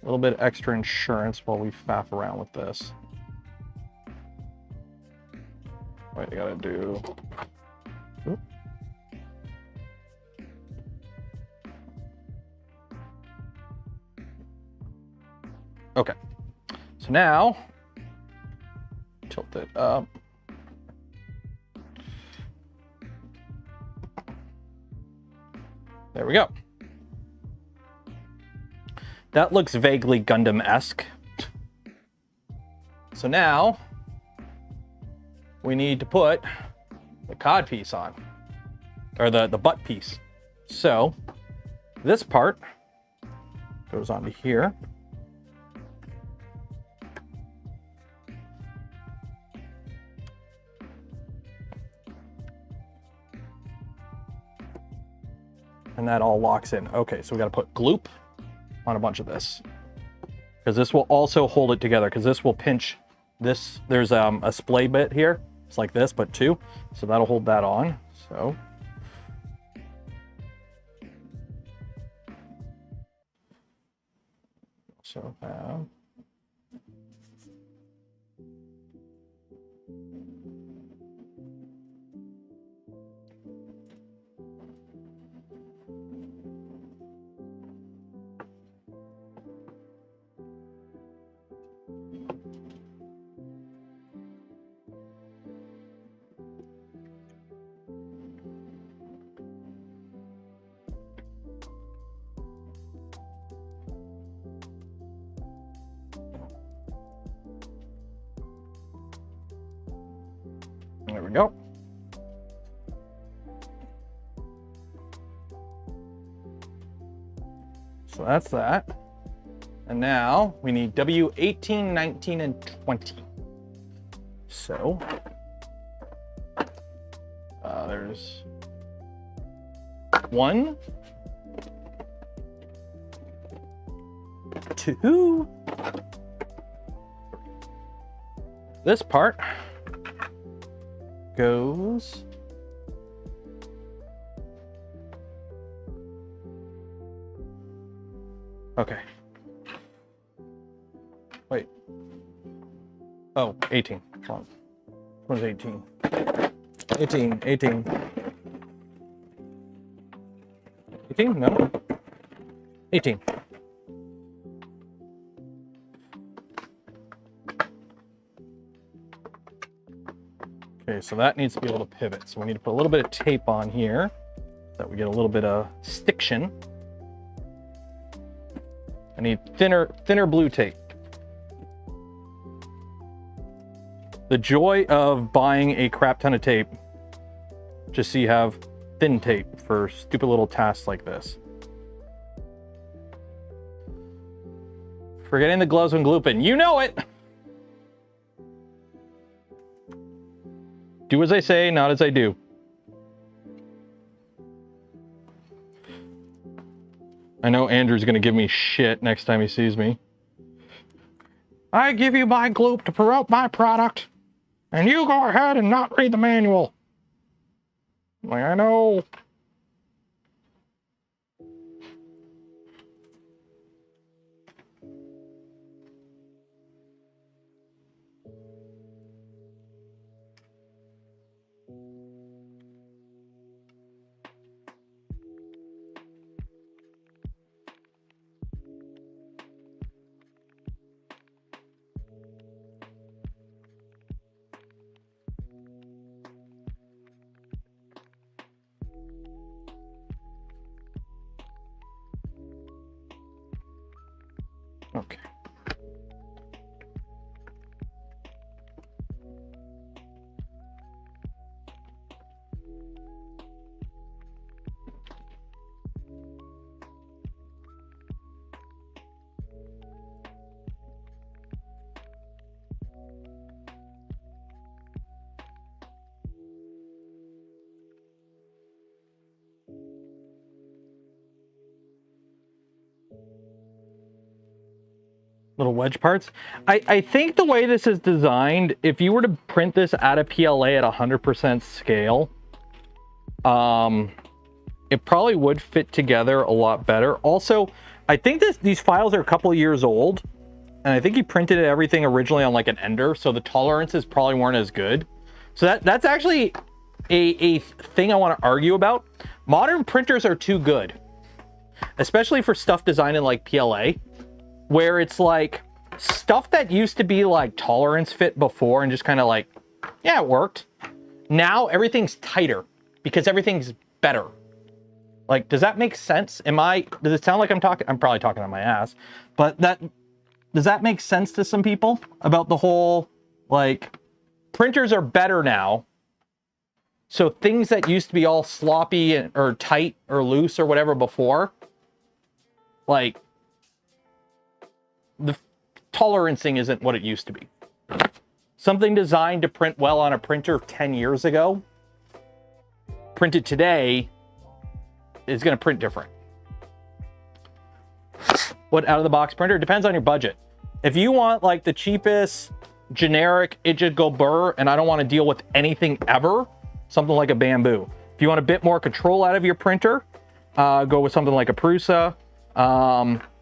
A little bit extra insurance while we faff around with this. Wait, I gotta do. Oop. Okay, so now tilt it up. There we go. That looks vaguely Gundam-esque. So now we need to put the cod piece on, or the butt piece. So this part goes onto here. And that all locks in. Okay, so we got to put gloop on a bunch of this, because this will also hold it together, because this will pinch this. There's a splay bit here. It's like this, but two. So that'll hold that on. So there we go. So that's that. And now we need W 18, 19, and 20. So there's 1, 2. This part goes okay. Wait. Oh, 18. Hold on. What is 18? 18, 18. 18? No. 18. Okay, so that needs to be able to pivot. So we need to put a little bit of tape on here so that we get a little bit of stiction. I need thinner blue tape. The joy of buying a crap ton of tape, just so you have thin tape for stupid little tasks like this. Forgetting the gloves when glooping. You know it! Do as I say, not as I do. I know Andrew's gonna give me shit next time he sees me. I give you my gloop to promote my product, and you go ahead and not read the manual. I'm like, I know. Okay. Little wedge parts. I think the way this is designed, if you were to print this at a PLA at 100% scale, it probably would fit together a lot better. Also, I think these files are a couple of years old, and I think he printed everything originally on like an ender, so the tolerances probably weren't as good. So that's actually a thing I want to argue about. Modern printers are too good, especially for stuff designed in like PLA, where it's like Stuff that used to be like tolerance fit before and just kind of like, yeah, it worked. Now everything's tighter because everything's better. Like, does that make sense? Does it sound like I'm probably talking on my ass, but does that make sense to some people about the whole, like, printers are better now. So things that used to be all sloppy or tight or loose or whatever before, like, the tolerancing isn't what it used to be. Something designed to print well on a printer 10 years ago, printed today, is going to print different. What out-of-the-box printer? Depends on your budget. If you want like the cheapest generic Ichigo BRRRR and I don't want to deal with anything ever, something like a Bamboo. If you want a bit more control out of your printer, go with something like a Prusa.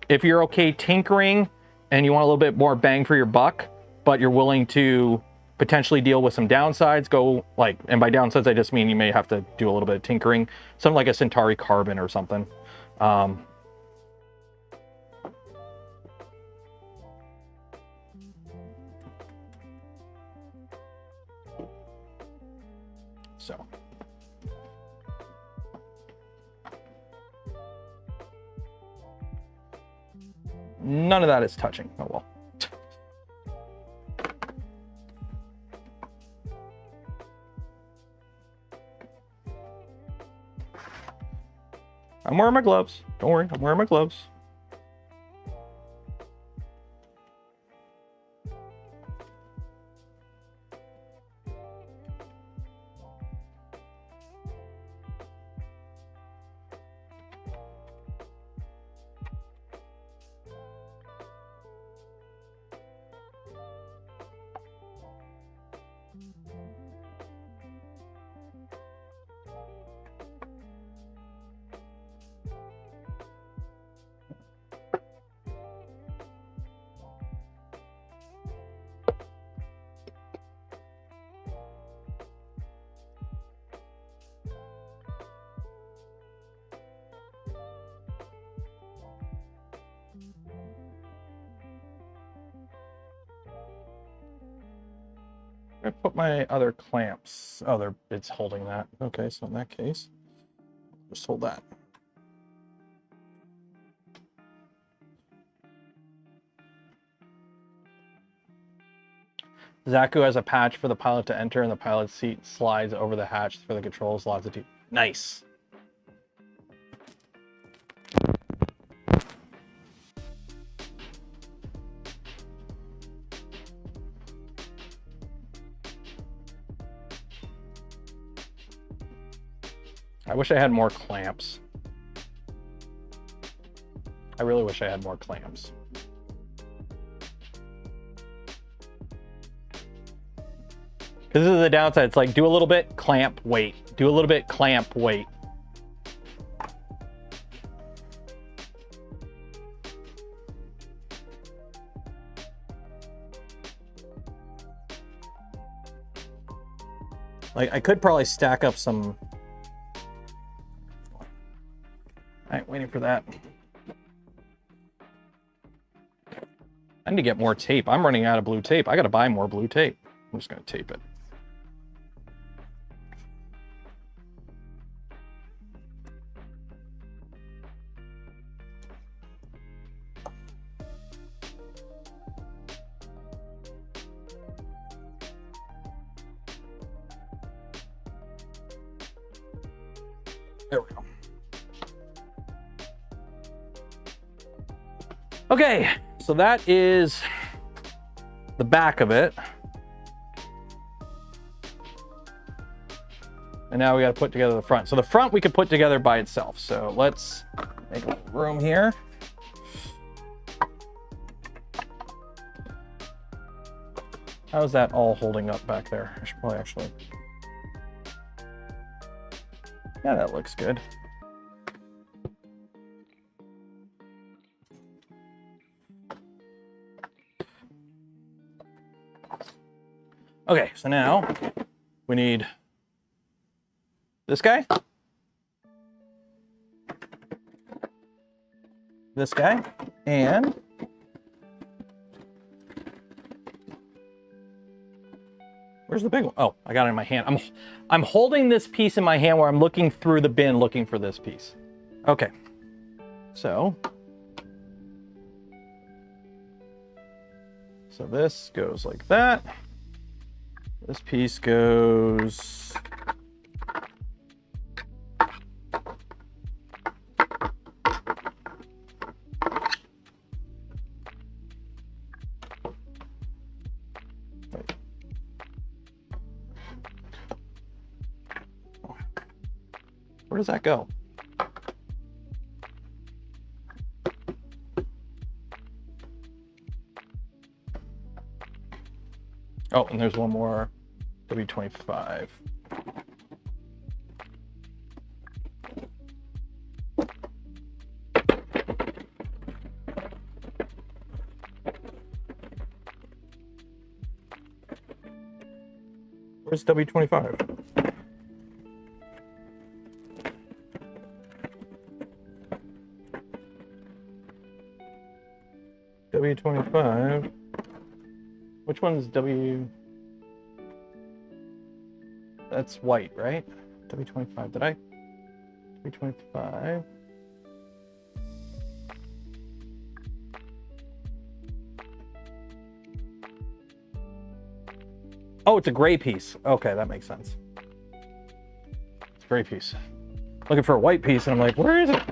If you're okay tinkering and you want a little bit more bang for your buck, but you're willing to potentially deal with some downsides, go like, and by downsides I just mean you may have to do a little bit of tinkering, something like a Centauri Carbon or something. So none of that is touching. Oh well. I'm wearing my gloves. Don't worry, I'm wearing my gloves. I put my other clamps. Oh, it's holding that. Okay, so in that case, just hold that. Zaku has a patch for the pilot to enter, and the pilot's seat slides over the hatch for the controls. Lots of nice. I wish I had more clamps. I really wish I had more clamps. Because this is the downside. It's like, do a little bit, clamp, wait. Do a little bit, clamp, wait. Like, I could probably stack up some... All right, waiting for that. I need to get more tape. I'm running out of blue tape. I got to buy more blue tape. I'm just going to tape it. There we go. Okay, so that is the back of it. And now we got to put together the front. So the front we could put together by itself. So let's make a little room here. How's that all holding up back there? I should probably actually... Yeah, that looks good. Okay, so now we need this guy, this guy, and Where's the big one? Oh, I got it in my hand. I'm holding this piece in my hand where I'm looking through the bin looking for this piece. Okay. So this goes like that. This piece goes where does that go? Oh, and there's one more W25. Where's W25? W25. Which one's W? That's white, right? W25. Did I? W25. Oh, it's a gray piece. Okay, that makes sense. It's a gray piece. Looking for a white piece, and I'm like, where is it?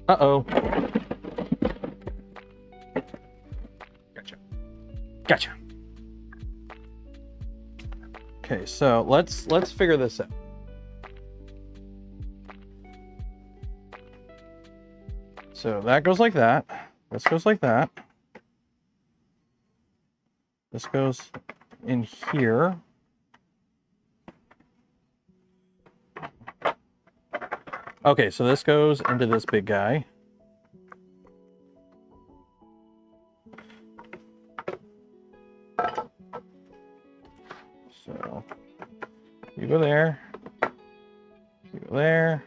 Uh-oh. Gotcha. Gotcha. Okay, so let's figure this out. So that goes like that. This goes like that. This goes in here. Okay, so this goes into this big guy. So you go there. You go there.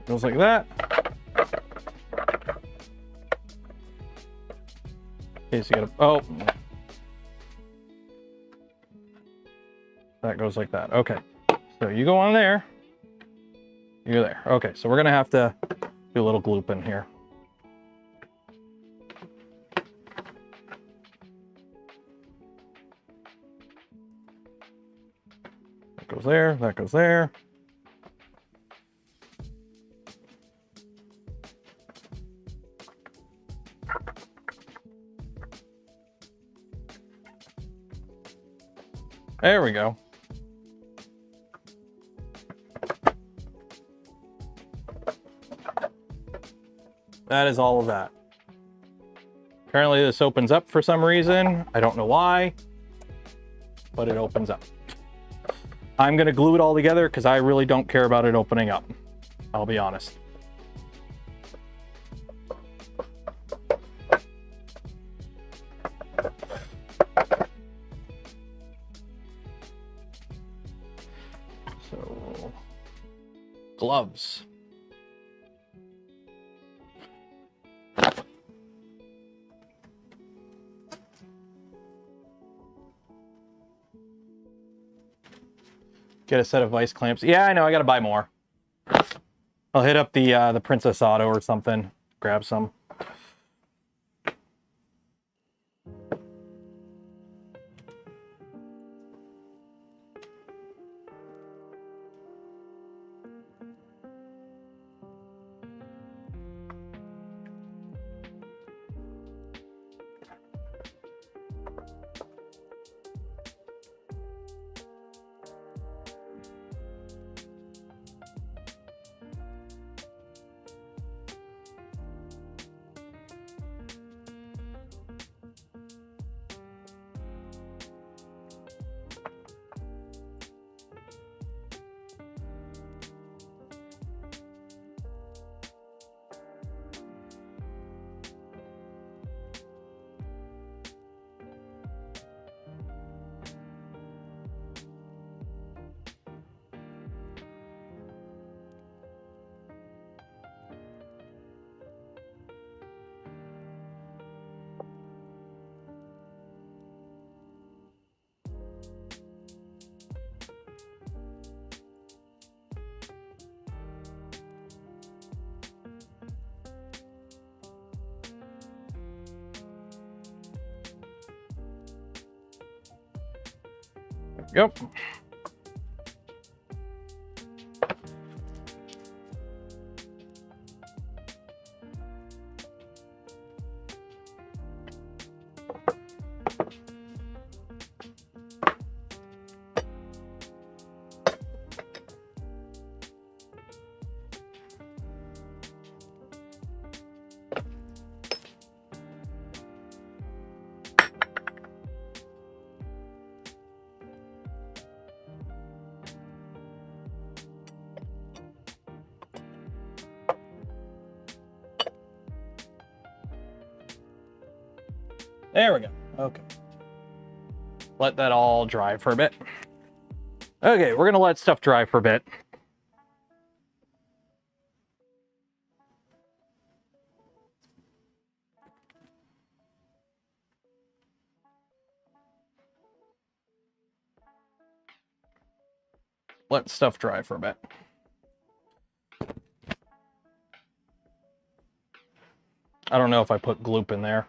Goes like that. Okay, so you gotta, oh. That goes like that. Okay. So you go on there. You go there. Okay, so we're gonna have to do a little glooping here. That goes there, that goes there. There we go. That is all of that. Apparently this opens up for some reason. I don't know why, but it opens up. I'm gonna glue it all together because I really don't care about it opening up. I'll be honest. So, gloves. Get a set of vice clamps. Yeah, I know, I gotta buy more. I'll hit up the Princess Auto or something, grab some. Yep. There we go. Okay. Let that all dry for a bit. Okay, we're gonna let stuff dry for a bit. Let stuff dry for a bit. I don't know if I put gloop in there.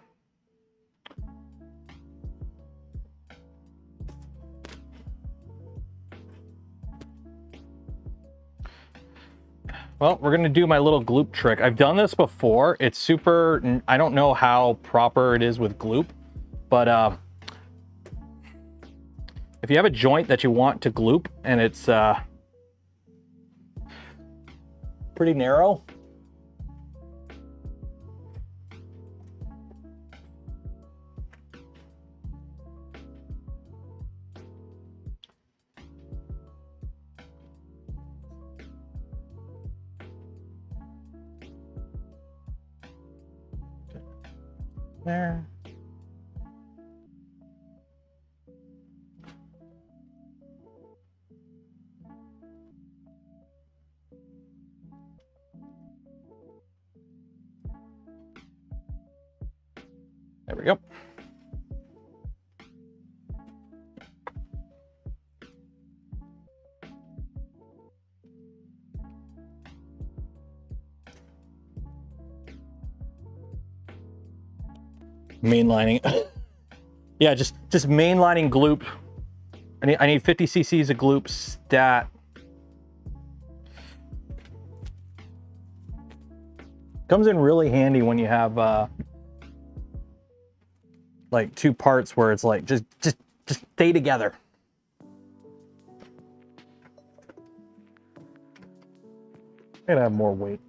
Well, we're going to do my little gloop trick. I've done this before. It's super, I don't know how proper it is with gloop, but if you have a joint that you want to gloop and it's pretty narrow, there. There we go. Mainlining. Yeah, just mainlining gloop. I need 50 cc's of gloop stat. Comes in really handy when you have like two parts where it's like just stay together. I gotta have more weight.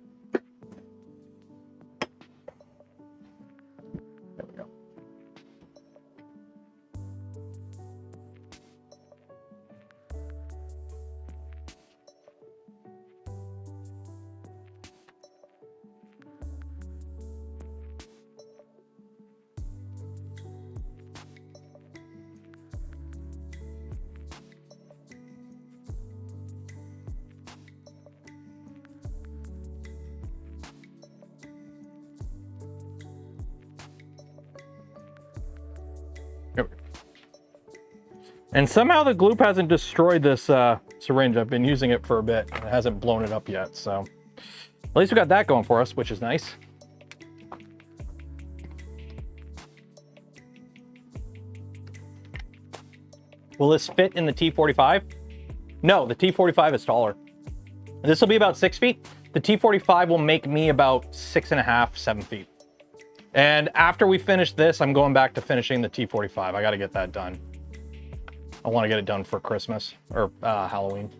There we go. And somehow the gloop hasn't destroyed this syringe. I've been using it for a bit. It hasn't blown it up yet, so at least we got that going for us, which is nice. Will this fit in the T45? No, the T45 is taller. This will be about 6 feet. The T45 will make me about 6.5, 7 feet. And after we finish this, I'm going back to finishing the T45. I got to get that done. I want to get it done for Christmas or Halloween.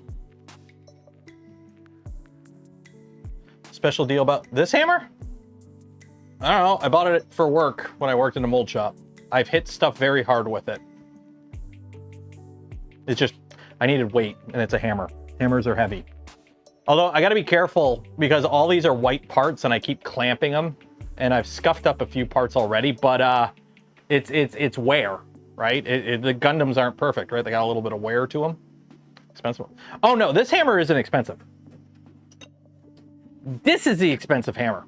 Special deal about this hammer? I don't know. I bought it for work when I worked in a mold shop. I've hit stuff very hard with it. It's just, I needed weight and it's a hammer. Hammers are heavy. Although I got to be careful because all these are white parts and I keep clamping them and I've scuffed up a few parts already, but it's wear. Right? The Gundams aren't perfect, right? They got a little bit of wear to them. Expensive. Oh no, this hammer isn't expensive. This is the expensive hammer.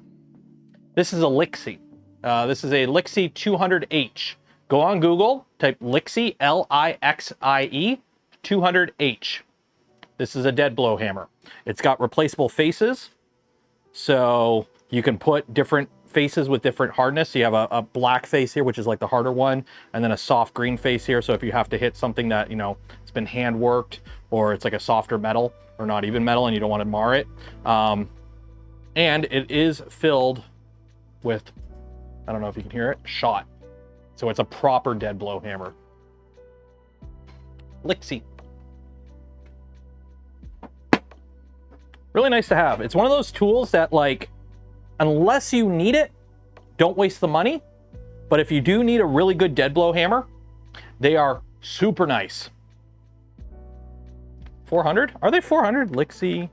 This is a Lixie. This is a Lixie 200H. Go on Google, type Lixie, L-I-X-I-E, 200H. This is a dead blow hammer. It's got replaceable faces, so you can put different faces with different hardness. So you have a black face here, which is like the harder one, and then a soft green face here. So if you have to hit something that, you know, it's been hand worked, or it's like a softer metal or not even metal and you don't want to mar it. And it is filled with, I don't know if you can hear it, shot. So it's a proper dead blow hammer. Lixie. Really nice to have. It's one of those tools that, like, unless you need it, don't waste the money. But if you do need a really good dead blow hammer, they are super nice. 400? Are they 400? Lixie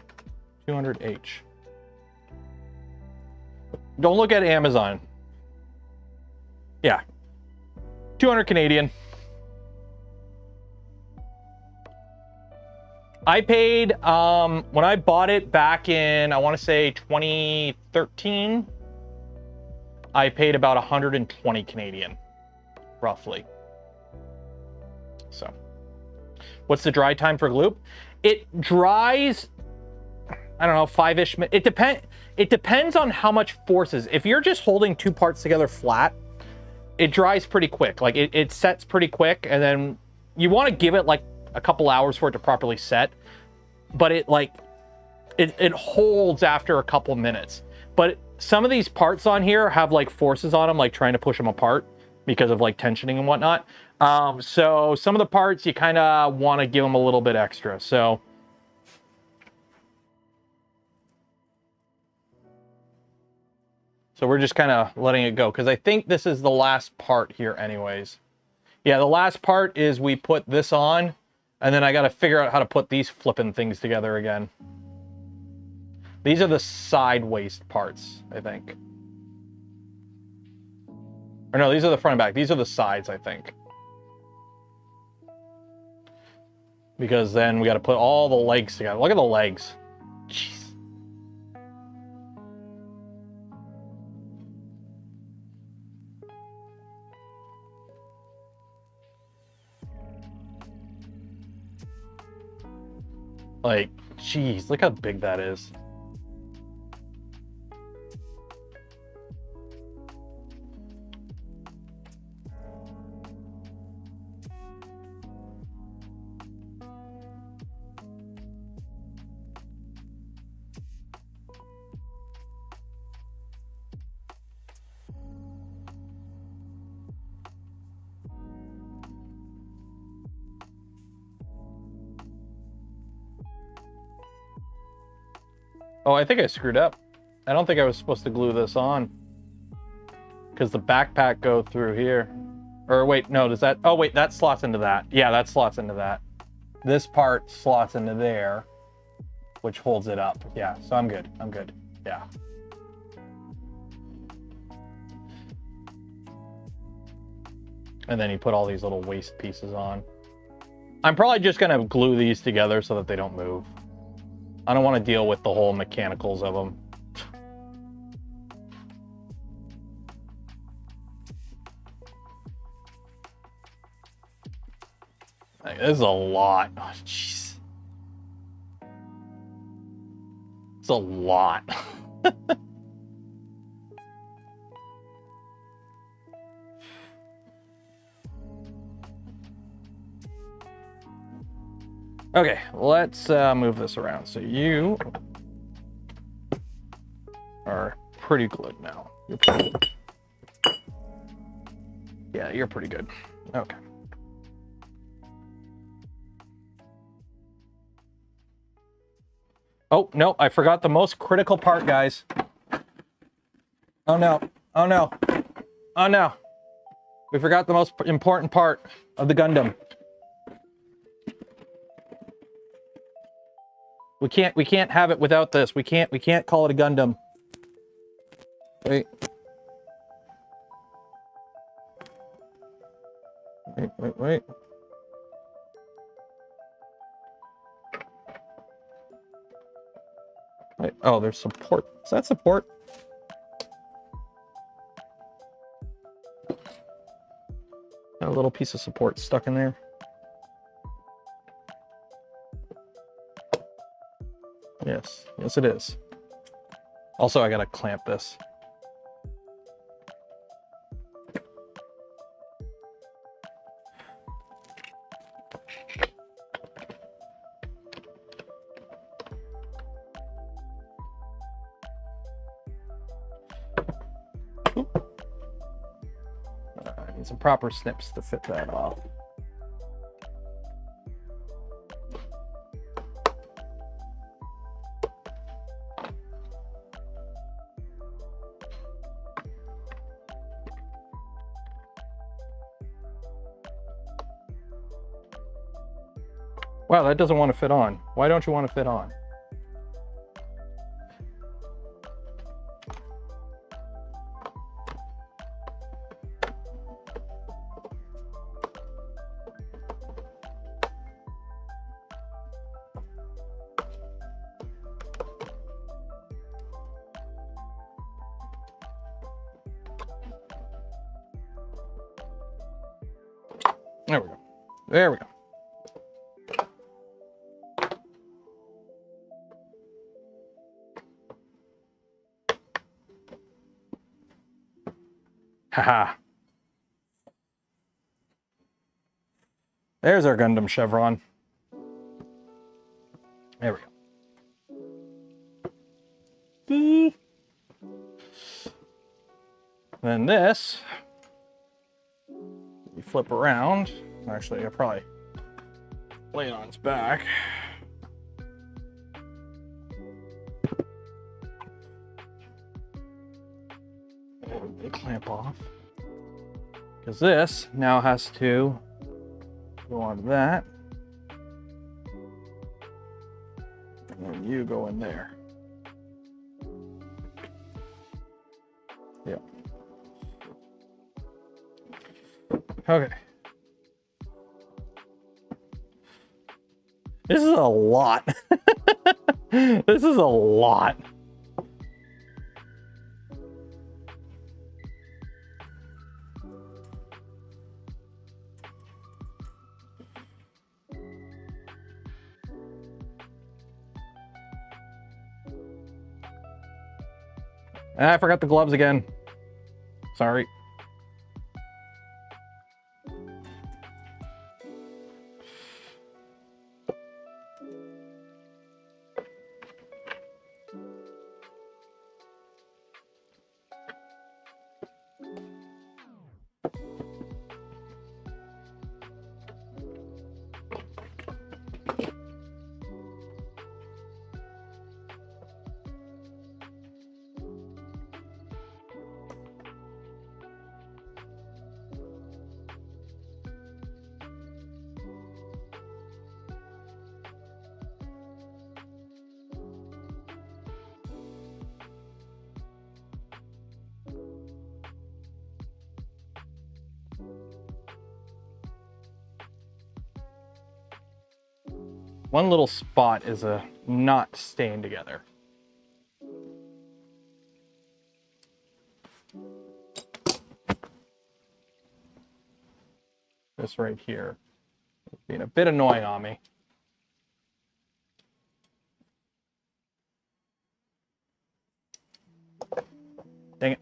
200H. Don't look at Amazon. Yeah. 200 Canadian. I paid, when I bought it back in, I want to say 2013, I paid about 120 Canadian, roughly. So, what's the dry time for Gloop? It dries, I don't know, 5-ish minutes. It depends on how much force is. If you're just holding two parts together flat, it dries pretty quick. Like, it sets pretty quick, and then you want to give it like a couple hours for it to properly set, but it holds after a couple minutes. But some of these parts on here have like forces on them, like trying to push them apart because of like tensioning and whatnot. So some of the parts you kind of want to give them a little bit extra. So we're just kind of letting it go, because I think this is the last part here anyways. Yeah, the last part is we put this on, and then I got to figure out how to put these flipping things together again. These are the side waist parts, I think. Or no, these are the front and back. These are the sides, I think. Because then we got to put all the legs together. Look at the legs. Jeez. Like, geez, look how big that is. Oh, I think I screwed up. I don't think I was supposed to glue this on, because the backpack go through here. Or wait, no, does that? Oh wait, that slots into that. Yeah, that slots into that. This part slots into there, which holds it up. Yeah, so I'm good. I'm good. Yeah. And then you put all these little waist pieces on. I'm probably just gonna glue these together so that they don't move. I don't want to deal with the whole mechanicals of them. Like, this is a lot. Oh, jeez. It's a lot. Okay, let's move this around. So you are pretty good now. You're pretty good. Yeah, you're pretty good. Okay. Oh, no, I forgot the most critical part, guys. Oh, no. Oh, no. Oh, no. We forgot the most important part of the Gundam. We can't have it without this. We can't call it a Gundam. Wait. Wait. Wait. Oh, there's support. Is that support? Got a little piece of support stuck in there. Yes, it is. Also, I gotta clamp this. And some proper snips to fit that off. Wow, that doesn't want to fit on. Why don't you want to fit on? There we go. There we go. Haha. There's our Gundam chevron. There we go. Then this, you flip around. Actually, I'll probably lay it on its back. They clamp off. Because this now has to go on that. And then you go in there. Yeah. Okay. This is a lot. This is a lot. And I forgot the gloves again. Sorry. One little spot is a not staying together. This right here is being a bit annoying on me. Dang it.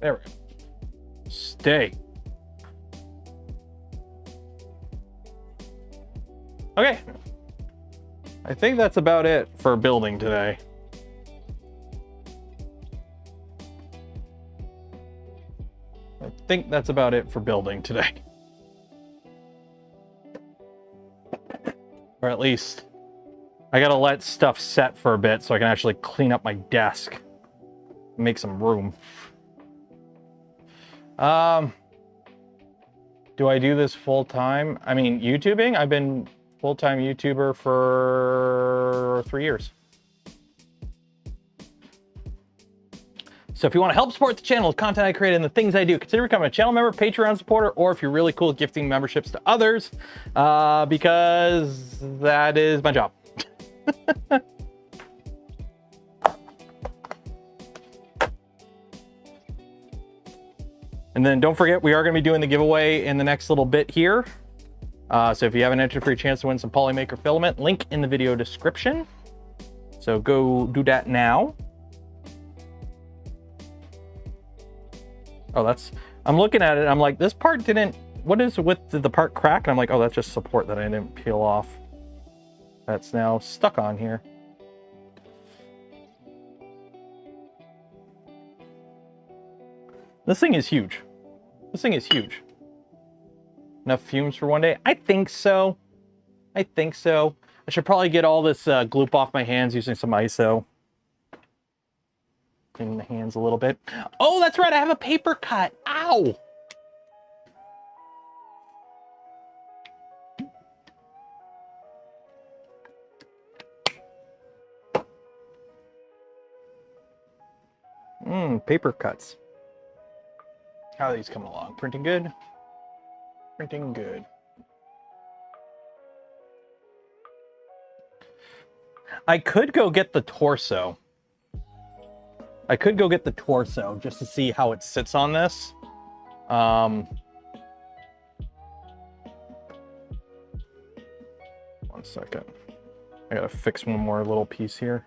There we go. Stay. Okay. I think that's about it for building today. I think that's about it for building today. Or at least I gotta let stuff set for a bit so I can actually clean up my desk. Make some room. Do I do this full time? I mean, YouTubing? I've been full-time YouTuber for 3 years. So if you want to help support the channel, the content I create, and the things I do, consider becoming a channel member, Patreon supporter, or if you're really cool, gifting memberships to others, because that is my job. And then don't forget, we are going to be doing the giveaway in the next little bit here. So if you haven't entered for your chance to win some Polymaker filament, link in the video description. So go do that now. Oh, I'm looking at it, I'm like, this part didn't, what is with the part crack? And I'm like, oh, that's just support that I didn't peel off. That's now stuck on here. This thing is huge. This thing is huge. Enough fumes for one day? I think so. I think so. I should probably get all this gloop off my hands using some ISO. Clean the hands a little bit. Oh, that's right, I have a paper cut. Ow! Paper cuts. How are these coming along? Printing good? Printing good. I could go get the torso. I could go get the torso just to see how it sits on this. One second. I gotta fix one more little piece here.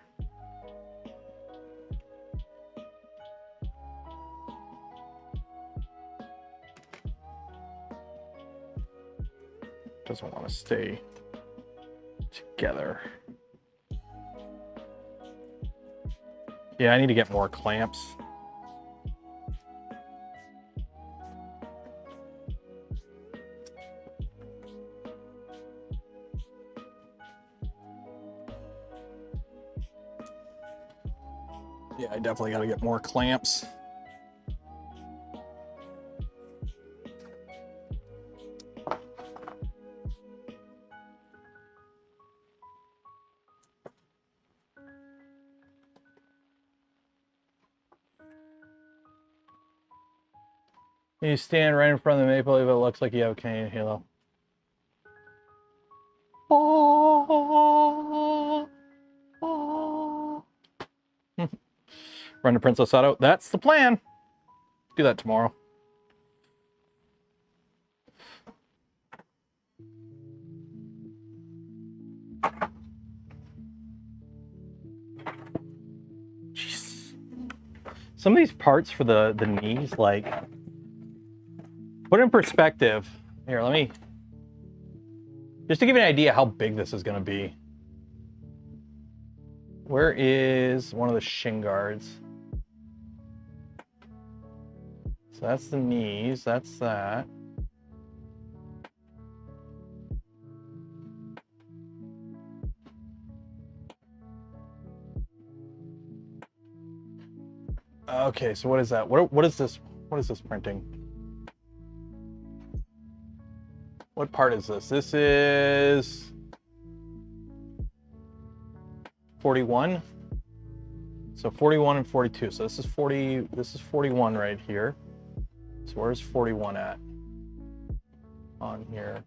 Doesn't want to stay together. Yeah, I need to get more clamps. Yeah, I definitely got to get more clamps. You stand right in front of the maple leaf, it looks like you have a Canadian halo. Oh, oh. Run to Princess Auto. That's the plan. Do that tomorrow. Jeez. Some of these parts for the knees, like, put in perspective. Here, let me, just to give you an idea how big this is going to be. Where is one of the shin guards? So that's the knees, that's that. Okay, so what is that? What is this? What is this printing? What part is this? This is 41. So 41 and 42. So this is 40, this is 41 right here. So where's 41 at? On here.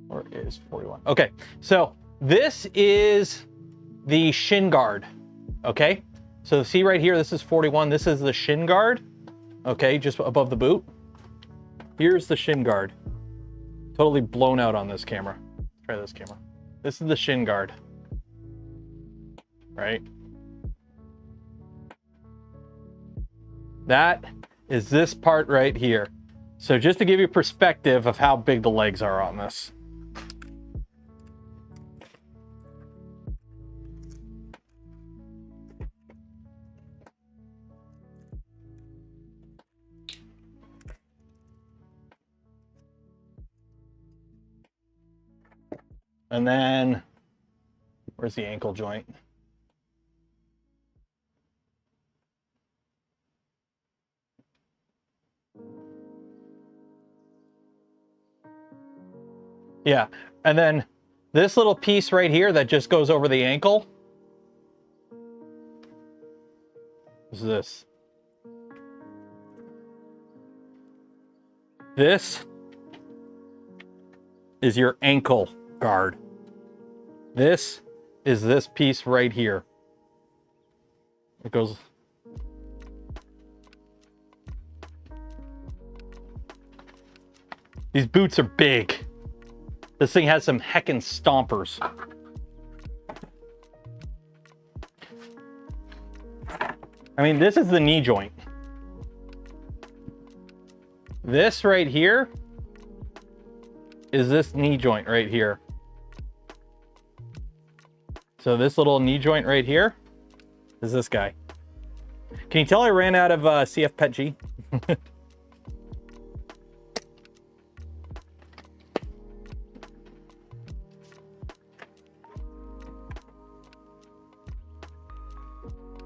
Where is 41? Okay, so this is the shin guard, okay? So see right here, this is 41, this is the shin guard, okay, just above the boot. Here's the shin guard. Totally blown out on this camera. Try this camera. This is the shin guard, right? That is this part right here. So just to give you perspective of how big the legs are on this. And then, where's the ankle joint? Yeah. And then this little piece right here that just goes over the ankle is this. This is your ankle guard. This is this piece right here. It goes. These boots are big. This thing has some heckin' stompers. I mean, this is the knee joint. This right here is this knee joint right here. So this little knee joint right here is this guy. Can you tell I ran out of CF Pet G?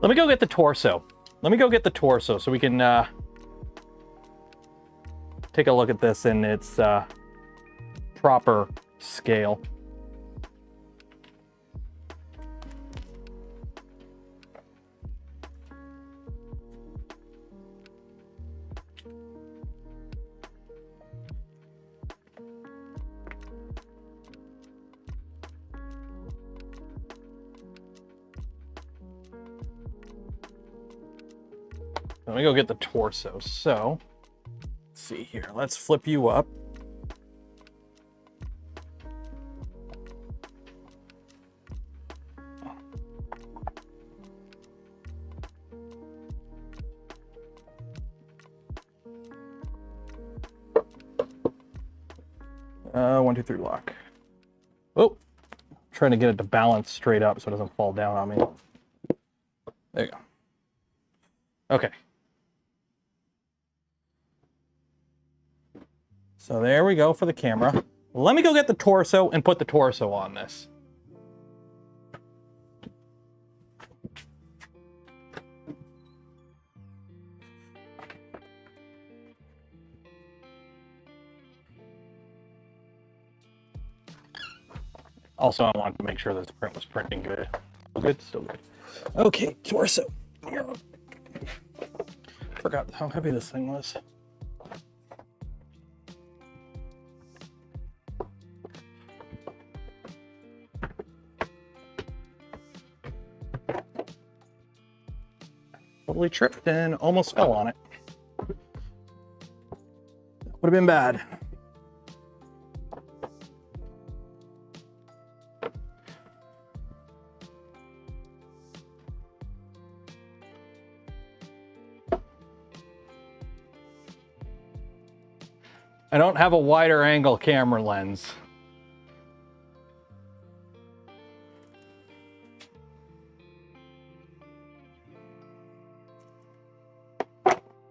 Let me go get the torso. Let me go get the torso so we can take a look at this in its proper scale. Let me go get the torso. So, let's see here. Let's flip you up. One, two, three, lock. Oh, trying to get it to balance straight up so it doesn't fall down on me. There you go. Okay. So there we go for the camera. Let me go get the torso and put the torso on this. Also, I wanted to make sure this print was printing good. Good, still good. Okay, torso. Forgot how heavy this thing was. Totally tripped and almost fell on it. Would have been bad. I don't have a wider angle camera lens.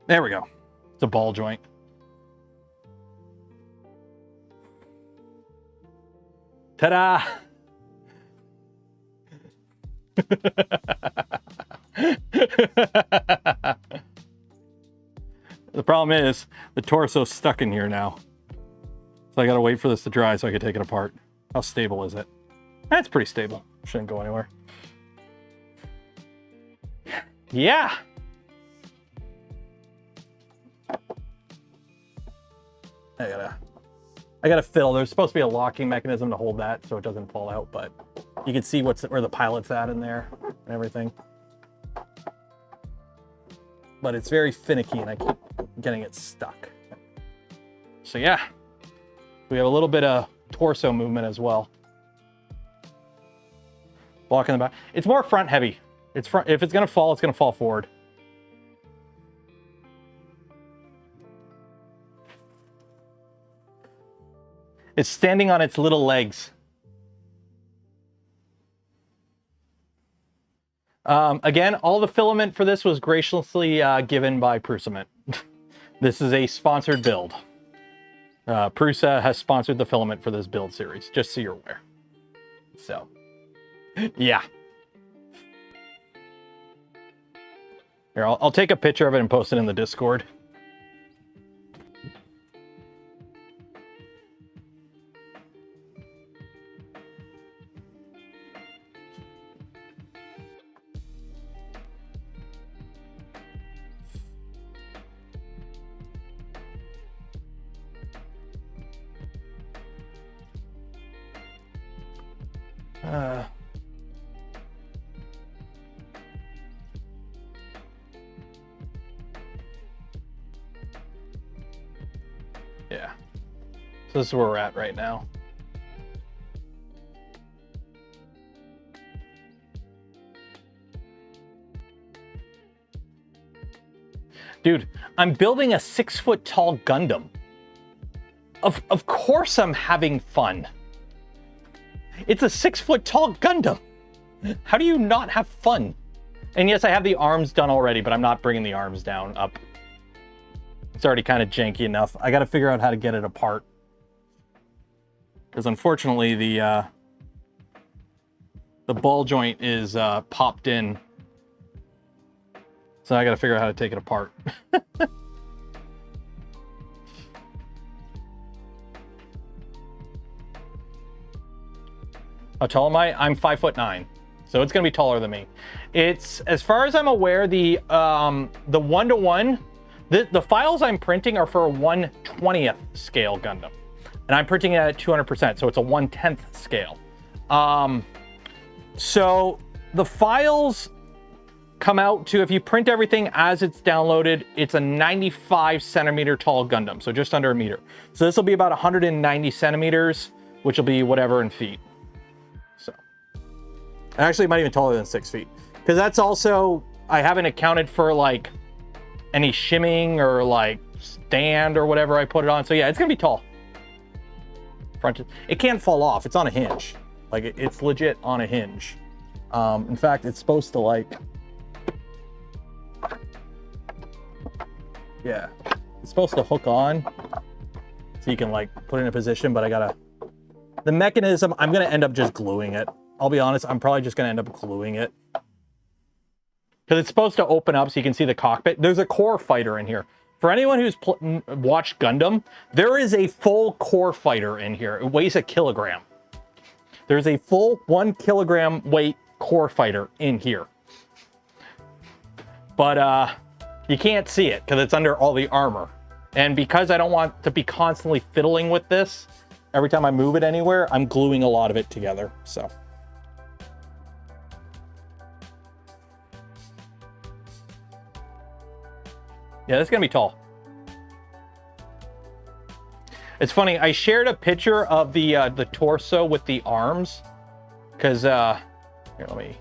There we go. It's a ball joint. Ta-da! The problem is the torso's stuck in here now. So I gotta wait for this to dry so I can take it apart. How stable is it? That's pretty stable. Shouldn't go anywhere. Yeah! I gotta fiddle. There's supposed to be a locking mechanism to hold that so it doesn't fall out, but you can see where the pilot's at in there and everything. But it's very finicky and I keep getting it stuck. So yeah, we have a little bit of torso movement as well. Blocking the back. It's more front heavy. It's front. If it's gonna fall forward. It's standing on its little legs. Again, all the filament for this was graciously given by Prusament. This is a sponsored build. Prusa has sponsored the filament for this build series, just so you're aware. So, yeah. Here, I'll take a picture of it and post it in the Discord. Yeah. So this is where we're at right now. Dude, I'm building a 6-foot tall Gundam. Of course I'm having fun. It's a 6-foot tall Gundam. How do you not have fun? And yes, I have the arms done already, but I'm not bringing the arms down up. It's already kind of janky enough. I got to figure out how to get it apart. Because unfortunately, the ball joint is popped in. So I got to figure out how to take it apart. How tall am I? I'm 5'9", so it's gonna be taller than me. It's, as far as I'm aware, the 1-to-1, the files I'm printing are for a 1/20th scale Gundam, and I'm printing it at 200%, so it's a 1/10th scale. So the files come out to, if you print everything as it's downloaded, it's a 95 centimeter tall Gundam, so just under a meter. So this will be about 190 centimeters, which will be whatever in feet. So, actually, it might even taller than 6 feet, because that's also, I haven't accounted for like any shimming or like stand or whatever I put it on. So yeah, it's gonna be tall. It can't fall off. It's on a hinge. Like it's legit on a hinge. In fact, it's supposed to like, yeah, it's supposed to hook on so you can like put it in a position, but I gotta, the mechanism, I'm gonna end up just gluing it. I'll be honest, I'm probably just gonna end up gluing it. Because it's supposed to open up so you can see the cockpit. There's a core fighter in here. For anyone who's watched Gundam, there is a full core fighter in here. It weighs 1 kilogram. There's a full 1 kilogram weight core fighter in here. But you can't see it because it's under all the armor. And because I don't want to be constantly fiddling with this, every time I move it anywhere, I'm gluing a lot of it together, so. Yeah, this is gonna be tall. It's funny, I shared a picture of the torso with the arms, because, here, let me,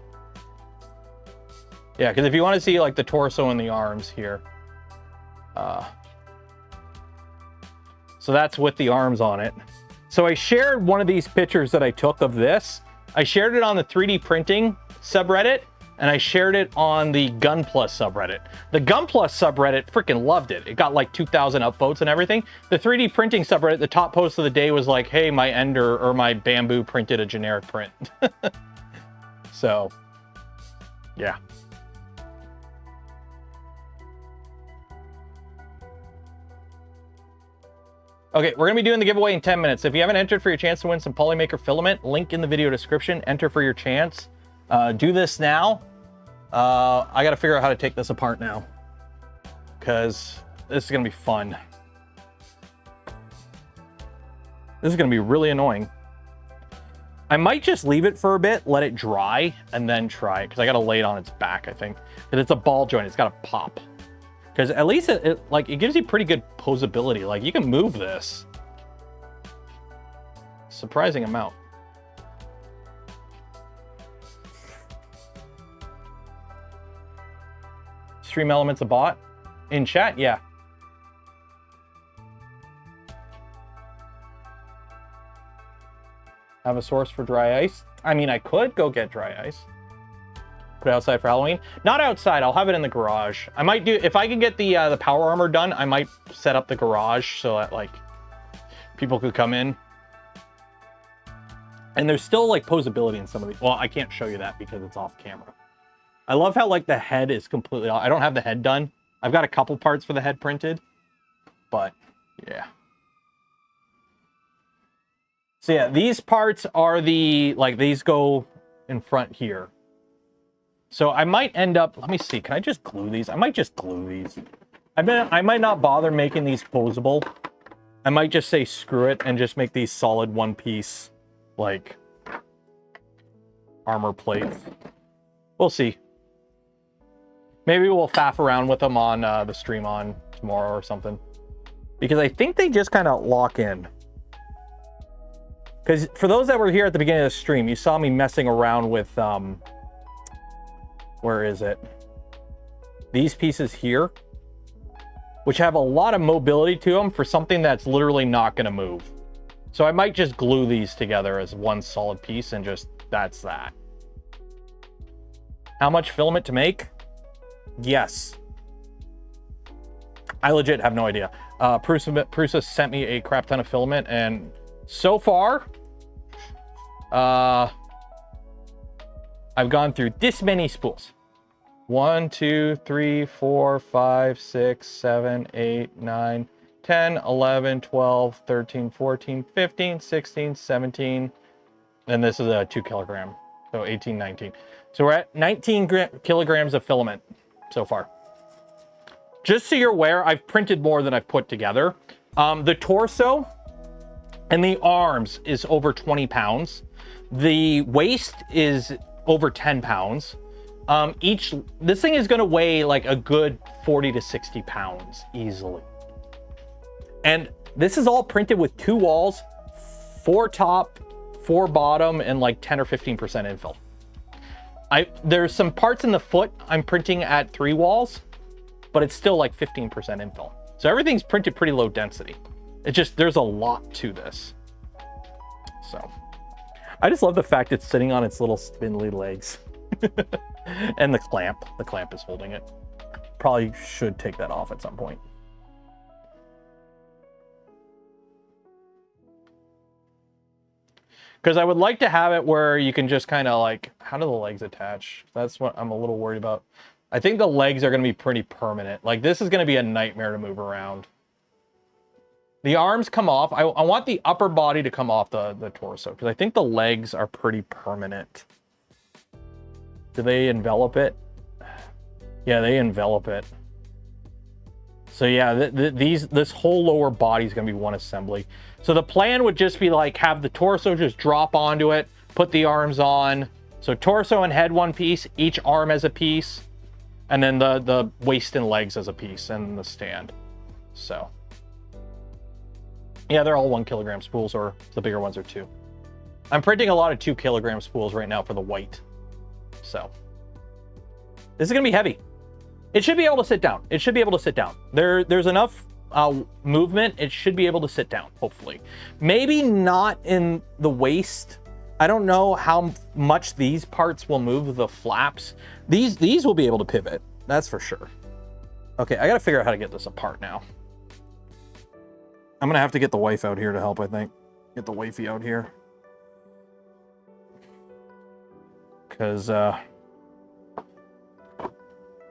yeah, because if you want to see like the torso and the arms here, so that's with the arms on it. So I shared one of these pictures that I took of this. I shared it on the 3D printing subreddit, and I shared it on the Gun Plus subreddit. The Gun Plus subreddit freaking loved it. It got like 2,000 upvotes and everything. The 3D printing subreddit, the top post of the day was like, hey, my Ender or my Bamboo printed a generic print. So, yeah. Okay, we're gonna be doing the giveaway in 10 minutes. If you haven't entered for your chance to win some Polymaker filament, link in the video description, enter for your chance. Do this now. I gotta figure out how to take this apart now, because this is gonna be fun. This is gonna be really annoying. I might just leave it for a bit, let it dry, and then try it, because I gotta lay it on its back, I think. Because it's a ball joint, it's gotta pop. Because at least it gives you pretty good posability. Like, you can move this. Surprising amount. Stream Elements a bot? In chat? Yeah. Have a source for dry ice? I mean, I could go get dry ice. Put it outside for Halloween. Not outside, I'll have it in the garage. I might do, if I can get the power armor done, I might set up the garage so that like people could come in. And there's still like posability in some of these. Well, I can't show you that because it's off camera. I love how like the head is completely off. I don't have the head done. I've got a couple parts for the head printed, but yeah. So yeah, these parts are the, like these go in front here. So I might end up, let me see, can I just glue these? I might just glue these. I might not bother making these posable. I might just say screw it and just make these solid one piece, like, armor plates. We'll see. Maybe we'll faff around with them on the stream on tomorrow or something. Because I think they just kind of lock in. Because for those that were here at the beginning of the stream, you saw me messing around with, where is it? These pieces here, which have a lot of mobility to them for something that's literally not going to move. So I might just glue these together as one solid piece and just, that's that. How much filament to make? Yes. I legit have no idea. Prusa sent me a crap ton of filament, and so far, I've gone through this many spools. 1, 2, 3, 4, 5, 6, 7, 8, 9, 10, 11, 12, 13, 14, 15, 16, 17, and this is a 2 kilogram, so 18, 19. So we're at 19 kilograms of filament so far. Just so you're aware, I've printed more than I've put together. The torso and the arms is over 20 pounds. The waist is over 10 pounds. This thing is gonna weigh like a good 40 to 60 pounds easily. And this is all printed with 2 walls, 4 top, 4 bottom, and like 10 or 15% infill. There's some parts in the foot I'm printing at 3 walls, but it's still like 15% infill. So everything's printed pretty low density. It's just, there's a lot to this. So, I just love the fact it's sitting on its little spindly legs. And the clamp is holding it. Probably should take that off at some point. Because I would like to have it where you can just kind of like, how do the legs attach? That's what I'm a little worried about. I think the legs are going to be pretty permanent. Like, this is going to be a nightmare to move around. The arms come off. I want the upper body to come off the torso, because I think the legs are pretty permanent. Do they envelop it? Yeah, they envelop it. So yeah, this whole lower body is going to be one assembly. So the plan would just be like, have the torso just drop onto it, put the arms on. So torso and head one piece, each arm as a piece. And then the waist and legs as a piece, and the stand. So yeah, they're all 1 kilogram spools, or the bigger ones are 2. I'm printing a lot of 2 kilogram spools right now for the white. So this is gonna be heavy. It should be able to sit down. It should be able to sit down. There's enough movement. It should be able to sit down, hopefully. Maybe not in the waist. I don't know how much these parts will move, the flaps. These will be able to pivot, that's for sure. Okay, I gotta figure out how to get this apart now. I'm gonna have to get the wife out here to help, I think. Get the wifey out here. Because, yeah,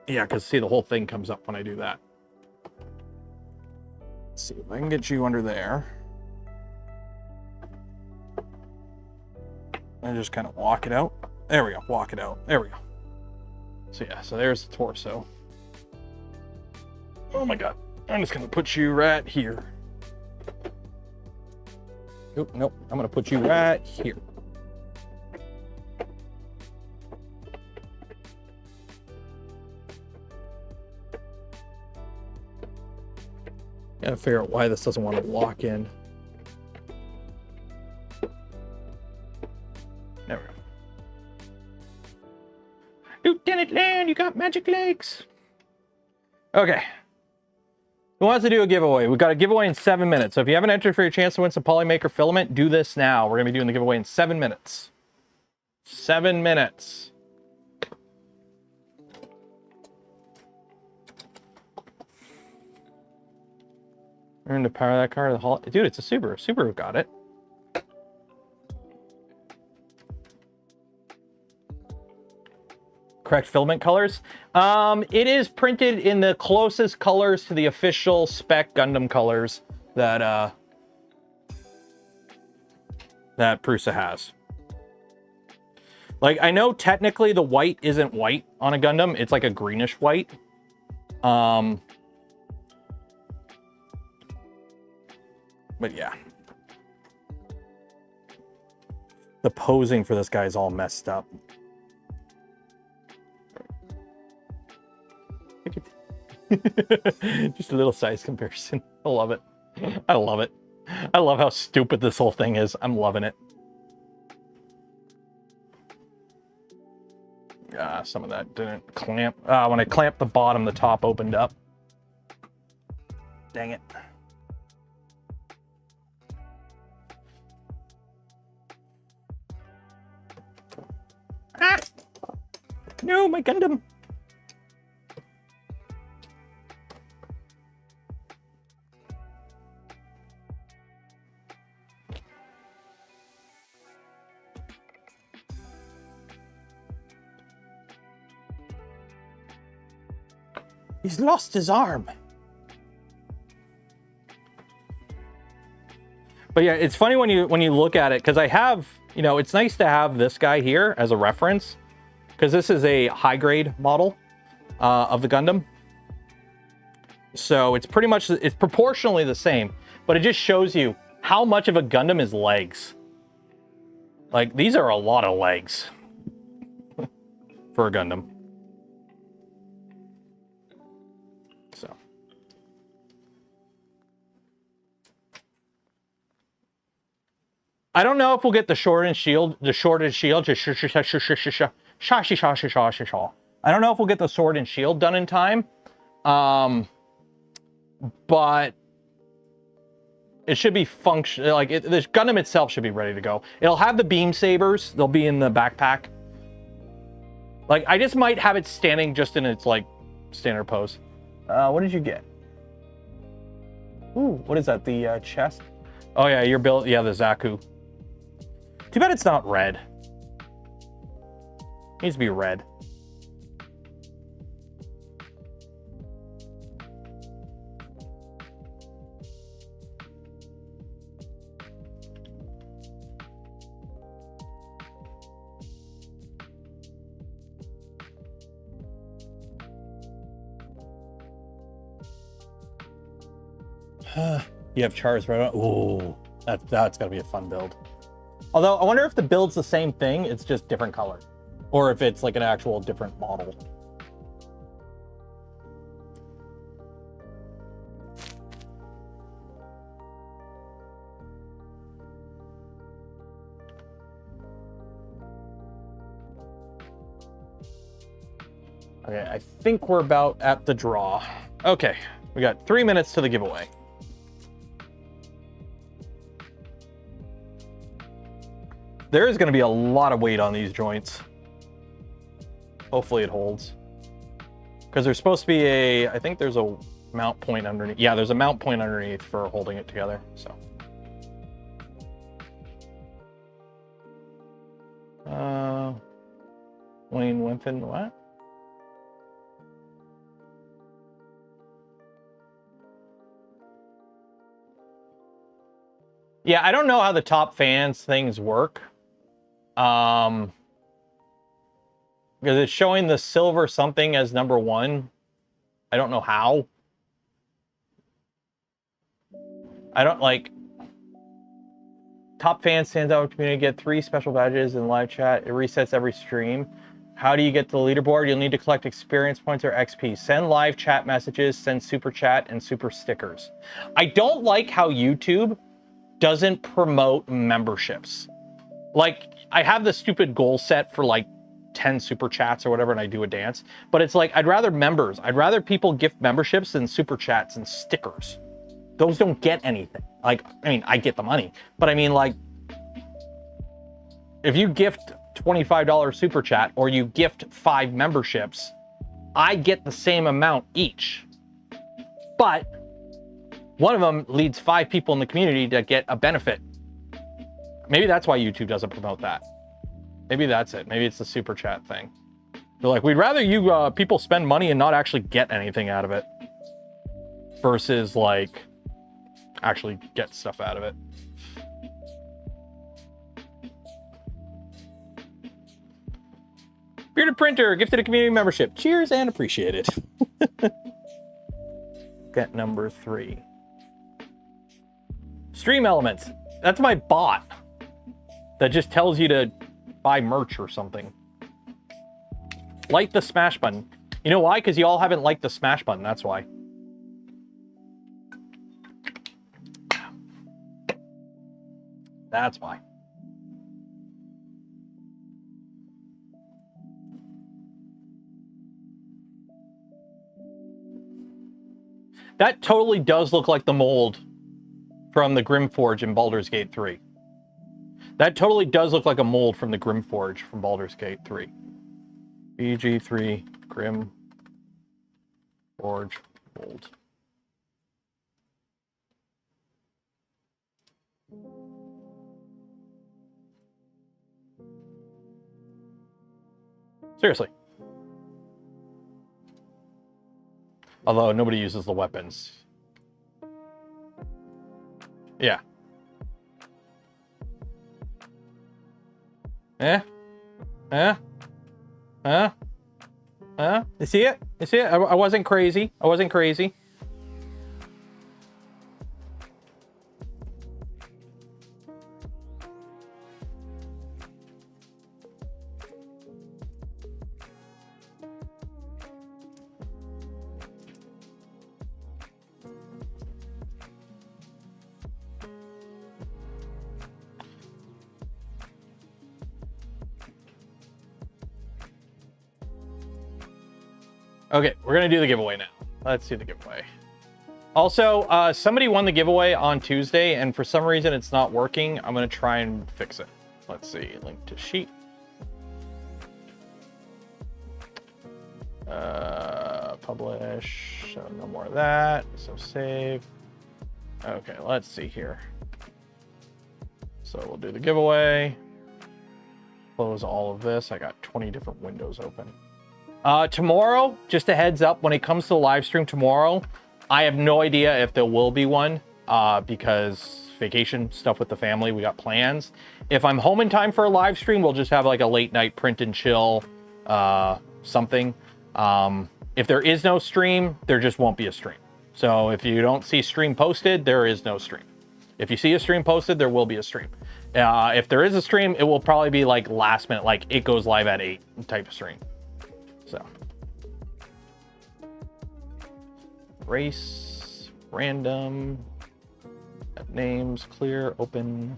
because see, the whole thing comes up when I do that. Let's see if I can get you under there. And just kind of walk it out. There we go, walk it out. There we go. So yeah, so there's the torso. Oh my God, I'm just gonna put you right here. Nope, I'm gonna put you right here. Gotta figure out why this doesn't want to lock in. There we go. Lieutenant Land, you got magic legs. Okay. Who wants to do a giveaway? We've got a giveaway in 7 minutes. So if you haven't entered for your chance to win some polymaker filament, do this now. We're gonna be doing the giveaway in 7 minutes. 7 minutes. Earn to power that car. Dude, it's a Subaru. Subaru got it. Correct filament colors. It is printed in the closest colors to the official spec Gundam colors that that Prusa has. Like, I know technically the white isn't white on a Gundam. It's like a greenish white. But yeah. the posing for this guy is all messed up. Just a little size comparison. I love it. I love it. I love how stupid this whole thing is. I'm loving it. Ah, some of that didn't clamp. When I clamped the bottom, the top opened up. Dang it. Ah! No, my Gundam. He's lost his arm. But yeah, it's funny when you look at it, because I have, you know, it's nice to have this guy here as a reference, because this is a high grade model of the Gundam. So it's pretty much, it's proportionally the same, but it just shows you how much of a Gundam is legs. Like, these are a lot of legs for a Gundam. So. I don't know if we'll get the shortened shield, I don't know if we'll get the sword and shield done in time. But it should be function, like the Gundam itself should be ready to go. It'll have the beam sabers, they'll be in the backpack. Like, I just might have it standing just in its like standard pose. What did you get? Ooh, what is that? The chest? Oh yeah, your build, yeah, the Zaku. Too bad it's not red. It needs to be red. You have Chars right on. Ooh, that's gotta be a fun build. Although I wonder if the build's the same thing, it's just different color, or if it's like an actual different model. Okay, I think we're about at the draw. Okay, we got 3 minutes to the giveaway. There is going to be a lot of weight on these joints. Hopefully it holds. Because there's supposed to be a, I think there's a mount point underneath. Yeah, there's a mount point underneath for holding it together, so. Wayne Wimpton, what? Yeah, I don't know how the top fans things work. Because it's showing the silver something as #1. I don't know how. I don't like. Top fan stands out community, get 3 special badges in live chat. It resets every stream. How do you get to the leaderboard? You'll need to collect experience points or XP. Send live chat messages, send super chat, and super stickers. I don't like how YouTube doesn't promote memberships. Like, I have the stupid goal set for like 10 super chats or whatever, and I do a dance. But it's like, I'd rather members. I'd rather people gift memberships than super chats and stickers. Those don't get anything. Like, I mean, I get the money. But I mean, like, if you gift $25 super chat or you gift 5 memberships, I get the same amount each. But one of them leads 5 people in the community to get a benefit. Maybe that's why YouTube doesn't promote that. Maybe that's it. Maybe it's the super chat thing. They're like, we'd rather you people spend money and not actually get anything out of it versus like actually get stuff out of it. Bearded Printer gifted a community membership. Cheers and appreciate it. Get number 3. Stream Elements. That's my bot. that just tells you to buy merch or something. Like the smash button. You know why? Because you all haven't liked the smash button. That's why. That's why. That totally does look like the mold from the Grimforge in Baldur's Gate 3. That totally does look like a mold from the Grimforge from Baldur's Gate 3. BG3 Grimforge mold. Seriously. Although nobody uses the weapons. Yeah. Eh? Eh? Huh? Huh? You see it? You see it? I wasn't crazy. I wasn't crazy. Okay, we're gonna do the giveaway now. Let's do the giveaway. Also, somebody won the giveaway on Tuesday, and for some reason it's not working. I'm gonna try and fix it. Let's see, link to sheet. Publish, so no more of that, so save. Okay, let's see here. So we'll do the giveaway. Close all of this. I got 20 different windows open. Tomorrow, just a heads up, when it comes to the live stream tomorrow, I have no idea if there will be one because vacation stuff with the family, we got plans. If I'm home in time for a live stream, we'll just have like a late night print and chill something. If there is no stream, there just won't be a stream. So if you don't see stream posted, there is no stream. If you see a stream posted, there will be a stream. If there is a stream, it will probably be like last minute, like it goes live at 8 type of stream. So, race, random, names, clear, open.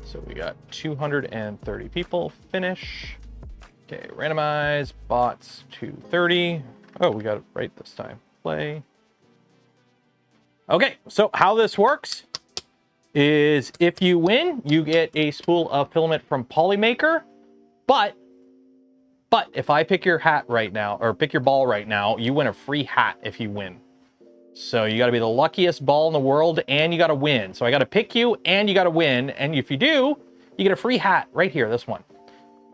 So we got 230 people, finish. Okay, randomize, bots 230. Oh, we got it right this time. Play. Okay, so how this works is if you win, you get a spool of filament from Polymaker, but if I pick your hat right now, or pick your ball right now, you win a free hat if you win. So you got to be the luckiest ball in the world, and you got to win. So I got to pick you, and you got to win. And if you do, you get a free hat right here, this one.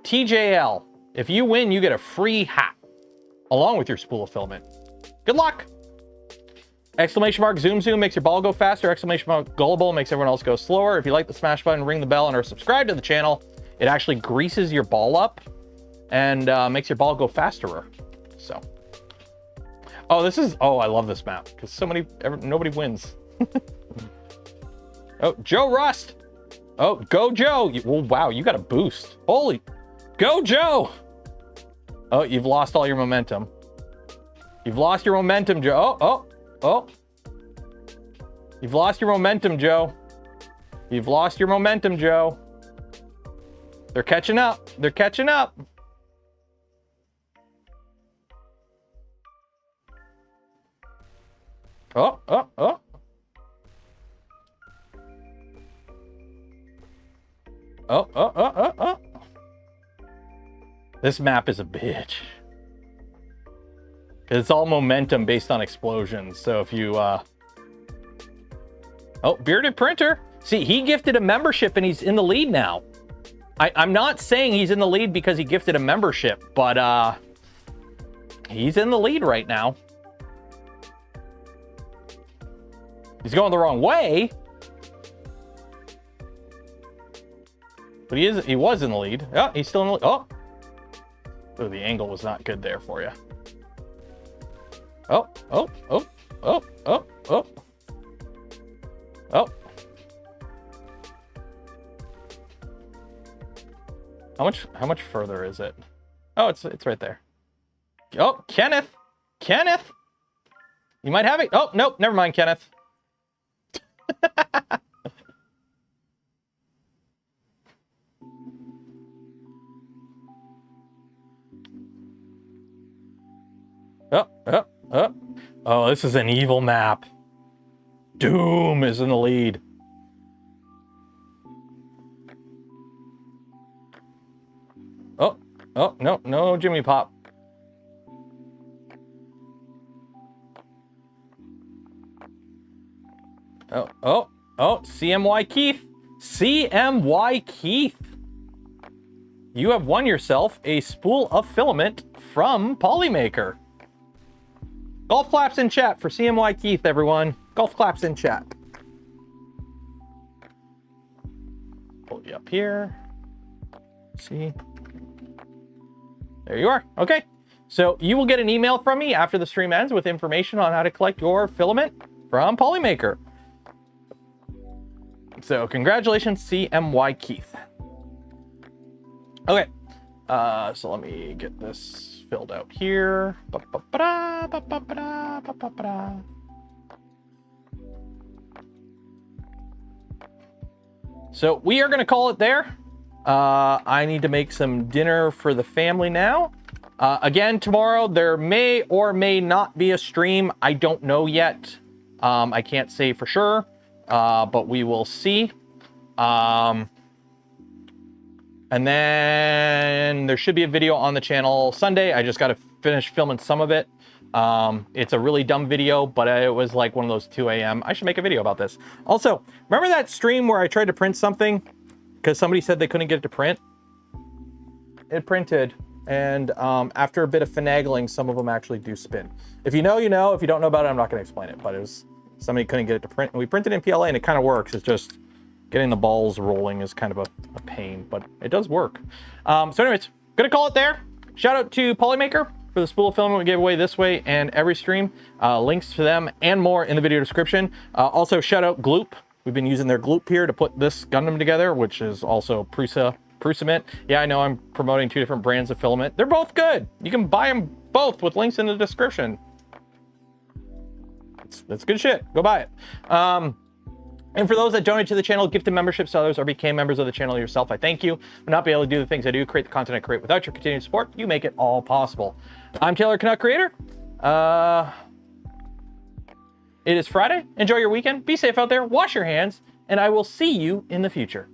TJL. If you win, you get a free hat, along with your spool of filament. Good luck! Exclamation mark zoom zoom makes your ball go faster. Exclamation mark gullible makes everyone else go slower. If you like the smash button, ring the bell, and are subscribed to the channel, it actually greases your ball up and makes your ball go faster. So, oh, I love this map because nobody wins. Oh, Joe Rust. Oh, go Joe. Oh, wow, you got a boost. Holy, go Joe. Oh, you've lost all your momentum. You've lost your momentum, Joe. Oh. You've lost your momentum, Joe. You've lost your momentum, Joe. They're catching up. They're catching up. Oh. Oh. This map is a bitch. It's all momentum based on explosions. So if you, oh, Bearded Printer. See, he gifted a membership and he's in the lead now. I'm not saying he's in the lead because he gifted a membership, but he's in the lead right now. He's going the wrong way. But he was in the lead. Yeah, he's still in the lead. Oh, the angle was not good there for you. Oh. How much further is it? Oh, it's right there. Oh, Kenneth. Kenneth. You might have it. Oh, nope. Never mind, Kenneth. Oh, this is an evil map. Doom is in the lead. Oh, no, Jimmy Pop. Oh, CMY Keith. CMY Keith. You have won yourself a spool of filament from Polymaker. Golf claps in chat for CMY Keith, everyone. Golf claps in chat. Pull you up here. See? There you are. Okay. So you will get an email from me after the stream ends with information on how to collect your filament from Polymaker. So congratulations, CMY Keith. Okay. So let me get this filled out here. So we are going to call it there. I need to make some dinner for the family now. Again, tomorrow there may or may not be a stream. I don't know yet. I can't say for sure, but we will see. And then there should be a video on the channel Sunday. I just got to finish filming some of it. It's a really dumb video, but it was like one of those 2 a.m. I should make a video about this. Also, remember that stream where I tried to print something because somebody said they couldn't get it to print? It printed. And after a bit of finagling, some of them actually do spin. If you know, you know. If you don't know about it, I'm not going to explain it. But it was somebody couldn't get it to print. And we printed in PLA, and it kind of works. It's just getting the balls rolling is kind of a pain, but it does work. So anyways, going to call it there. Shout out to Polymaker for the spool of filament we gave away this way and every stream. Links to them and more in the video description. Also, shout out Gloop. We've been using their Gloop here to put this Gundam together, which is also Prusament. Yeah, I know I'm promoting 2 different brands of filament. They're both good. You can buy them both with links in the description. It's good shit. Go buy it. And for those that donate to the channel, gifted memberships to others, or became members of the channel yourself, I thank you. Would not be able to do the things I do, create the content I create without your continued support. You make it all possible. I'm Taylor Canuck Creator. It is Friday. Enjoy your weekend. Be safe out there. Wash your hands. And I will see you in the future.